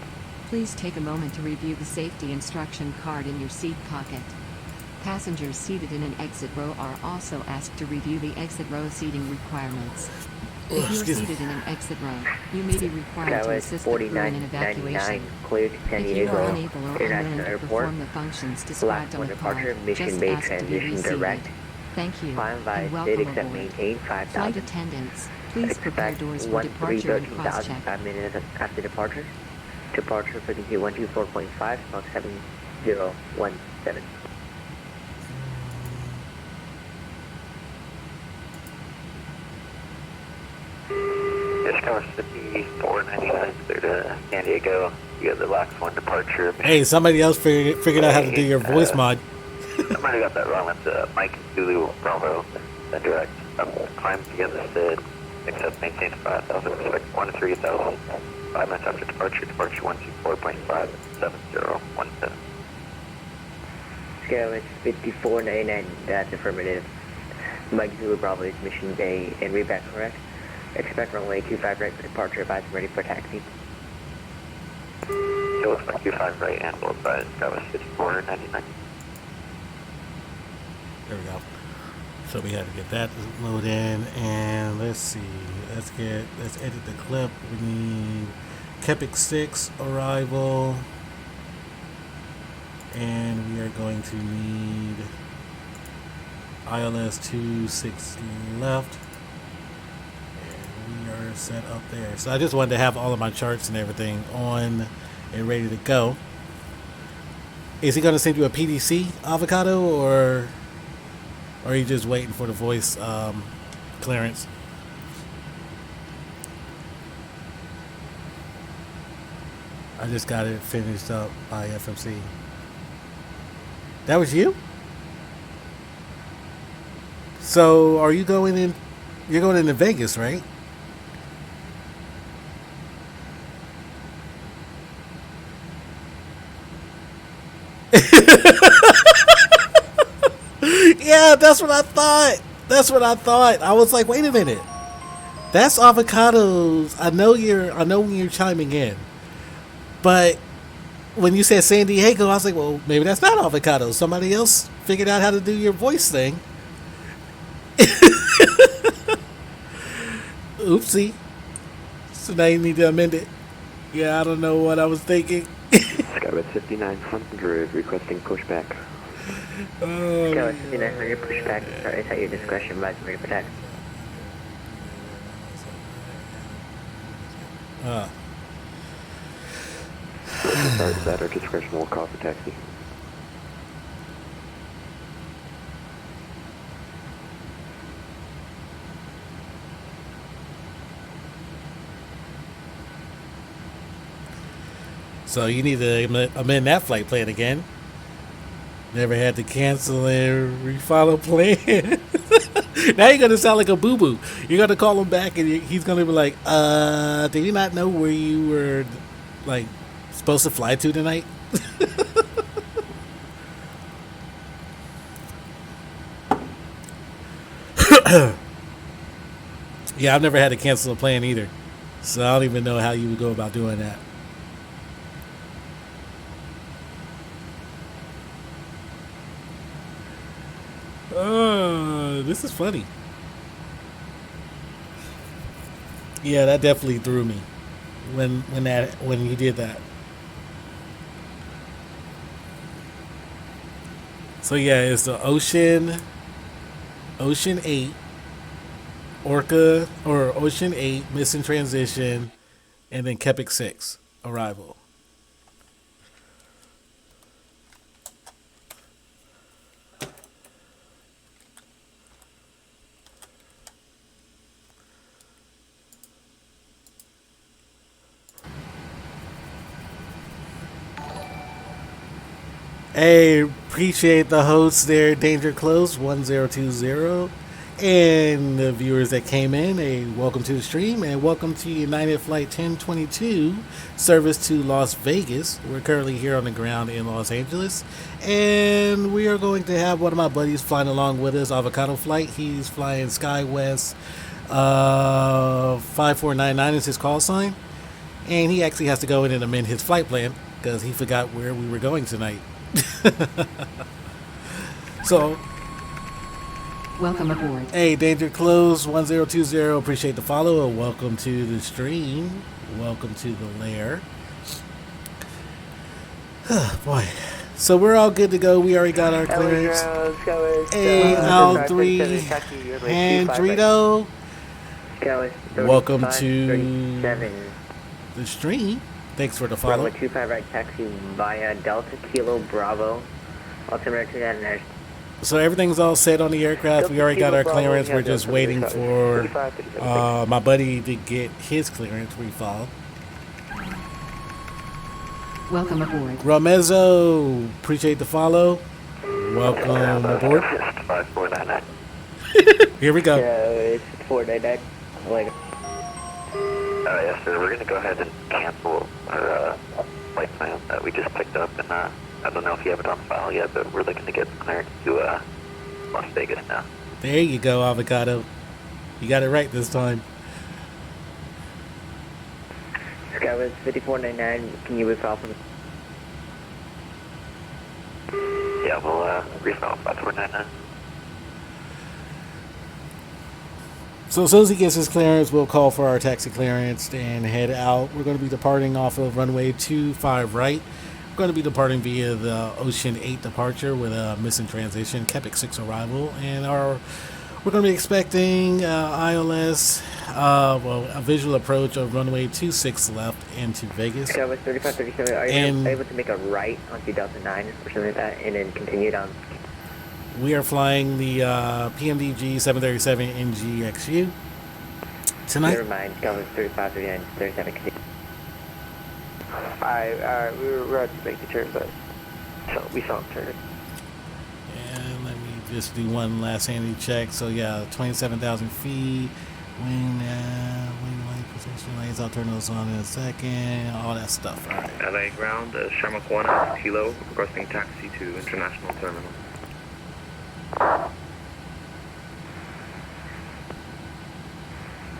G: Please take a moment to review the safety instruction card in your seat pocket. Passengers seated in an exit row are also asked to review the exit row seating requirements. If you are
A: Excuse me.
G: seated in an exit row, you may be required to
E: Skywest
G: assist the crew in an
E: 4999,
G: evacuation.
E: clear to San
G: If you are
E: Diego
G: unable or
E: International
G: unwilling to
E: Airport.
G: perform the functions
E: Black
G: described on
E: one
G: the
E: departure,
G: card,
E: Mission
G: just
E: Bay
G: ask to be
E: transition
G: reseated.
E: direct.
G: Thank you,
E: Climb via
G: and
E: state
G: welcome
E: except
G: aboard.
E: maintain
G: Flight
E: 5000.
G: attendants, please prepare
E: Expect
G: doors for departure and cross-check.
E: 5 minutes after departure. Departure frequency 124.5, Mach 7017.
M: Skywest 5499, clear to San Diego. You got the LAX 1 departure.
A: Hey, somebody else figured out how to do your voice mod.
M: I might have got that wrong. That's Mike Zulu Bravo, the direct. Climb together, Sid, except maintain 5,000, expect 1 to 3,000. 5 minutes after departure, departure 124.5, 7017.
E: Skywest 5499, that's affirmative. Mike Zulu Bravo is Mission Bay and reback correct. Expect runway 25 right for departure, advise ready for taxi.
M: It looks like 25 right and both sides, Skywest 5499.
A: There we go. So we had to get that load in, and let's see. Let's edit the clip. We need KSFO-KLAX arrival, and we are going to need ILS 26 left, and we are set up there. So I just wanted to have all of my charts and everything on and ready to go. Is he going to send you a PDC avocado, or are you just waiting for the voice clearance? I just got it finished up by FMC. That was you? So are you going in? You're going into Vegas, right? Yeah, that's what I thought. That's what I thought. I was like, wait a minute. That's avocados. I know when you're chiming in. But when you said San Diego, I was like, well, maybe that's not avocados. Somebody else figured out how to do your voice thing. Oopsie. So now you need to amend it. Yeah, I don't know what I was thinking.
M: Skywest 5900 requesting pushback.
E: Skywest 5900 pushback, sorry, it's at your discretion, advise ready for taxi.
M: Sorry, is that our discretion will call for taxi.
A: So you need to amend that flight plan again. Never had to cancel and refollow plan. Now you're gonna sound like a boo-boo. You're gonna call him back and he's gonna be like, did you not know where you were like supposed to fly to tonight? Yeah, I've never had to cancel a plan either. So I don't even know how you would go about doing that. This is funny. Yeah, that definitely threw me when you did that. So yeah, it's the Ocean 8 Orca or Ocean 8 missing transition, and then KSFO-KLAX arrival. Hey, Appreciate the hosts there, Danger Close 1020, and the viewers that came in. A welcome to the stream and welcome to United Flight 1022 service to Las Vegas. We're currently here on the ground in Los Angeles, and we are going to have one of my buddies flying along with us, Avocado Flight. He's flying SkyWest 5499 is his call sign, and he actually has to go in and amend his flight plan because he forgot where we were going tonight. So,
G: welcome aboard.
A: Hey, Danger Close 1020, appreciate the follow and welcome to the stream. Welcome to the lair. Boy. So we're all good to go. We already got our clearance. Hey, L3 and Drito. Welcome to the stream. Thanks for the follow.
E: Runway 25 right taxi via Delta Kilo Bravo. Altimeter 29.
A: So everything's all set on the aircraft. We already got our clearance. We're just waiting for my buddy to get his clearance refiled.
G: Welcome aboard.
A: Ramezzo, appreciate the follow. Welcome aboard.
M: 5499.
A: Here we go.
E: Yeah, it's 499. Like.
M: Yes, sir. We're going to go ahead and cancel our flight plan that we just picked up. And I don't know if you have it on file yet, but we're looking to get clearance to Las Vegas now.
A: There you go, Avocado. You got it right this time.
E: Skywest 5499, can you refile from the...
M: Yeah, we'll refile 5499.
A: So as soon as he gets his clearance, we'll call for our taxi clearance and head out. We're going to be departing off of runway 25 right. We're going to be departing via the Ocean 8 departure with a missing transition, Quebec 6 arrival, and we're going to be expecting ILS, a visual approach of runway 26 left into Vegas.
E: Skywest 3537, are you able to make a right onto Delta 9 or something like that, and then continue down?
A: We are flying the PMDG 737 NGXU tonight.
E: Never mind, Skywest 3539, 37, continue.
F: Alright, we were about to make the turn, but we saw him turn it.
A: And let me just do one last handy check. So yeah, 27,000 feet, wing light position, lanes, I'll turn those on in a second, all that stuff. All right.
N: LA ground, Sharmak 1 Kilo, requesting taxi to International Terminal.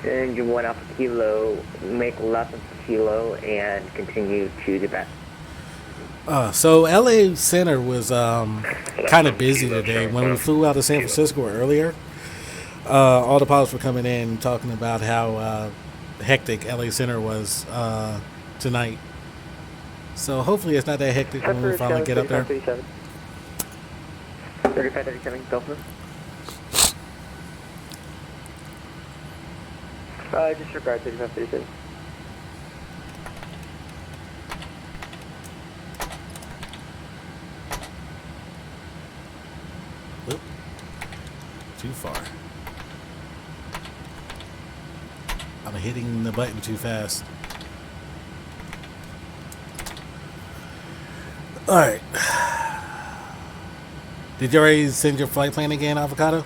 E: Engine 1 Alpha Kilo, make left of Kilo and continue to the back.
A: So LA Center was kind of busy today. When we flew out of San Francisco earlier, all the pilots were coming in talking about how hectic LA Center was tonight. So hopefully it's not that hectic when we finally get up there.
E: 3537, go for it.
F: Disregard 3537.
A: Oop. Too far. I'm hitting the button too fast. Alright. Did you already send your flight plan again, Avocado?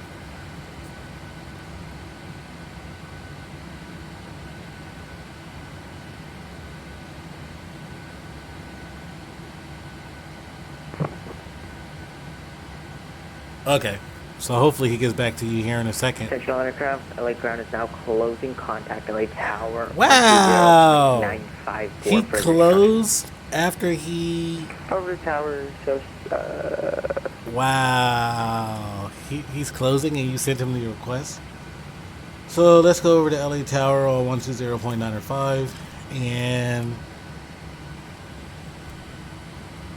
A: Okay, so hopefully he gets back to you here in a second.
E: Central aircraft, LA ground is now closing contact LA Tower.
A: Wow!
E: 954
A: He closed after he...
F: Over the tower, so...
A: Wow. He's closing and you sent him the request? So let's go over to LA Tower on 120.905 and...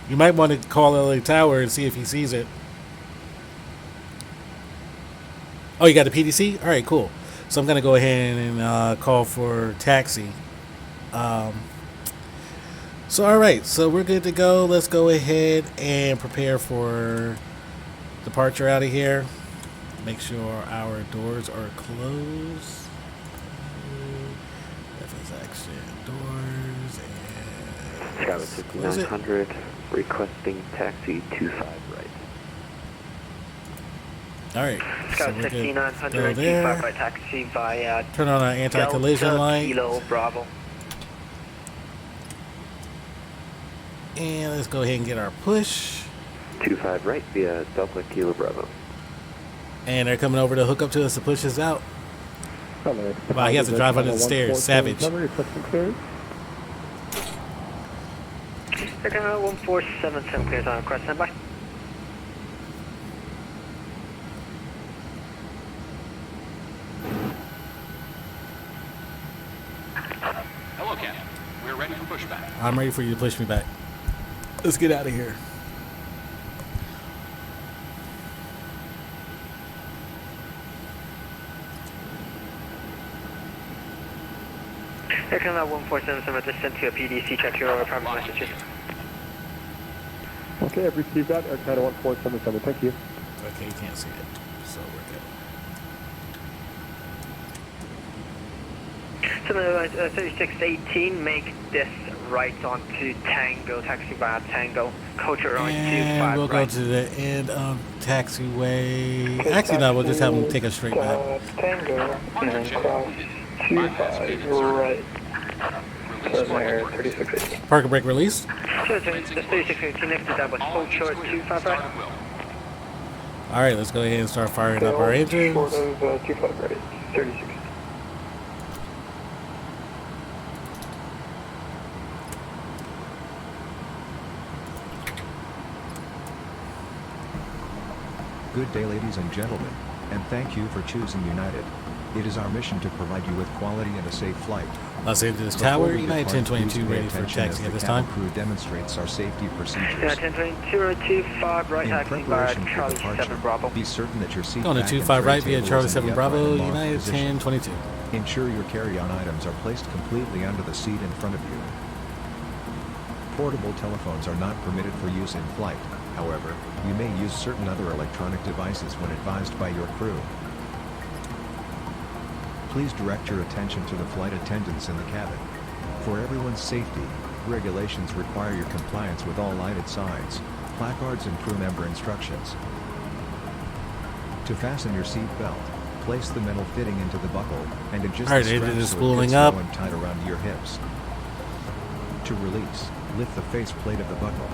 A: You might want to call LA Tower and see if he sees it. Oh, you got a PDC? All right, cool. So I'm going to go ahead and call for taxi. So, all right. So we're good to go. Let's go ahead and prepare for departure out of here. Make sure our doors are closed. FS action doors. And
M: Skywest 5900, requesting taxi 25 right.
A: All right.
C: Scout
A: So we're good.
C: 5900
A: Go
C: 25
A: there.
C: right taxi via
A: Turn on our anti-collision
C: Delta
A: light.
C: Kilo Bravo.
A: And let's go ahead and get our push.
M: 25 right via Delta Kilo Bravo.
A: And they're coming over to hook up to us to push us out. Wow, he has to drive under the stairs. Savage.
C: They're going 1477 clears on request, standby.
I: Hello, Captain. We're ready for pushback.
A: I'm ready for you to push me back. Let's get out of here.
C: They're coming 1477 just sent to a PDC check your over private messages.
O: Okay, I've received that. Air Canada 1477, thank you.
A: Okay, you can't see it, so we're good.
C: 3618, make this right onto Tango, taxi via Tango, coach runway 25
A: And we'll go to the end of taxiway. Actually, no, we'll just have them take us straight back.
B: Tango, and then cross 25 right. There, 3618.
A: Park and brake release.
C: So the 3618 next to that was hold short 25 right.
A: All right, let's go ahead and start firing up our engines.
B: Short of 25 right, 36.
J: Good day, ladies and gentlemen, and thank you for choosing United. It is our mission to provide you with quality and a safe flight.
A: Los Angeles
J: Before
A: Tower,
J: we
A: United
J: depart,
A: 1022
J: please pay
A: ready for
J: attention
A: taxi
J: as
A: at
J: the
A: this
J: cabin
A: time.
J: crew demonstrates our safety procedures.
C: 1022 right
J: In
C: taxi via
J: preparation for
C: Charlie
J: departure,
C: 7 Bravo.
J: be certain that your seat
A: Going to
J: back and
A: 25 right
J: tray
A: via
J: table
A: Charlie
J: is in
A: 7
J: the
A: Bravo,
J: upright and locked
A: United
J: position.
A: 1022.
J: Ensure your carry-on items are placed completely under the seat in front of you. Portable telephones are not permitted for use in flight. However, you may use certain other electronic devices when advised by your crew. Please direct your attention to the flight attendants in the cabin. For everyone's safety, regulations require your compliance with all lighted signs, placards and crew member instructions. To fasten your seat belt, place the metal fitting into the buckle, and adjust
A: Alright,
J: the
A: engine
J: strap
A: is
J: so it
A: spooling
J: fits
A: up.
J: well and tight around your hips. To release, lift the faceplate of the buckle.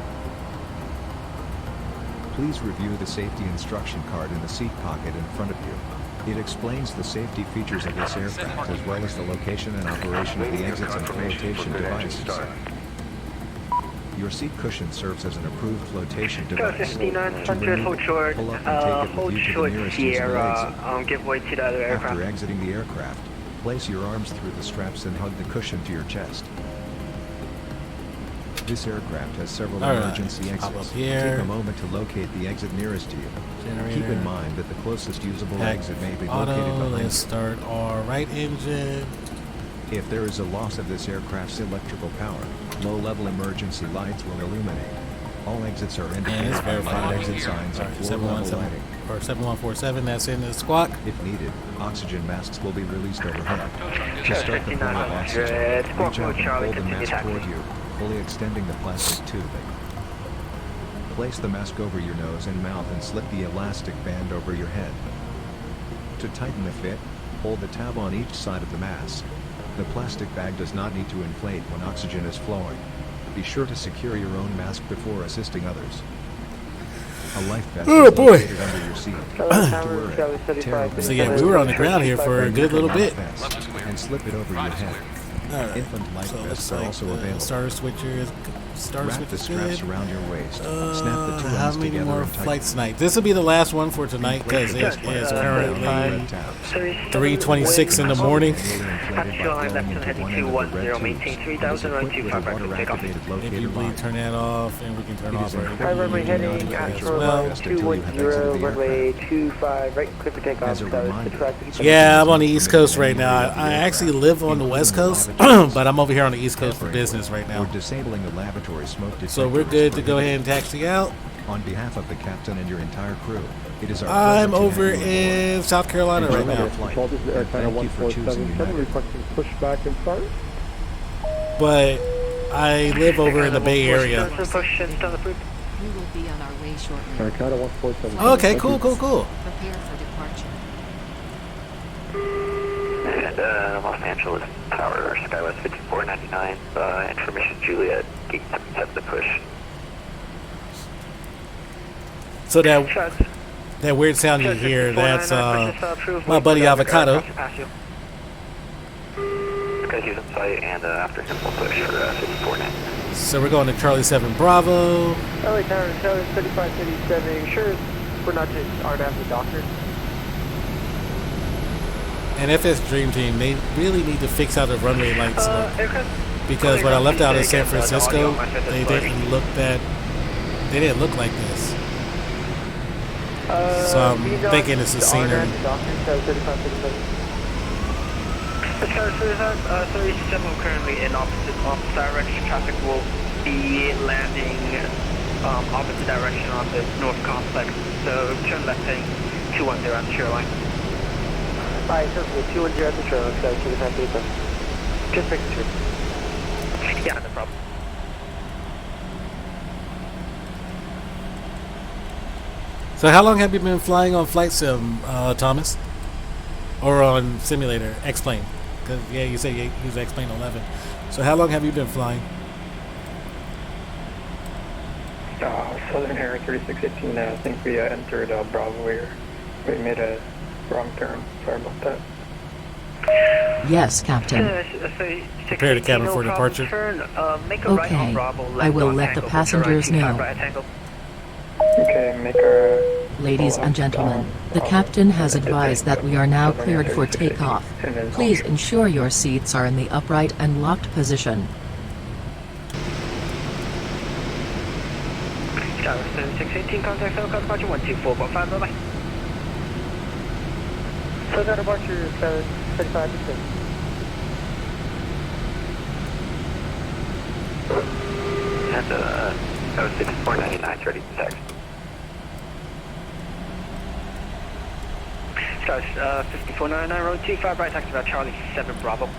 J: Please review the safety instruction card in the seat pocket in front of you. It explains the safety features of this aircraft as well as the location and operation of the exits and flotation devices. Your seat cushion serves as an approved flotation device.
C: 5900 hold short,
J: pull up and take it
C: hold
J: with you to the
C: short
J: nearest usable
C: Sierra,
J: exit.
C: give way to the other aircraft.
J: After exiting the aircraft, place your arms through the straps and hug the cushion to your chest. This aircraft has several
A: All right,
J: emergency
A: pop
J: exits.
A: up here.
J: Take a moment to locate the exit nearest to you.
A: Generator.
J: Keep in mind that the closest usable
A: Pack
J: exit may be
A: auto,
J: located behind
A: let's
J: you.
A: start our right engine.
J: If there is a loss of this aircraft's electrical power, low-level emergency lights will illuminate. All exits are
A: And
J: indicated
A: it's
J: by
A: verified
J: light
A: exit
J: exit signs and
A: Alright,
J: floor-level
A: 717
J: lighting.
A: or 7147, that's in the squawk.
J: If needed, oxygen masks will be released overhead. To start the flow of oxygen,
C: 5900,
J: reach out and
C: Charlie,
J: pull the
C: continue
J: mask
C: taxi.
J: toward you, fully extending the plastic tubing. Place the mask over your nose and mouth and slip the elastic band over your head. To tighten the fit, hold the tab on each side of the mask. The plastic bag does not need to inflate when oxygen is flowing. Be sure to secure your own mask before assisting others. A life vest
A: Oh,
J: is
A: boy.
J: located under your seat. To wear it, tear open
A: So
J: the
A: yeah,
J: vest
A: we were on the
J: and
A: ground here for a good little bit.
J: vest and slip it over your head.
A: Alright,
J: Infant life
A: so it
J: vests
A: looks
J: are
A: like
J: also
A: the
J: available.
A: starter switcher is starter
J: Wrap
A: switch
J: the
A: is
J: straps
A: good.
J: around your waist. Snap the two
A: How
J: ends
A: many
J: together
A: more
J: and tighten.
A: flights tonight? This will be the last one for tonight because it is currently 3:26 in the morning.
C: Maintain 3000 right 25 right to take off.
A: If you please turn that off, and we can turn off our
D: Hi, runway heading
A: as
D: Astro
A: well.
D: line 210, runway 25, right, clear for takeoff.
A: Yeah, I'm on the East Coast right now. I actually live on the West Coast, but I'm over here on the East Coast for business right now.
J: We're disabling the lavatory smoke detector.
A: So we're good to go ahead and taxi out.
J: On behalf of the captain and your entire crew, it is our
A: I'm
J: pleasure to
A: over
J: have you
A: in South Carolina right now.
O: Control, this is Air Canada
J: Thank you for choosing
O: 1477,
J: United.
O: requesting pushback and start.
A: But I live over in the Bay Area.
G: We will be on our way shortly.
O: Air Canada 147.
A: Okay, cool.
G: Prepare for departure.
M: And Los Angeles Tower, Skywest 5499, information Juliet, gate 77 to push.
A: So that weird sound you hear, that's my buddy Avocado.
M: Because he's in sight, and after him we'll push for 5499.
A: So we're going to Charlie 7 Bravo.
F: LA Tower, Tower 3537, sure we're not just aren't after the doctor.
A: And FS Dream Team, they really need to fix how the runway lights look. Because when I left out of San Francisco, they didn't look like this. So I'm thinking it's the scenery.
C: Tower 37 currently in opposite direction. Traffic will be landing opposite direction on the north complex. So turn left heading 210 on the shoreline.
F: Alright, so 210 at the shoreline, so 3537. Just making sure.
C: Yeah, no problem.
A: So how long have you been flying on flight sim, Thomas? Or on simulator, X-Plane? Because, yeah, you say you use X-Plane 11. So how long have you been flying?
B: Southern Air 3618, I think we entered Bravo here. We made a wrong turn. Sorry about that.
G: Yes, Captain.
A: Prepare the cabin for departure.
G: Okay, I will let the passengers know.
B: Okay, make our...
G: Ladies and gentlemen, the captain has advised that we are now cleared for takeoff. Please ensure your seats are in the upright and locked position.
C: Tower 618, contact Falcon departure 124.5, bye-bye.
F: So that departure 35%.
M: And that was 6499, ready to text.
C: Stars 5499, road 25, right, taxi about Charlie 7 Bravo.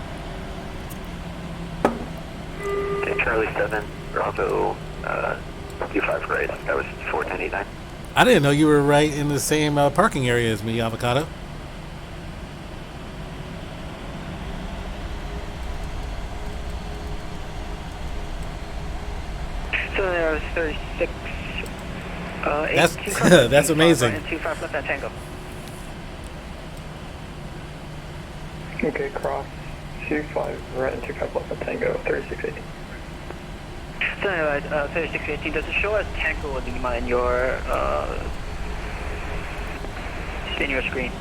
M: Okay, Charlie 7 Bravo, 25 right, that was 499.
A: I didn't know you were right in the same parking area as me, Avocado.
C: So there was 36,
A: that's amazing.
C: And 25 left at Tango.
B: Okay, cross 25 right and 25 left at Tango 3618.
C: So anyway, 3618, does it show as Tango Lima in your screen?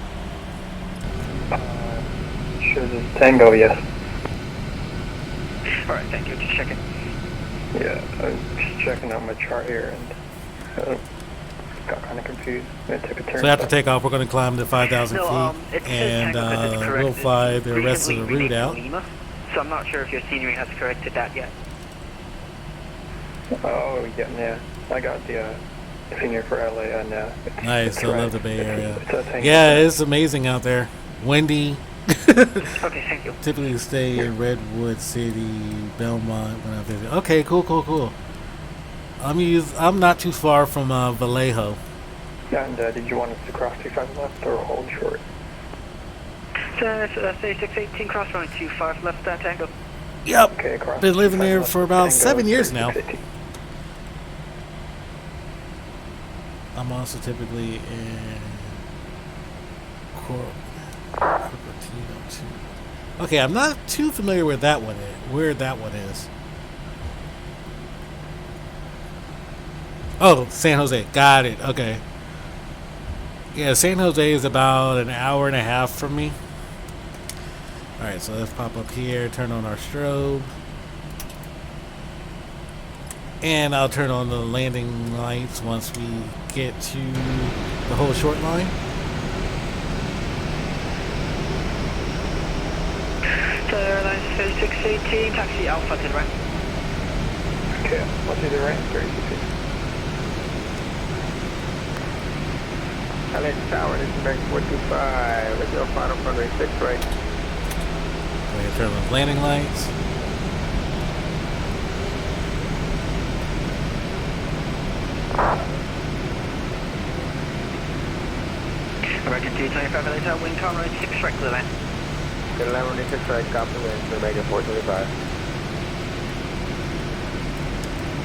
B: Shows as Tango, yes.
C: Alright, thank you, just checking.
B: Yeah, I'm just checking out my chart here and got kind of confused. I took a turn.
A: So after takeoff, we're going to climb to 5,000 feet, and we'll fly the rest of the route out.
C: Lima, so I'm not sure if your scenery has corrected that yet.
B: Oh, yeah. I got the senior for LA and
A: nice, I love the Bay Area. Yeah, it's amazing out there. Windy.
C: Okay, thank you.
A: Typically stay in Redwood City, Belmont when I visit. Okay, cool. I'm not too far from Vallejo.
B: And did you want us to cross 25 left or hold short?
C: So 3618, cross running 25 left at Tango.
A: Yep.
B: Okay, cross.
A: Been living there for about 7 years now. I'm also typically in Cupertino too. Okay, I'm not too familiar with that one. Where that one is. Oh, San Jose. Got it. Okay. Yeah, San Jose is about an hour and a half from me. Alright, so let's pop up here, turn on our strobe. And I'll turn on the landing lights once we get to the whole short line.
C: So airline 3618, taxi Alpha to the right.
B: Okay, what's to the right? 3618.
F: LA Tower, this is Bank 425. Let's go final runway 6 right.
A: Go ahead, turn on the landing lights.
C: 225 later, wind calm right 6 right clear line.
F: Good line, running 6 right, copy wind, so make it 425.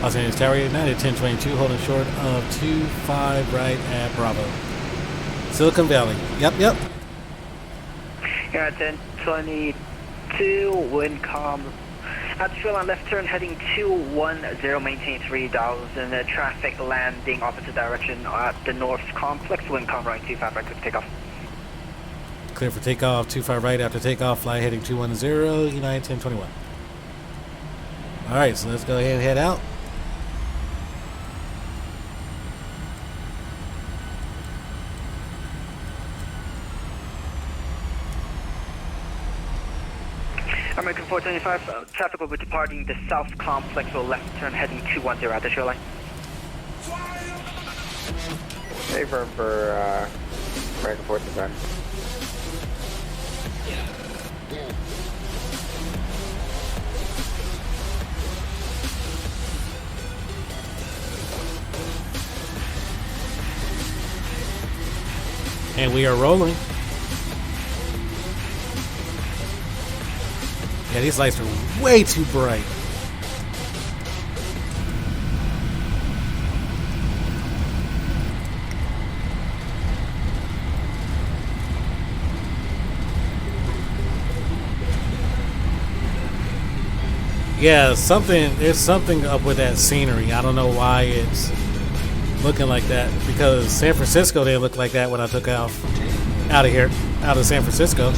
A: Los Angeles Tower United 1022, holding short of 25 right at Bravo. Silicon Valley. Yep.
C: Yeah, 1022, wind calm. At the line left turn heading 210, maintain 3000, traffic landing opposite direction at the north complex, wind calm right 25 right, quick takeoff.
A: Clear for takeoff, 25 right after takeoff, fly heading 210, United 1021. Alright, so let's go ahead and head out.
C: American 425, traffic will be departing the south complex for left turn heading 210 at the shoreline.
F: Stay firm for American 425.
A: And we are rolling. Yeah, these lights are way too bright. Yeah, there's something up with that scenery. I don't know why it's looking like that, because San Francisco didn't look like that when I took off out of San Francisco.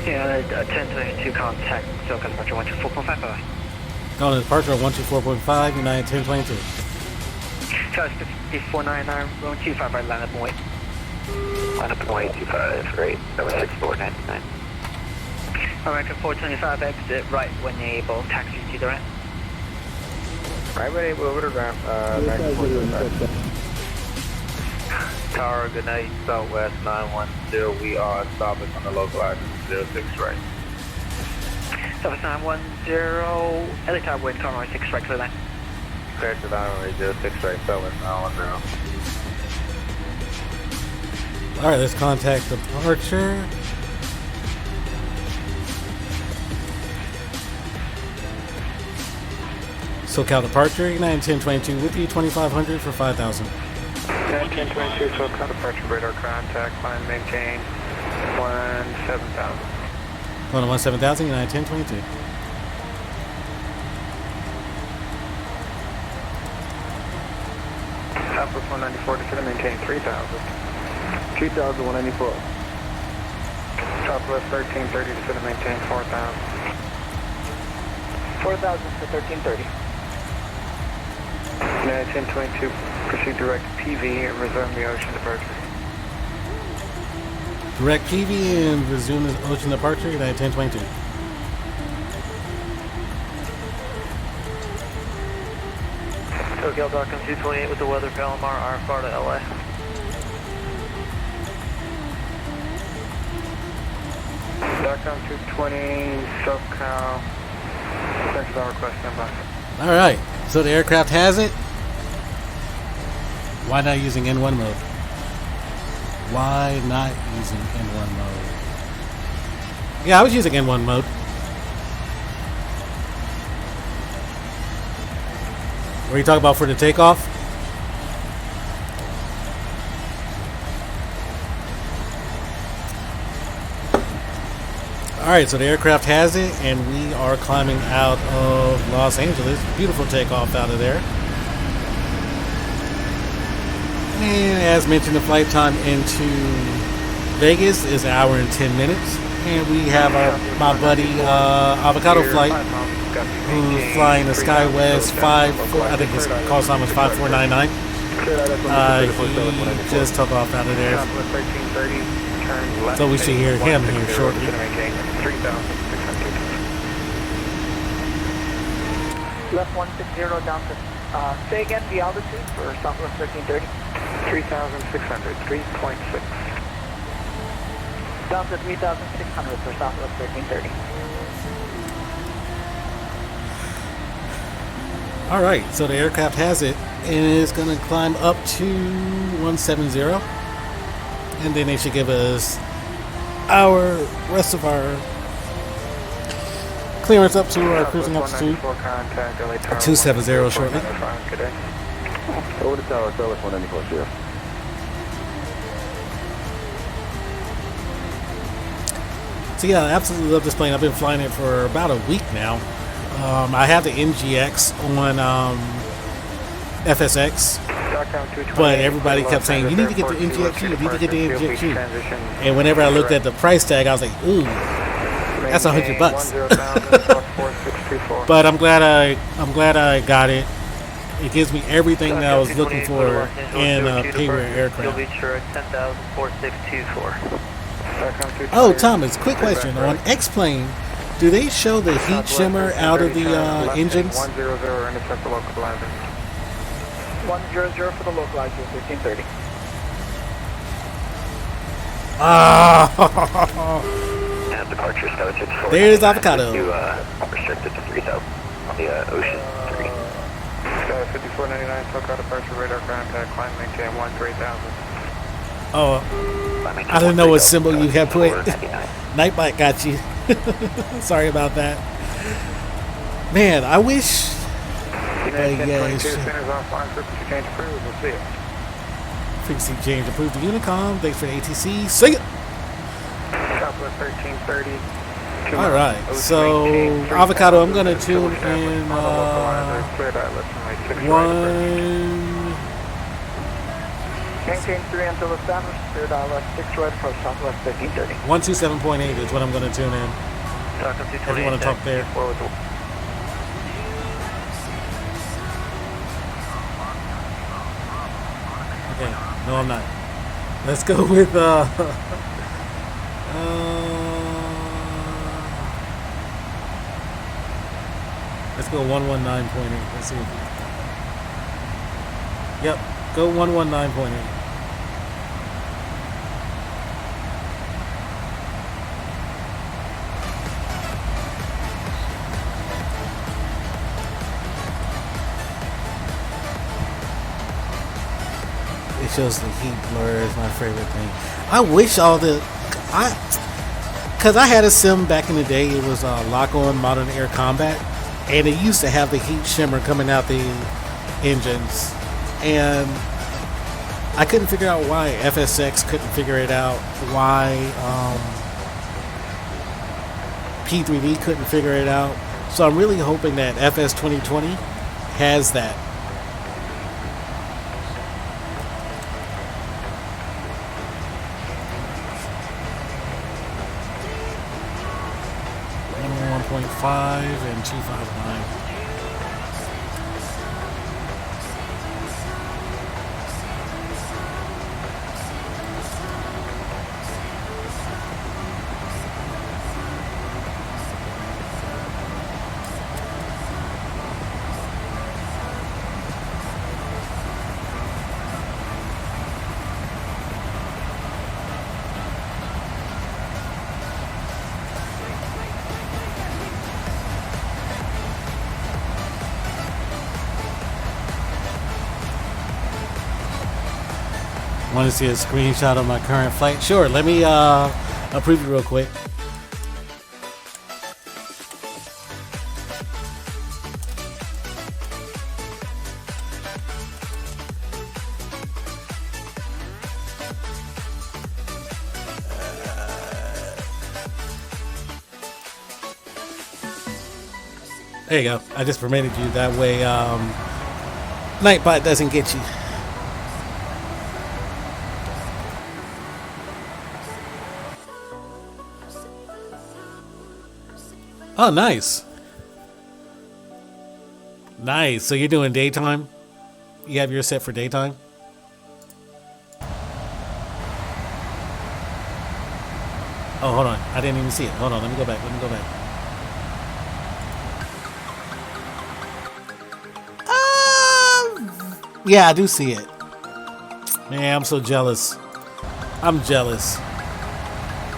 C: Yeah, 1022 contact, Silicon departure 124.5, bye-bye.
A: Going to departure 124.5, United 1022.
C: Charles 5499, 125 right, line up and wait.
M: Line up and wait, 25, great. That was 6499.
C: American 425, exit right when able, taxi to the right.
F: Right when able, over to ramp, American 425.
N: Tower, good night, Southwest 910. We are stopping on the local address 06 right.
C: Southwest 910, LA Tower, wind calm right 6 right, clear line.
N: Clear to runway 06 right, Southwest 910.
A: Alright, let's contact departure. SoCal departure, United 1022 with you, 2500 for 5,000.
F: United 1022, SoCal departure, radar contact, climb, maintain 17,000.
A: Going to 17,000, United 1022.
F: Southwest 194, descend maintain 3,000. 2,194. Southwest 1330, descend maintain 4,000.
C: 4,000 for 1330.
F: United 1022, proceed direct PV and resume the ocean departure.
A: Direct PV and resume the ocean departure, United 1022.
C: SoCal Darkham 228 with the weather Palomar, RFR to LA.
F: Darkham 220, SoCal, central request, stand by.
A: Alright, so the aircraft has it. Why not using N1 mode? Why not using N1 mode? Yeah, I was using N1 mode. What are you talking about for the takeoff? Alright, so the aircraft has it, and we are climbing out of Los Angeles. Beautiful takeoff out of there. And as mentioned, the flight time into Vegas is an hour and 10 minutes. And we have my buddy Avocado Flight, who's flying the SkyWest 54, I think his call sign was 5499. He just took off out of there. So we should hear him here shortly.
C: Left 160 down to, say again the altitude for Southwest 1330.
F: 3,600, 3.6.
C: Down to 3,600 for Southwest 1330.
A: All right, so the aircraft has it, and it's going to climb up to 170, and then they should give us our rest of our clearance up to our cruising altitude 270 shortly.
H: Over the tower, Southwest 194, sure.
A: So yeah, I absolutely love this plane. I've been flying it for about a week now. I have the NGX on FSX, but everybody kept saying, you need to get the NGXU, you need to get the NGXU. And whenever I looked at the price tag, I was like, ooh, that's $100. But I'm glad I got it. It gives me everything that I was looking for in a pay-rare aircraft. Oh, Thomas, quick question. On X-Plane, do they show the heat shimmer out of the engines?
F: 100, intercept the localizer.
C: 100 for the localizer, 1330.
B: Departure Scout 64.
A: There's Avocado.
B: Restricted to 3000 on the Ocean 3.
F: 5499, SoCal departure radar contact, climb maintain 13,000.
A: Oh, I didn't know what symbol you had put. Nightbite got you. Sorry about that. Man, I wish. Frequency change approved the Unicom. Thanks for the ATC. Sing it.
F: Southwest 1330.
A: All right, so Avocado, I'm gonna tune in
C: Maintain 3 until established, clear dial 6 right approach Southwest 1330.
A: 127.8 is what I'm gonna tune in. If you want to talk there. Okay, no, I'm not. Let's go with let's go 119.8. Let's see. Yep, go 119.8. It shows the heat blur is my favorite thing. I wish because I had a sim back in the day. It was lock-on modern air combat, and it used to have the heat shimmer coming out the engines, and I couldn't figure out why FSX couldn't figure it out, why P3D couldn't figure it out. So I'm really hoping that FS 2020 has that. .5 and 259. Want to see a screenshot of my current flight? Sure, let me approve it real quick. There you go. I just permitted you. That way Nightbot doesn't get you. Oh, nice. Nice. So you're doing daytime? You have yours set for daytime? Oh, hold on. I didn't even see it. Hold on. Let me go back. Yeah, I do see it. Man, I'm so jealous. I'm jealous.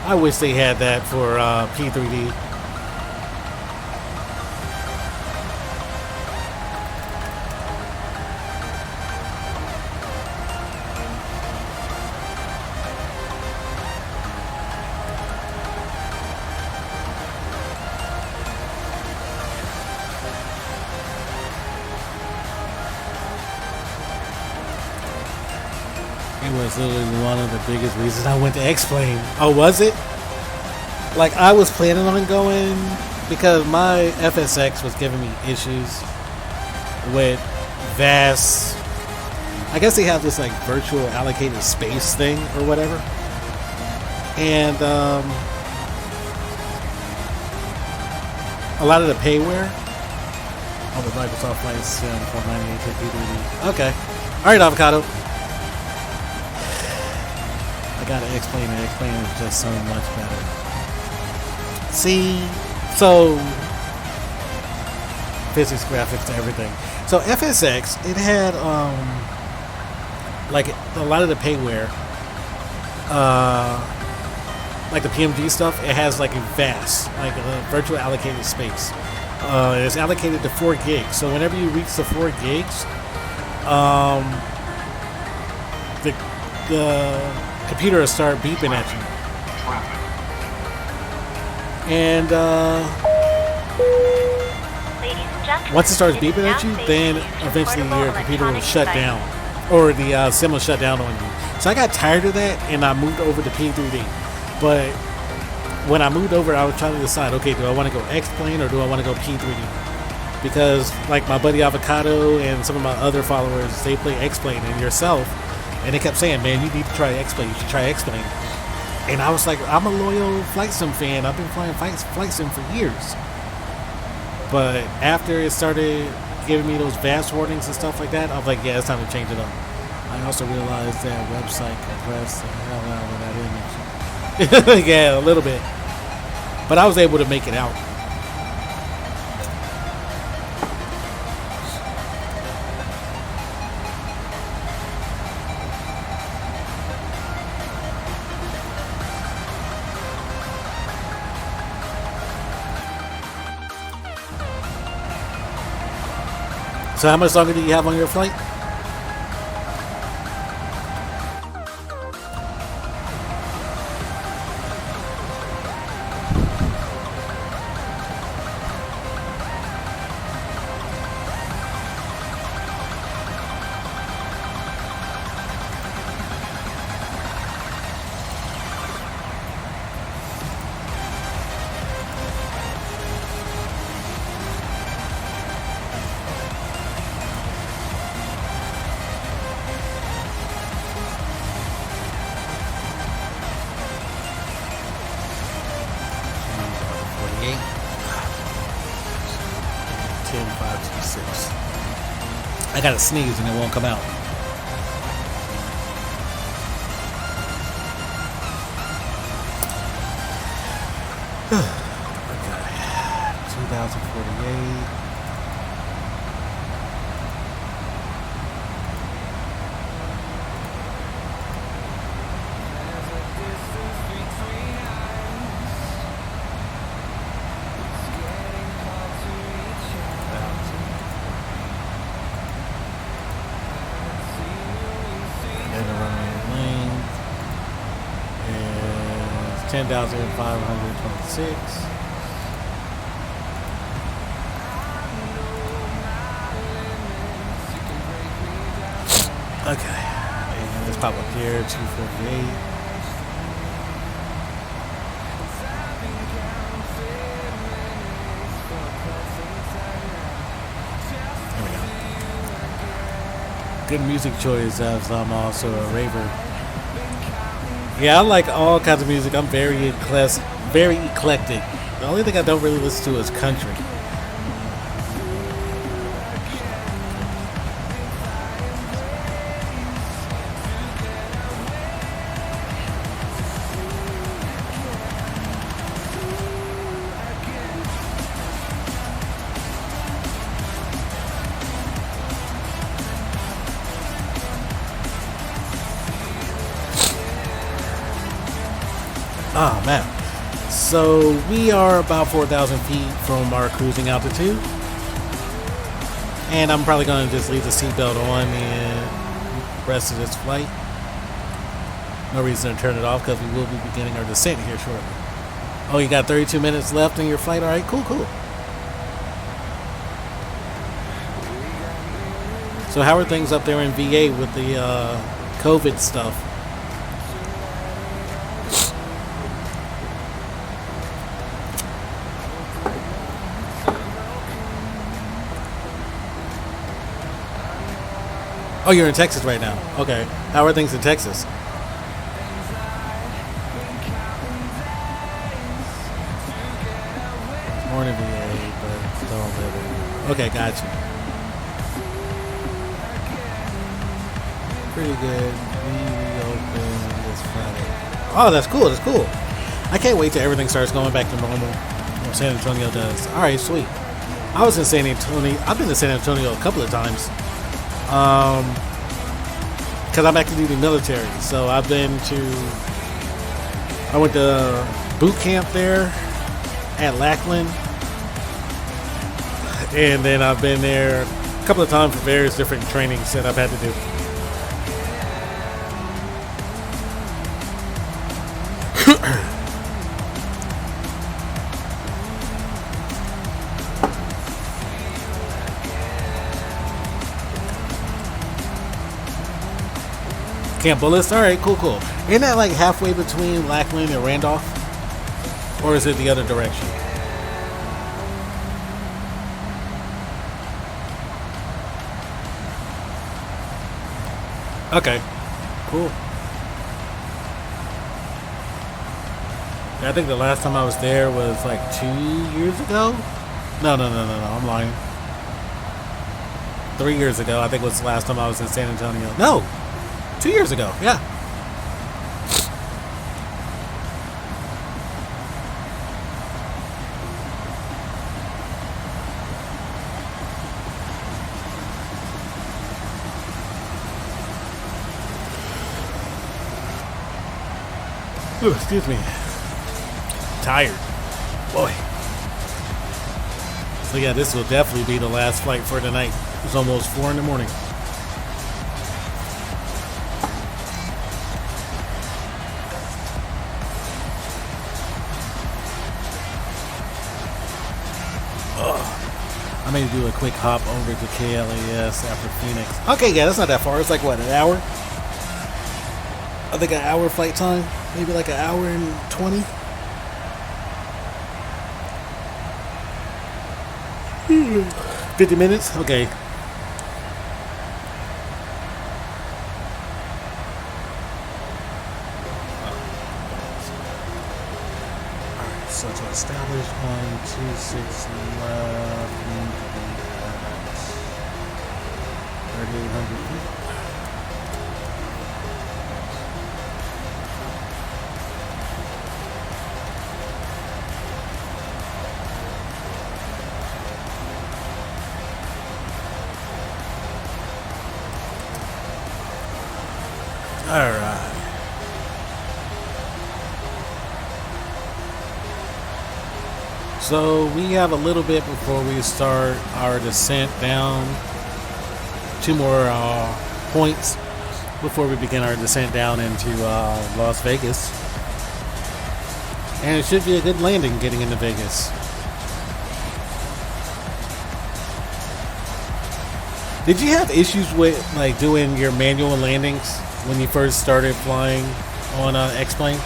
A: I wish they had that for P3D. It was literally one of the biggest reasons I went to X-Plane. Oh, was it? Like, I was planning on going because my FSX was giving me issues with VAS. I guess they have this like virtual allocated space thing or whatever. And a lot of the payware on the Microsoft Flight Sim 498 Okay. Alright, Avocado. I gotta explain it. Explain it just so much better. See, so physics, graphics, everything. So FSX, it had like a lot of the payware, like the PMDG stuff. It has like a VAS, like a virtual allocated space. It's allocated to 4 gigs. So whenever you reach the 4 gigs, the computer will start beeping at you. And once it starts beeping at you, then eventually your computer will shut down, or the sim will shut down on you. So I got tired of that, and I moved over to P3D. But when I moved over, I was trying to decide, okay, do I want to go X-Plane or do I want to go P3D? Because like my buddy Avocado and some of my other followers, they play X-Plane, and yourself, and they kept saying, man, you need to try X-Plane. You should try X-Plane. And I was like, I'm a loyal Flight Sim fan. I've been playing Flight Sim for years. But after it started giving me those VAS warnings and stuff like that, I was like, yeah, it's time to change it up. I also realized that website compressed the hell out of that image. Yeah, a little bit. But I was able to make it out. So how much longer do you have on your flight? I gotta sneeze and it won't come out. Okay. 2048. And the runway length is 10,526. Okay, and let's pop up here, 248. Good music choice, as I'm also a raver. Yeah, I like all kinds of music. I'm very eclectic. The only thing I don't really listen to is country. Ah, man. So we are about 4,000 feet from our cruising altitude. And I'm probably going to just leave the seatbelt on the rest of this flight. No reason to turn it off because we will be beginning our descent here shortly. Oh, you got 32 minutes left in your flight? All right, cool, cool. So how are things up there in VA with the COVID stuff? Oh, you're in Texas right now. Okay. How are things in Texas? Born in VA, but don't live in. Okay, gotcha. Pretty good. We reopened this Friday. Oh, that's cool. That's cool. I can't wait till everything starts going back to normal. What San Antonio does. All right, sweet. I was in San Antonio. I've been to San Antonio a couple of times. Because I'm active duty military. So I went to boot camp there at Lackland. And then I've been there a couple of times for various different trainings that I've had to do. Camp Bullis? Alright, cool, cool. Isn't that like halfway between Lackland and Randolph? Or is it the other direction? Okay, cool. I think the last time I was there was like 2 years ago? No, I'm lying. 3 years ago, I think was the last time I was in San Antonio. No! 2 years ago, yeah. Ooh, excuse me. Tired. Boy. So yeah, this will definitely be the last flight for tonight. It's almost 4 in the morning. I may do a quick hop over to KLAS after Phoenix. Okay, yeah, that's not that far. It's like, what, an hour? I think an hour flight time. Maybe like an hour and 20. Hmm. 50 minutes? Okay. Alright, so to establish on 26 left, we need to be at 3,800 feet. Alright. So we have a little bit before we start our descent down. 2 more points before we begin our descent down into Las Vegas. And it should be a good landing getting into Vegas. Did you have issues with like doing your manual landings when you first started flying on X-Plane?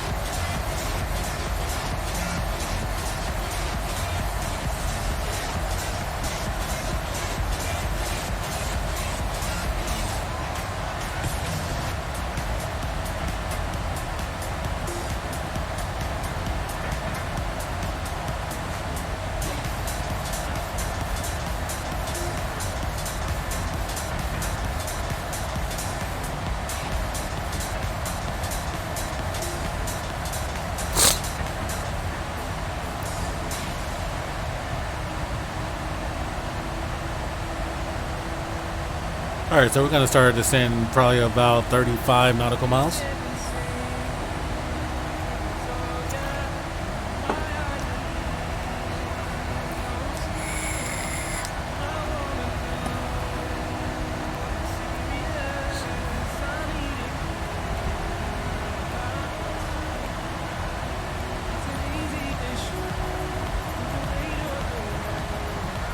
A: Alright, so we're going to start our descent probably about 35 nautical miles.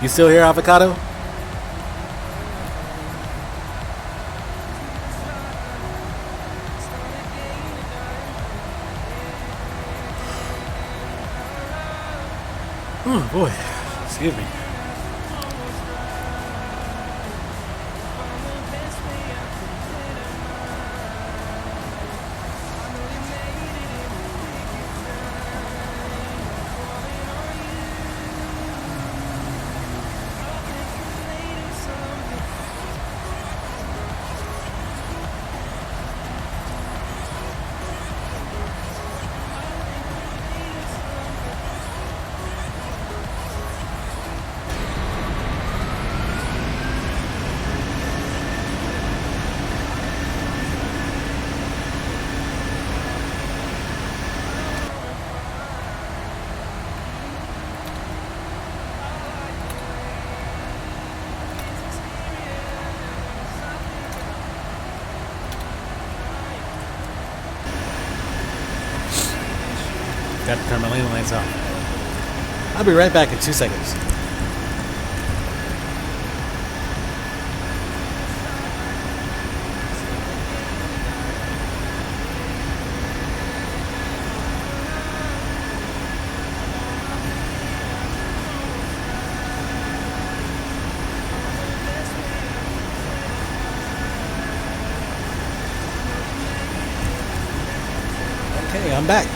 A: You still here, Avocado? Oh boy, excuse me. Got to turn my lane lights off. I'll be right back in 2 seconds. Okay, I'm back.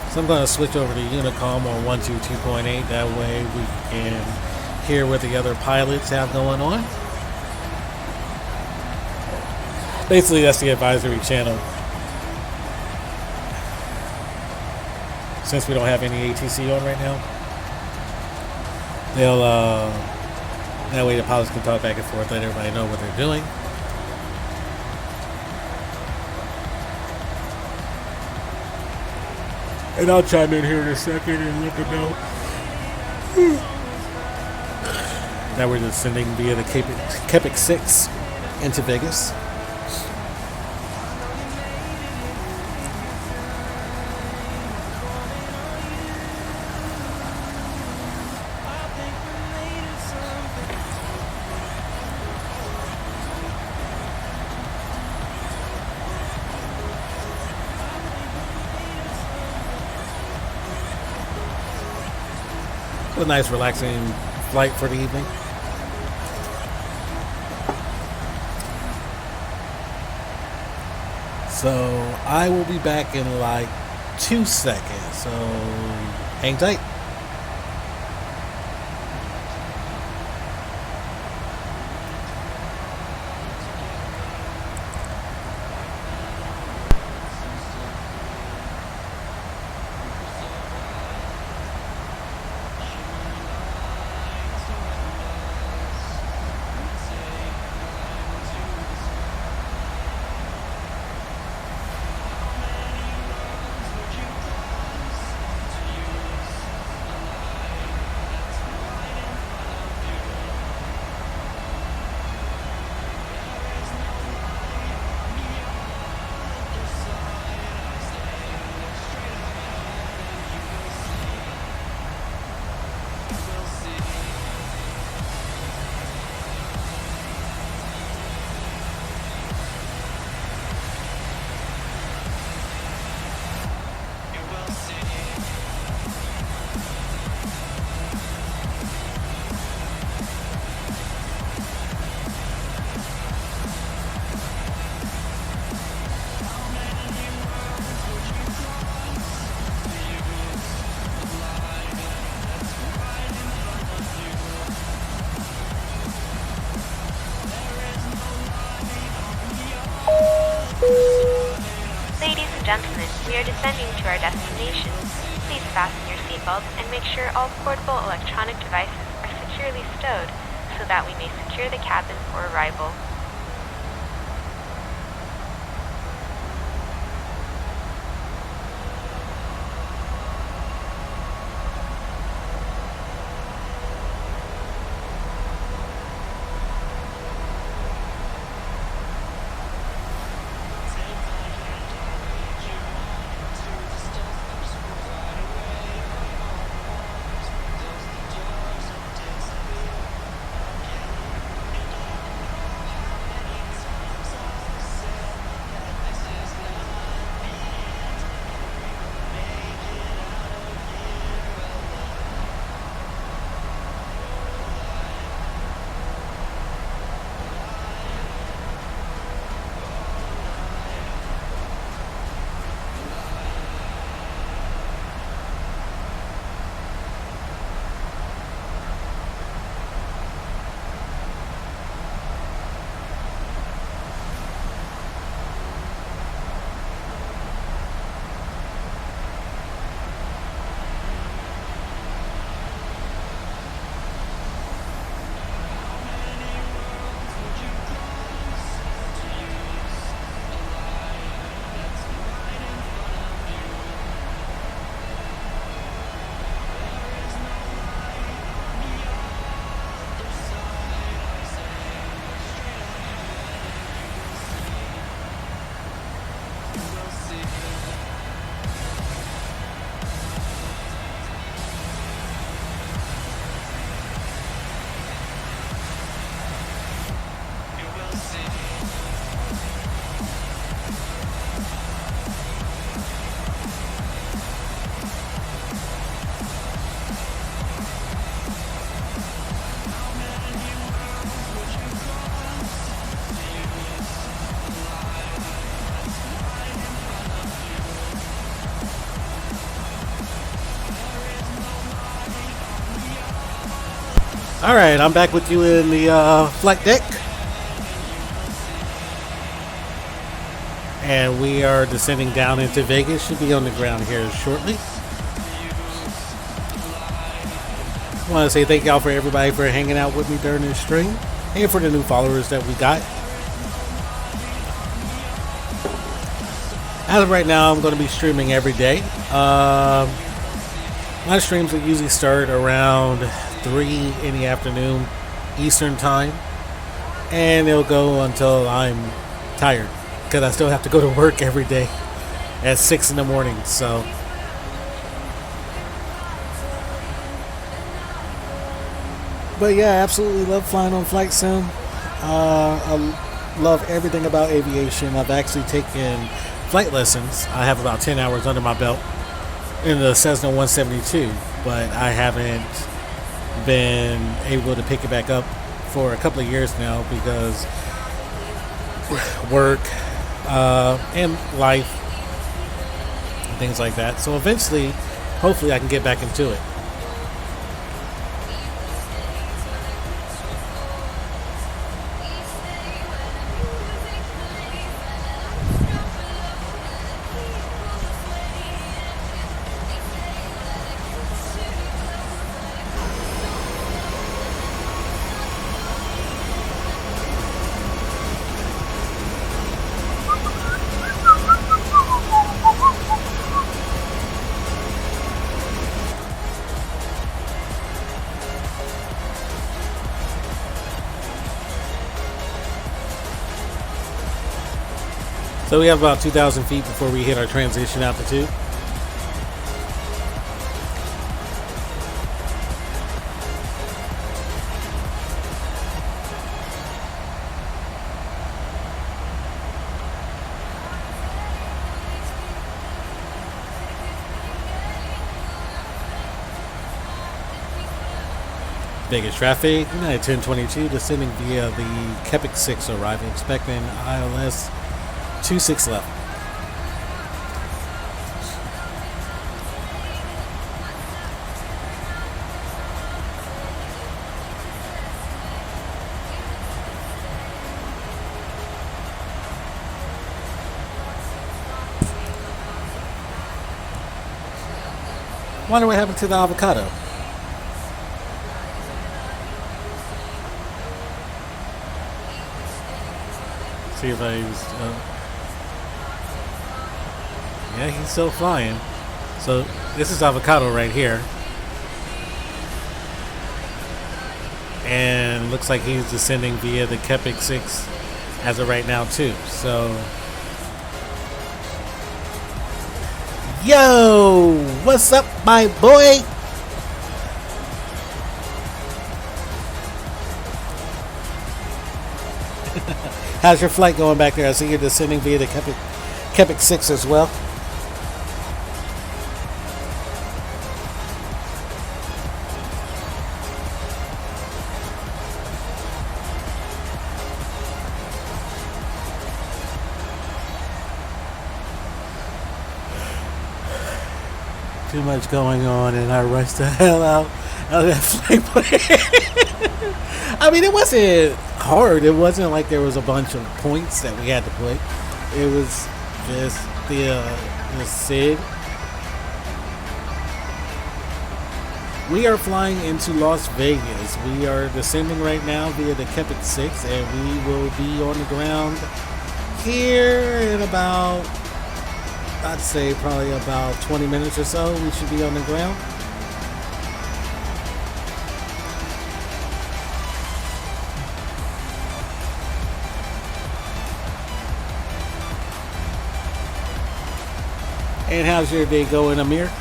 A: So I'm going to switch over to Unicom on 122.8. That way we can hear what the other pilots have going on. Basically, that's the advisory channel. Since we don't have any ATC on right now, they'll that way the pilots can talk back and forth, let everybody know what they're doing. And I'll chime in here in a second and let them know that we're just sending via the Kepic 6 into Vegas. A nice relaxing flight for the evening. So I will be back in like 2 seconds, so hang tight.
K: Gentlemen, we are descending to our destination. Please fasten your seatbelts and make sure all portable electronic devices are securely stowed so that we may secure the cabin for arrival.
A: Alright, I'm back with you in the flight deck. And we are descending down into Vegas. Should be on the ground here shortly. I want to say thank y'all for everybody for hanging out with me during this stream. And for the new followers that we got. As of right now, I'm going to be streaming every day. My streams will usually start around 3 in the afternoon Eastern time. And they'll go until I'm tired. Because I still have to go to work every day at 6 in the morning. So, but yeah, I absolutely love flying on flight sim. I love everything about aviation. I've actually taken flight lessons. I have about 10 hours under my belt in the Cessna 172, but I haven't been able to pick it back up for a couple of years now because work and life and things like that. So eventually, hopefully I can get back into it. So we have about 2,000 feet before we hit our transition altitude. Vegas traffic, United 1022 descending via the KSFO-KLAX arrival, expecting ILS 26 left. Wonder what happened to the avocado. See if I yeah, he's still flying. So this is avocado right here. And looks like he's descending via the KSFO-KLAX as of right now too. So yo, what's up, my boy? How's your flight going back there? I see you're descending via the KSFO-KLAX as well. Too much going on, and I rushed the hell out of that flight plan. I mean, it wasn't hard. It wasn't like there was a bunch of points that we had to put. It was just the SID. We are flying into Las Vegas. We are descending right now via the KSFO-KLAX, and we will be on the ground here in about, I'd say probably about 20 minutes or so. We should be on the ground. And how's your day going, Amir?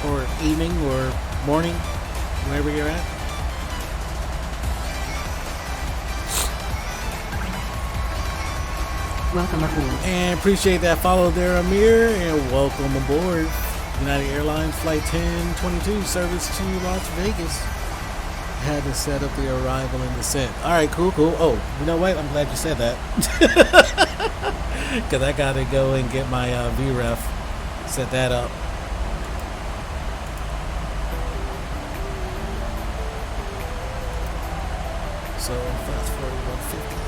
A: Or evening or morning, wherever you're at?
G: Welcome aboard.
A: And appreciate that follow there, Amir, and welcome aboard United Airlines Flight 1022 service to Las Vegas. Had to set up the arrival and descent. Alright, cool. Oh, you know what? I'm glad you said that. Because I got to go and get my VREF, set that up. So fast forward 150.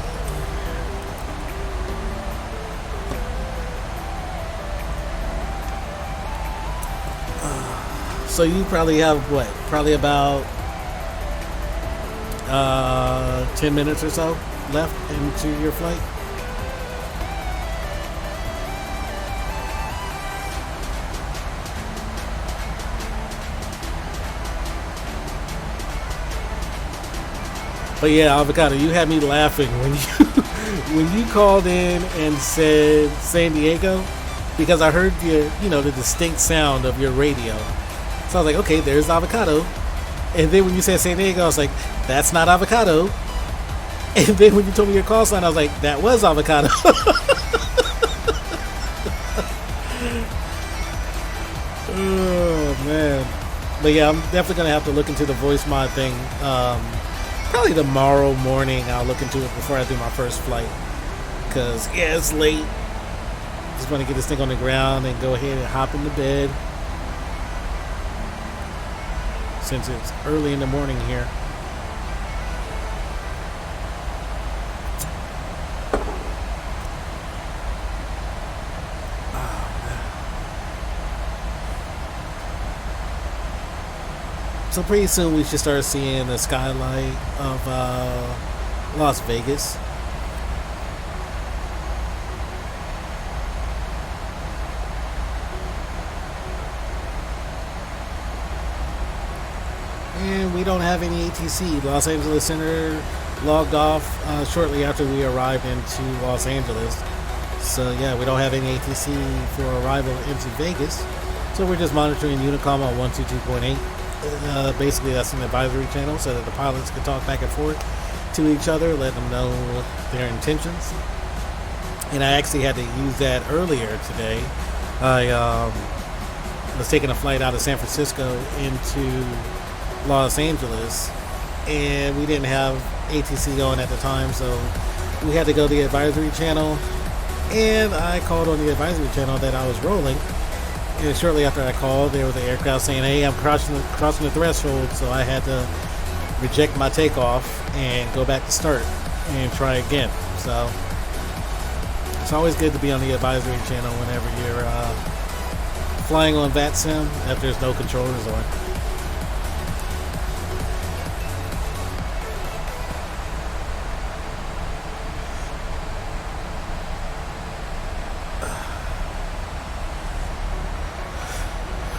A: So you probably have what? Probably about 10 minutes or so left into your flight. But yeah, Avocado, you had me laughing when you called in and said San Diego, because I heard the distinct sound of your radio. So I was like, okay, there's Avocado. And then when you said San Diego, I was like, that's not Avocado. And then when you told me your call sign, I was like, that was Avocado. Oh man. But yeah, I'm definitely gonna have to look into the voice mod thing. Probably tomorrow morning I'll look into it before I do my first flight, because yeah, it's late. Just want to get this thing on the ground and go ahead and hop into bed, since it's early in the morning here. So pretty soon we should start seeing the skylight of Las Vegas. And we don't have any ATC. Los Angeles Center logged off shortly after we arrived into Los Angeles. So yeah, we don't have any ATC for arrival into Vegas. So we're just monitoring Unicom on 122.8. Basically that's an advisory channel so that the pilots can talk back and forth to each other, let them know their intentions. And I actually had to use that earlier today. I was taking a flight out of San Francisco into Los Angeles, and we didn't have ATC going at the time, so we had to go to the advisory channel, and I called on the advisory channel that I was rolling. And shortly after I called, there was an aircraft saying, hey, I'm crossing the threshold, so I had to reject my takeoff and go back to start and try again. So it's always good to be on the advisory channel whenever you're flying on VATSIM if there's no controllers on.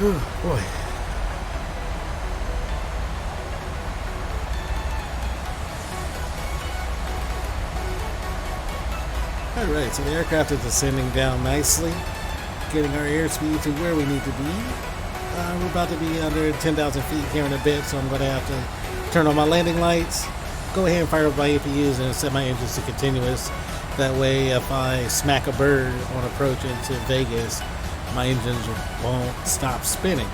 A: Whew, boy. Alright, so the aircraft is descending down nicely, getting our airspeed to where we need to be. We're about to be under 10,000 feet here in a bit, so I'm going to have to turn on my landing lights, go ahead and fire up my APUs and set my engines to continuous. That way, if I smack a bird on approach into Vegas, my engines won't stop spinning.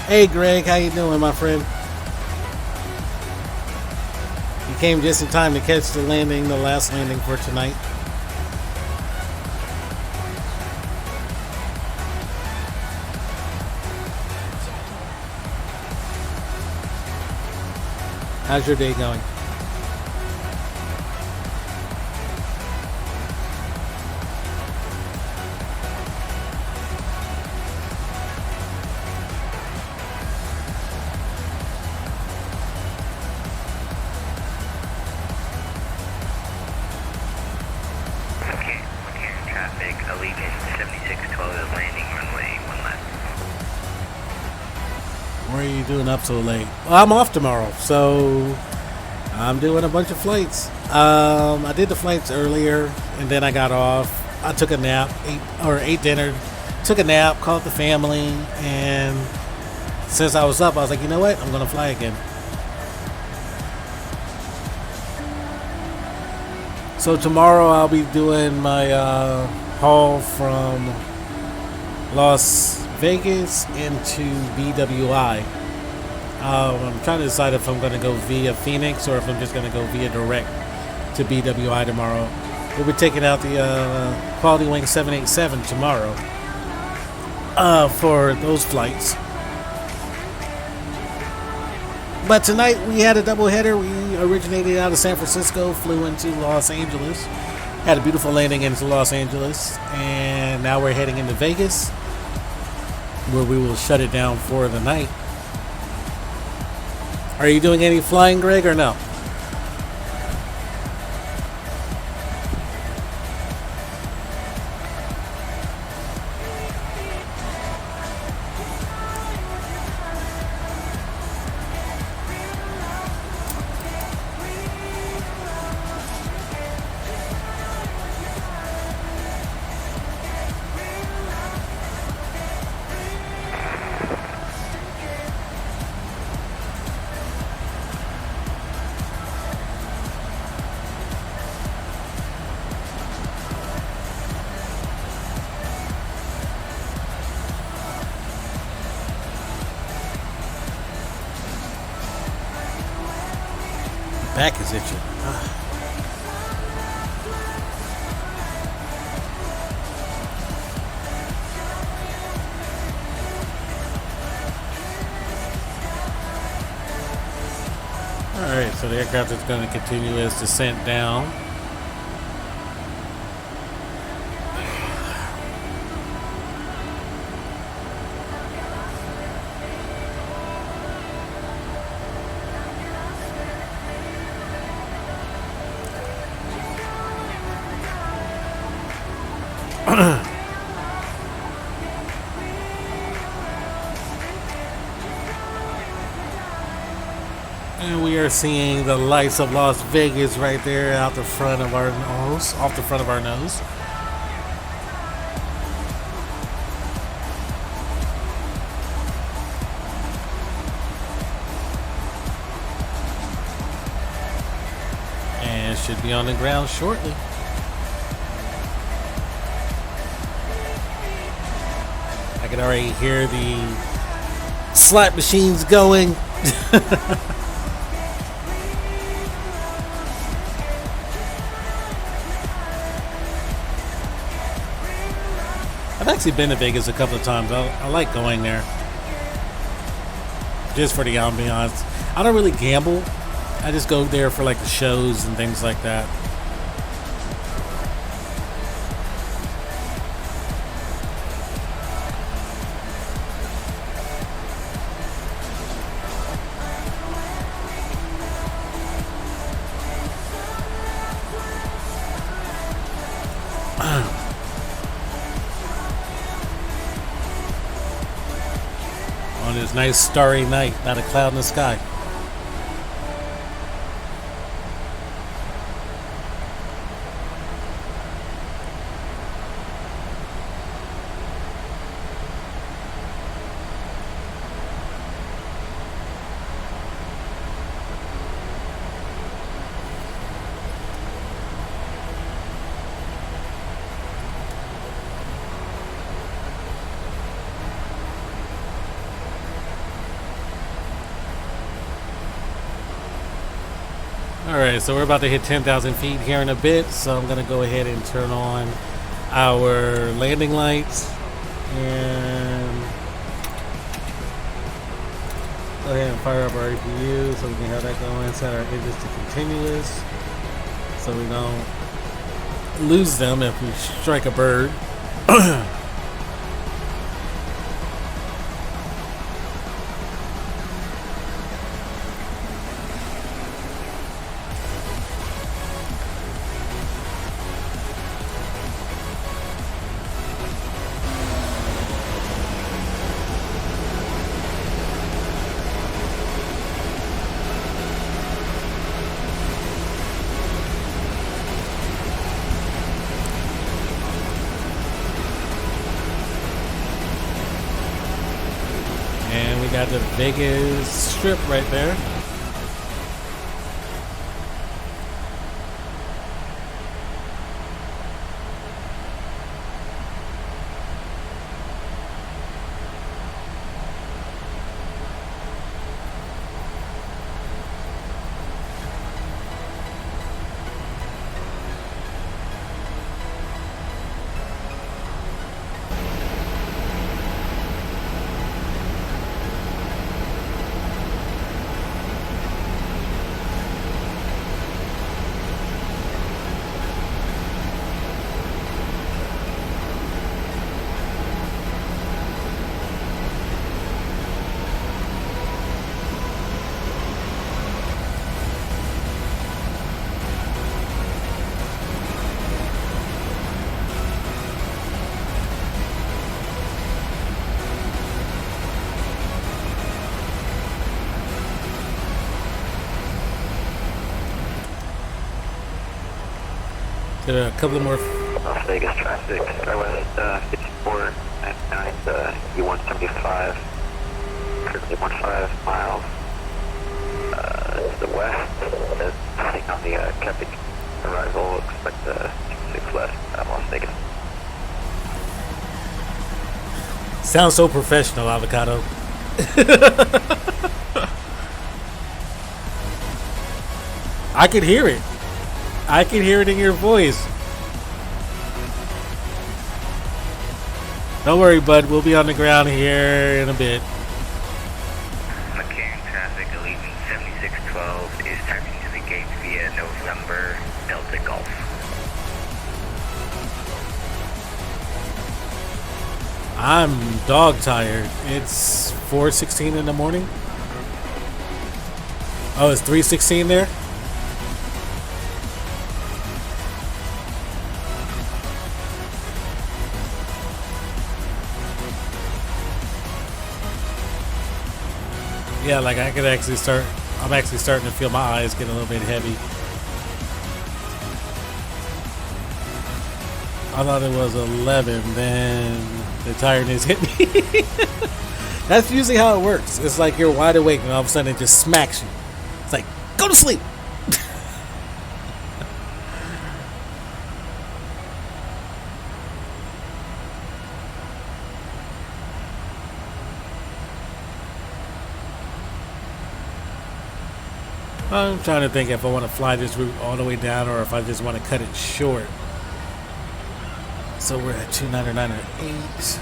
A: Hey Greg, how you doing, my friend? You came just in time to catch the landing, the last landing for tonight. How's your day going? Doing up so late? Well, I'm off tomorrow, so I'm doing a bunch of flights. I did the flights earlier, and then I got off. I took a nap, ate dinner, took a nap, called the family, and since I was up, I was like, you know what? I'm gonna fly again. So tomorrow I'll be doing my haul from Las Vegas into BWI. I'm trying to decide if I'm going to go via Phoenix or if I'm just going to go via direct to BWI tomorrow. We'll be taking out the Quality Wing 787 tomorrow for those flights. But tonight we had a doubleheader. We originated out of San Francisco, flew into Los Angeles, had a beautiful landing into Los Angeles, and now we're heading into Vegas, where we will shut it down for the night. Are you doing any flying, Greg, or no? Back is itching. Alright, so the aircraft is going to continue its descent down. And we are seeing the lights of Las Vegas right there out the front of our nose, off the front of our nose. And should be on the ground shortly. I can already hear the slot machines going. I've actually been to Vegas a couple of times. I like going there just for the ambiance. I don't really gamble. I just go there for like the shows and things like that. On this nice starry night, not a cloud in the sky. Alright, so we're about to hit 10,000 feet here in a bit, so I'm going to go ahead and turn on our landing lights and go ahead and fire up our APU so we can have that going, set our engines to continuous so we don't lose them if we strike a bird. And we got the Vegas Strip right there. There are a couple more.
M: Las Vegas traffic, West 54 at 9, E175, currently 15 miles to the west. Taking on the Kepik arrival, expect 26 left at Las Vegas.
A: Sounds so professional, Avocado. I could hear it. I can hear it in your voice. Don't worry, bud. We'll be on the ground here in a bit.
P: McCarran traffic, Allegiant 7612 is taxiing to the gates via November Delta Golf.
A: I'm dog tired. It's 4:16 in the morning. Oh, it's 3:16 there? Yeah, like I could actually start. I'm actually starting to feel my eyes getting a little bit heavy. I thought it was 11, then the tiredness hit me. That's usually how it works. It's like you're wide awake and all of a sudden it just smacks you. It's like, go to sleep. I'm trying to think if I want to fly this route all the way down or if I just want to cut it short. So we're at 299.8.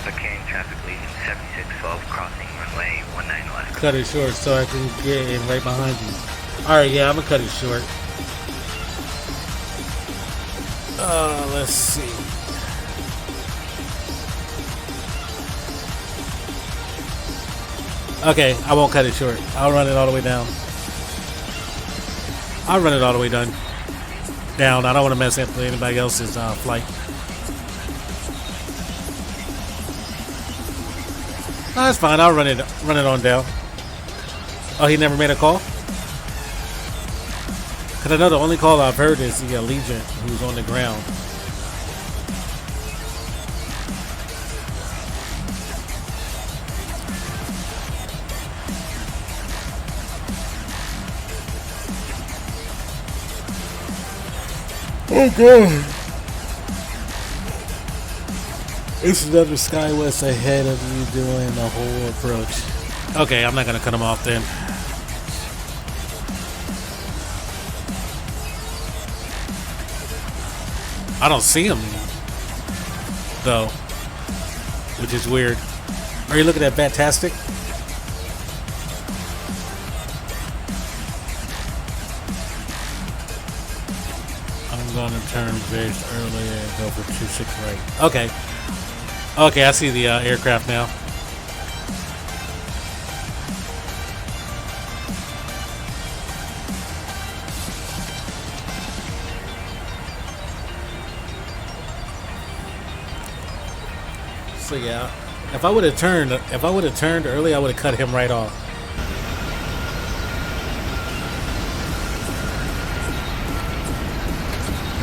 P: McCarran traffic, Allegiant 7612 crossing runway 19 left.
A: Cut it short so I can get in right behind you. Alright, yeah, I'm gonna cut it short. Let's see. Okay, I won't cut it short. I'll run it all the way down. I'll run it all the way down. I don't want to mess up anybody else's flight. No, that's fine. I'll run it on down. Oh, he never made a call? Because I know the only call I've heard is the Allegiant who's on the ground. Oh god. It's another SkyWest ahead of you doing the whole approach. Okay, I'm not gonna cut him off then. I don't see him though, which is weird. Are you looking at Fantastic? I'm gonna turn base early and go for 26 right. Okay. Okay, I see the aircraft now. So yeah, if I would have turned early, I would have cut him right off.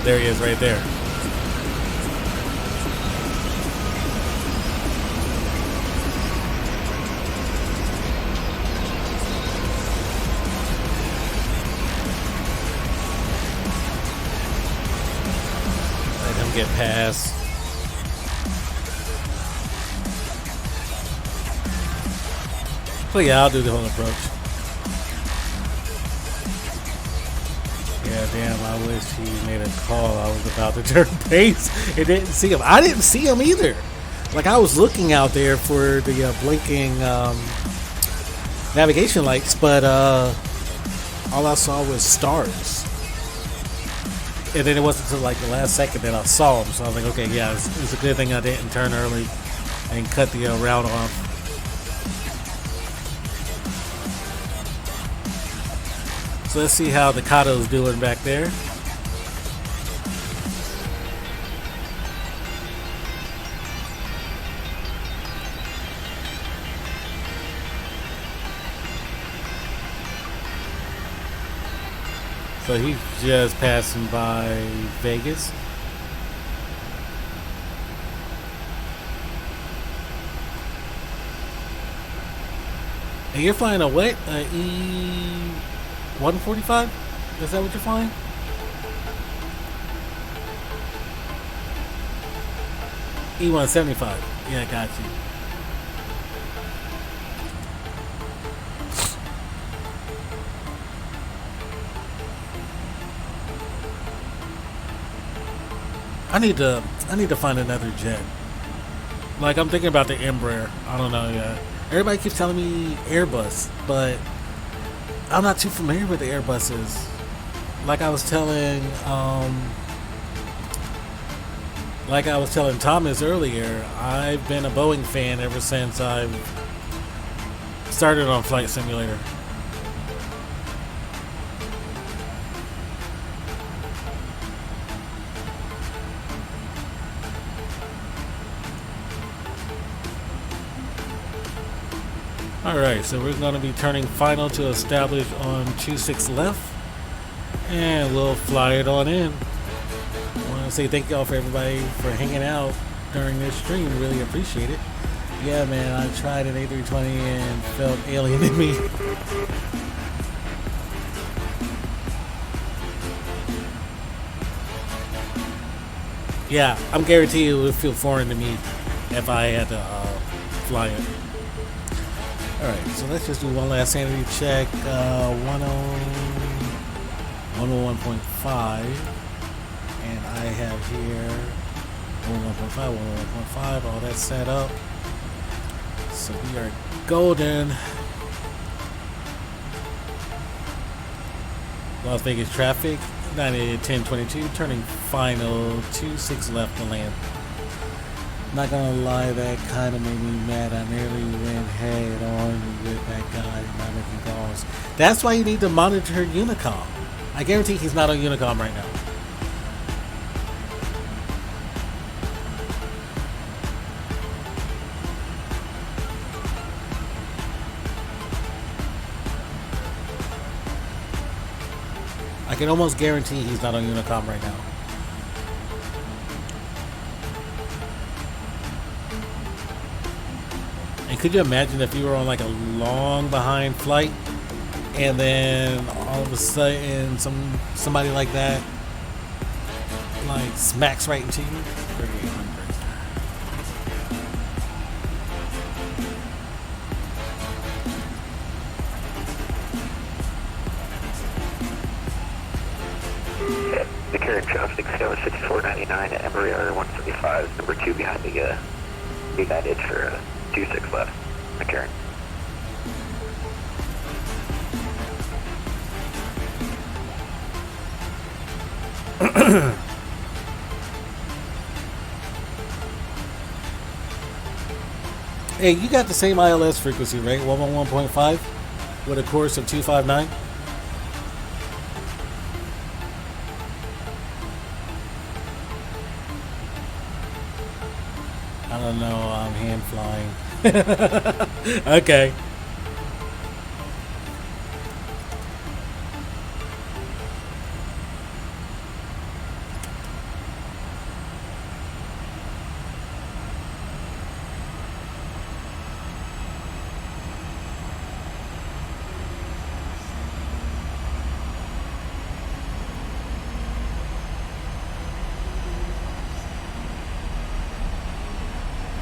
A: There he is right there. Let him get past. So yeah, I'll do the whole approach. Yeah, damn, I wish he made a call. I was about to turn base and didn't see him. I didn't see him either. Like, I was looking out there for the blinking navigation lights, but all I saw was stars. And then it wasn't until like the last second that I saw him. So I was like, okay, yeah, it's a good thing I didn't turn early and cut the route off. So let's see how the Kato's doing back there. So he's just passing by Vegas. And you're flying a what? E-145? Is that what you're flying? E-175. Yeah, got you. I need to find another jet. Like, I'm thinking about the Embraer. I don't know yet. Everybody keeps telling me Airbus, but I'm not too familiar with the Airbuses. Like I was telling Thomas earlier, I've been a Boeing fan ever since I've started on Flight Simulator. Alright, so we're going to be turning final to establish on 26 left, and we'll fly it on in. I want to say thank y'all for everybody for hanging out during this stream. Really appreciate it. Yeah, man, I tried an A320 and felt alien in me. Yeah, I'm guaranteed it would feel foreign to me if I had to fly it. Alright, so let's just do one last sanity check. 101.5. And I have here 101.5, 101.5, all that set up. So we are golden. Las Vegas traffic, 1022, turning final, 26 left to land. Not gonna lie, that kind of made me mad. I nearly went head on with that guy not making calls. That's why you need to monitor Unicom. I guarantee he's not on Unicom right now. I can almost guarantee he's not on Unicom right now. And could you imagine if you were on like a long behind flight and then all of a sudden somebody like that like smacks right into you? 3800.
M: The current traffic scale is 5499 at Embraer 175, number 2 behind the United for 26 left. The current.
A: Hey, you got the same ILS frequency, right? 111.5 with a course of 259? I don't know, I'm hand flying. Okay.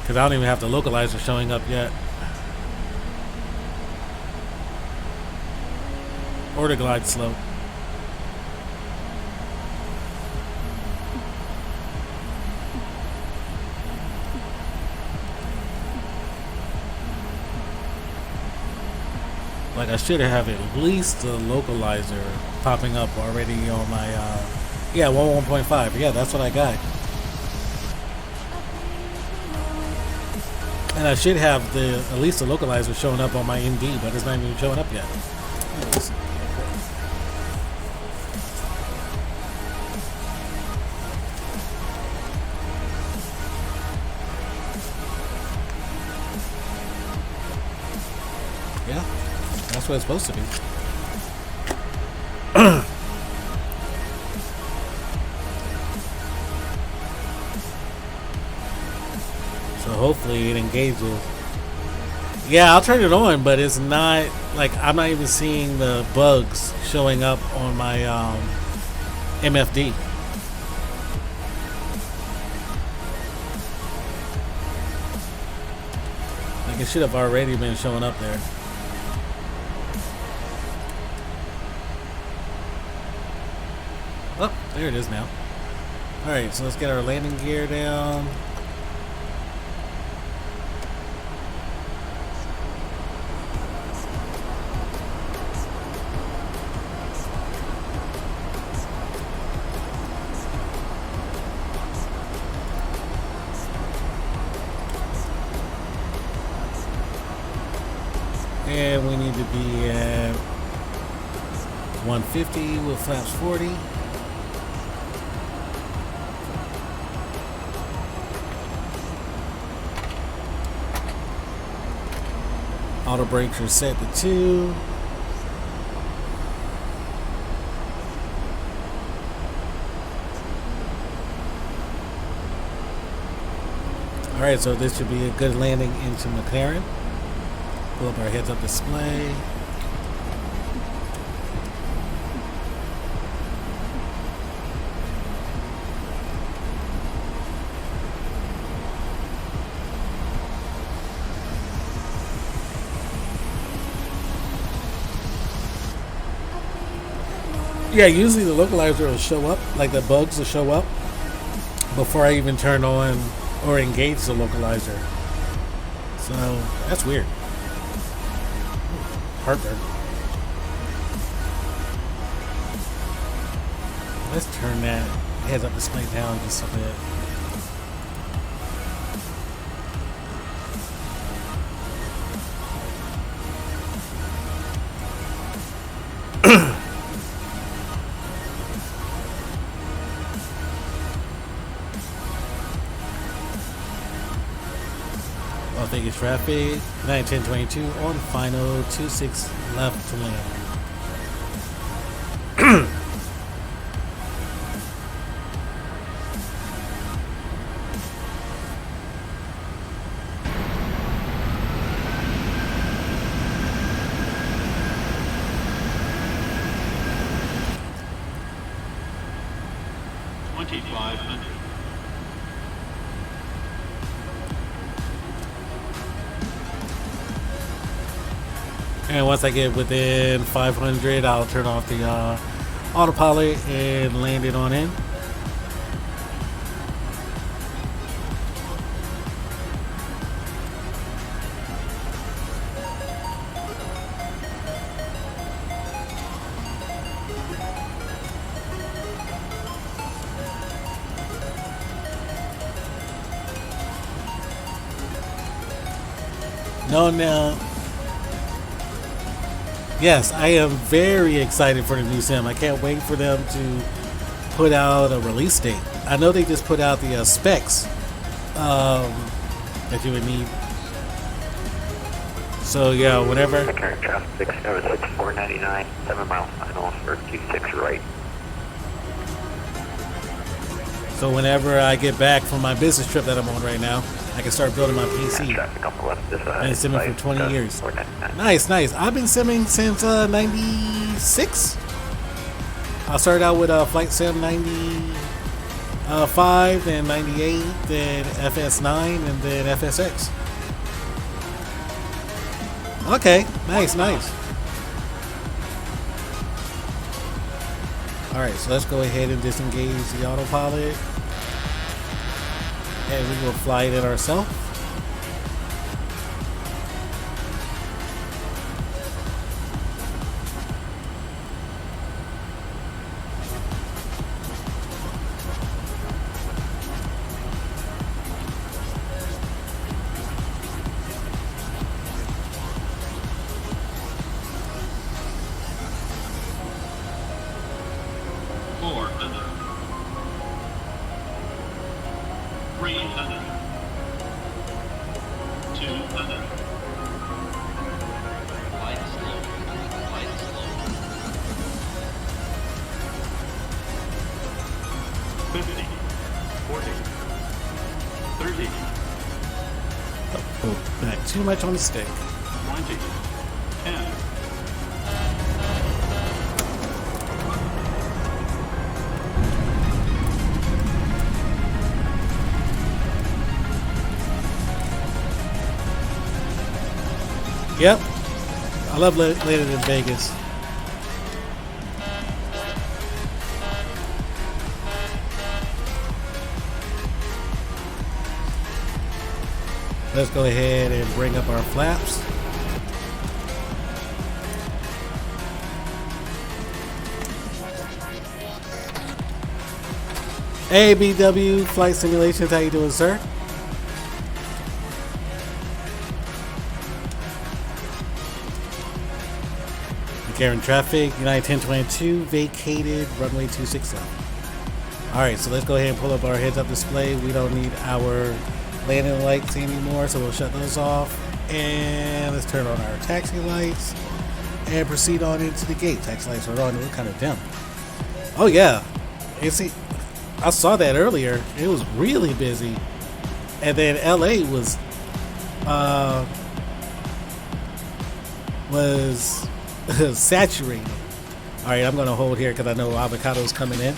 A: Because I don't even have the localizer showing up yet. Or the glide slope. Like I should have at least the localizer popping up already on my, yeah, 111.5. Yeah, that's what I got. And I should have at least the localizer showing up on my ND, but it's not even showing up yet. Yeah, that's what it's supposed to be. hopefully it engages. Yeah, I'll turn it on, but it's not like I'm not even seeing the bugs showing up on my MFD. Like it should have already been showing up there. Oh, there it is now. Alright, so let's get our landing gear down. And we need to be at 150 with flaps 40. Auto brakes are set to 2. Alright, so this should be a good landing into McLaren. Pull up our heads-up display. Yeah, usually the localizer will show up, like the bugs will show up before I even turn on or engage the localizer. So that's weird. Heartburn. Let's turn that heads up display down just a bit. Vegas traffic, 91022 on final 26 left to land. And once I get within 500, I'll turn off the autopilot and land it on in. No. Yes, I am very excited for the new sim. I can't wait for them to put out a release date. I know they just put out the specs that you would need. So yeah, whenever.
P: Current traffic 676-499, 7 mile final for 26 right.
A: So whenever I get back from my business trip that I'm on right now, I can start building my PC. I've been simming for 20 years. Nice. I've been simming since 96. I started out with Flight Sim 95, then 98, then FS9, and then FSX. Okay, nice. Alright, so let's go ahead and disengage the autopilot. And we will fly it ourselves. too much on the stick.
I: 20, 10.
A: Yep. I love later in Vegas. Let's go ahead and bring up our flaps. Hey BW Flight Simulations, how you doing, sir? Karen traffic, United 1022, vacated, runway 260. Alright, so let's go ahead and pull up our heads-up display. We don't need our landing lights anymore, so we'll shut those off. And let's turn on our taxi lights and proceed on into the gate. Taxi lights are on, they look kind of dim. Oh yeah, you see, I saw that earlier. It was really busy. And then LA was saturated. All right, I'm gonna hold here because I know Avocado's coming in.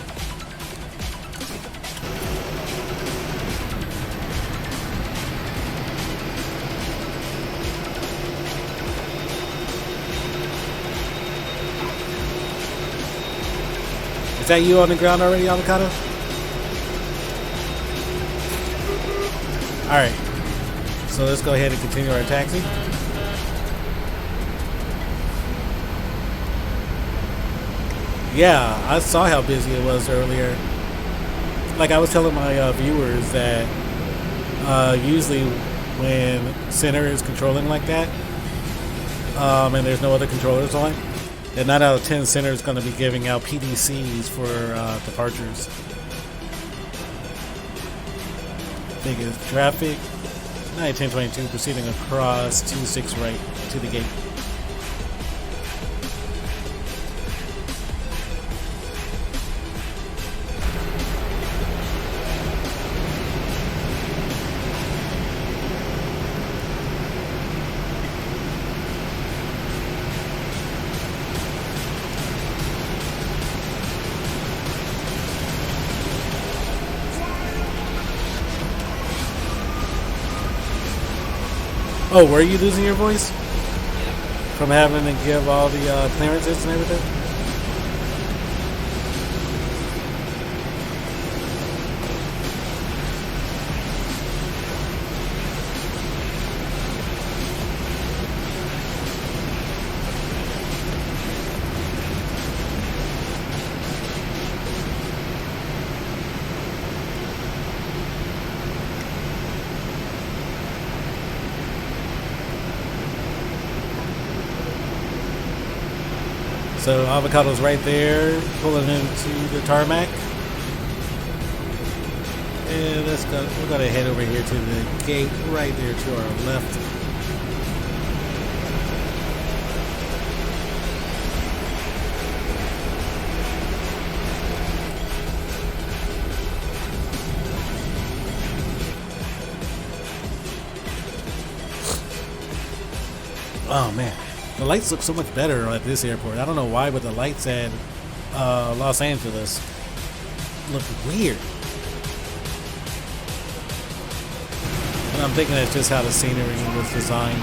A: Is that you on the ground already, Avocado? All right, so let's go ahead and continue our taxi. Yeah, I saw how busy it was earlier. Like I was telling my viewers that usually when center is controlling like that, and there's no other controllers on, then 9 out of 10 center is going to be giving out PDCs for departures. Biggest traffic, 1022 proceeding across 26 right to the gate. Oh, were you losing your voice? From having to give all the clearances and everything? So Avocado's right there, pulling into the tarmac. And let's go. We're gonna head over here to the gate right there to our left. Oh man. The lights look so much better at this airport. I don't know why, but the lights at Los Angeles look weird. And I'm thinking that's just how the scenery was designed.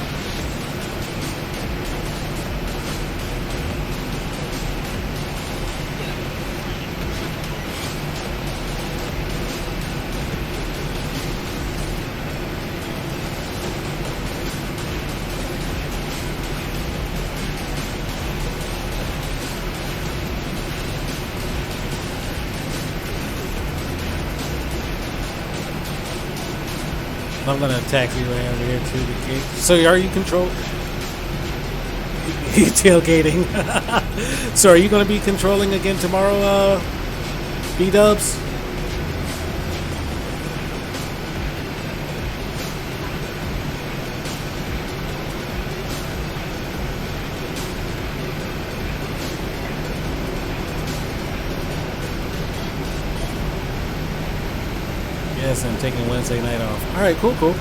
A: I'm gonna taxi right over here to the gate. So are you controlling? Tailgating. So are you gonna be controlling again tomorrow, B-dubs? Yes, I'm taking Wednesday night off. All right, cool.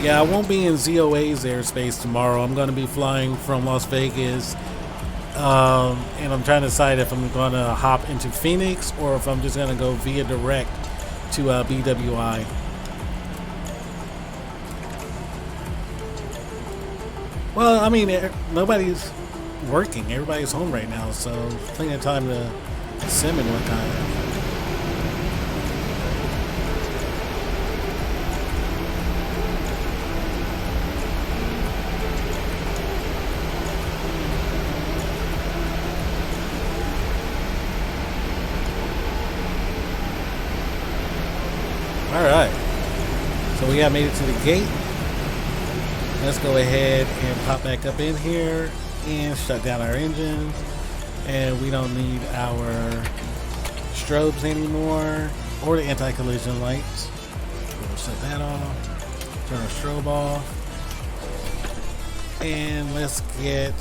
A: Yeah, I won't be in ZOA's airspace tomorrow. I'm going to be flying from Las Vegas, and I'm trying to decide if I'm going to hop into Phoenix or if I'm just going to go via direct to BWI. Well, I mean, nobody's working. Everybody's home right now, so plenty of time to sim and whatnot. Alright, so we got made it to the gate. Let's go ahead and pop back up in here and shut down our engine. And we don't need our strobes anymore or the anti-collision lights. We'll shut that off, turn our strobe off, and let's get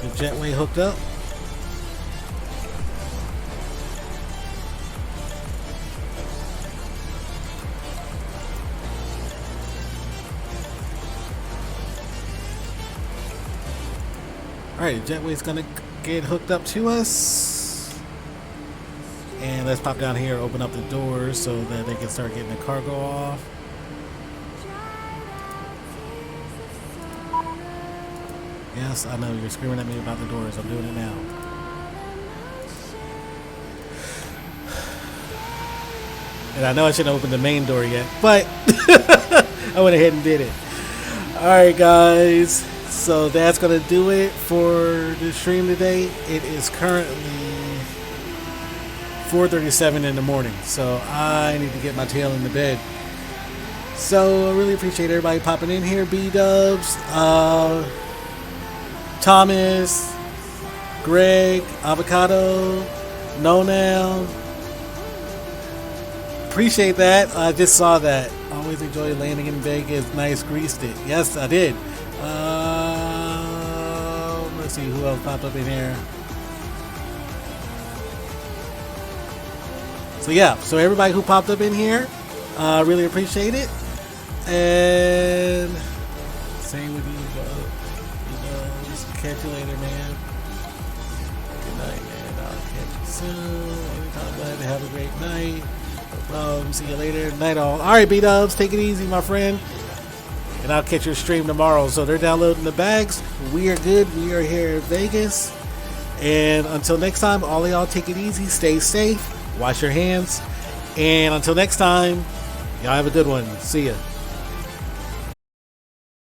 A: the jetway hooked up. Alright, the jetway's gonna get hooked up to us. And let's pop down here, open up the doors so that they can start getting the cargo off. Yes, I know you're screaming at me about the doors. I'm doing it now. And I know I shouldn't open the main door yet, but I went ahead and did it. Alright, guys. So that's going to do it for the stream today. It is currently 4:37 in the morning, so I need to get my tail in the bed. So I really appreciate everybody popping in here. B-Dubs, Thomas, Greg, Avocado, No Now. Appreciate that. I just saw that. Always enjoy landing in Vegas. Nice, greased it. Yes, I did. Let's see who else popped up in here. So yeah, so everybody who popped up in here, really appreciate it. And same with you, bro. Just catch you later, man. Good night, man. I'll catch you soon. Anytime, glad to have a great night. No problem. See you later. Night all. All right, B-Dubs, take it easy, my friend. And I'll catch your stream tomorrow. So they're downloading the bags. We are good. We are here in Vegas. And until next time, all of y'all take it easy. Stay safe. Wash your hands. And until next time, y'all have a good one. See ya.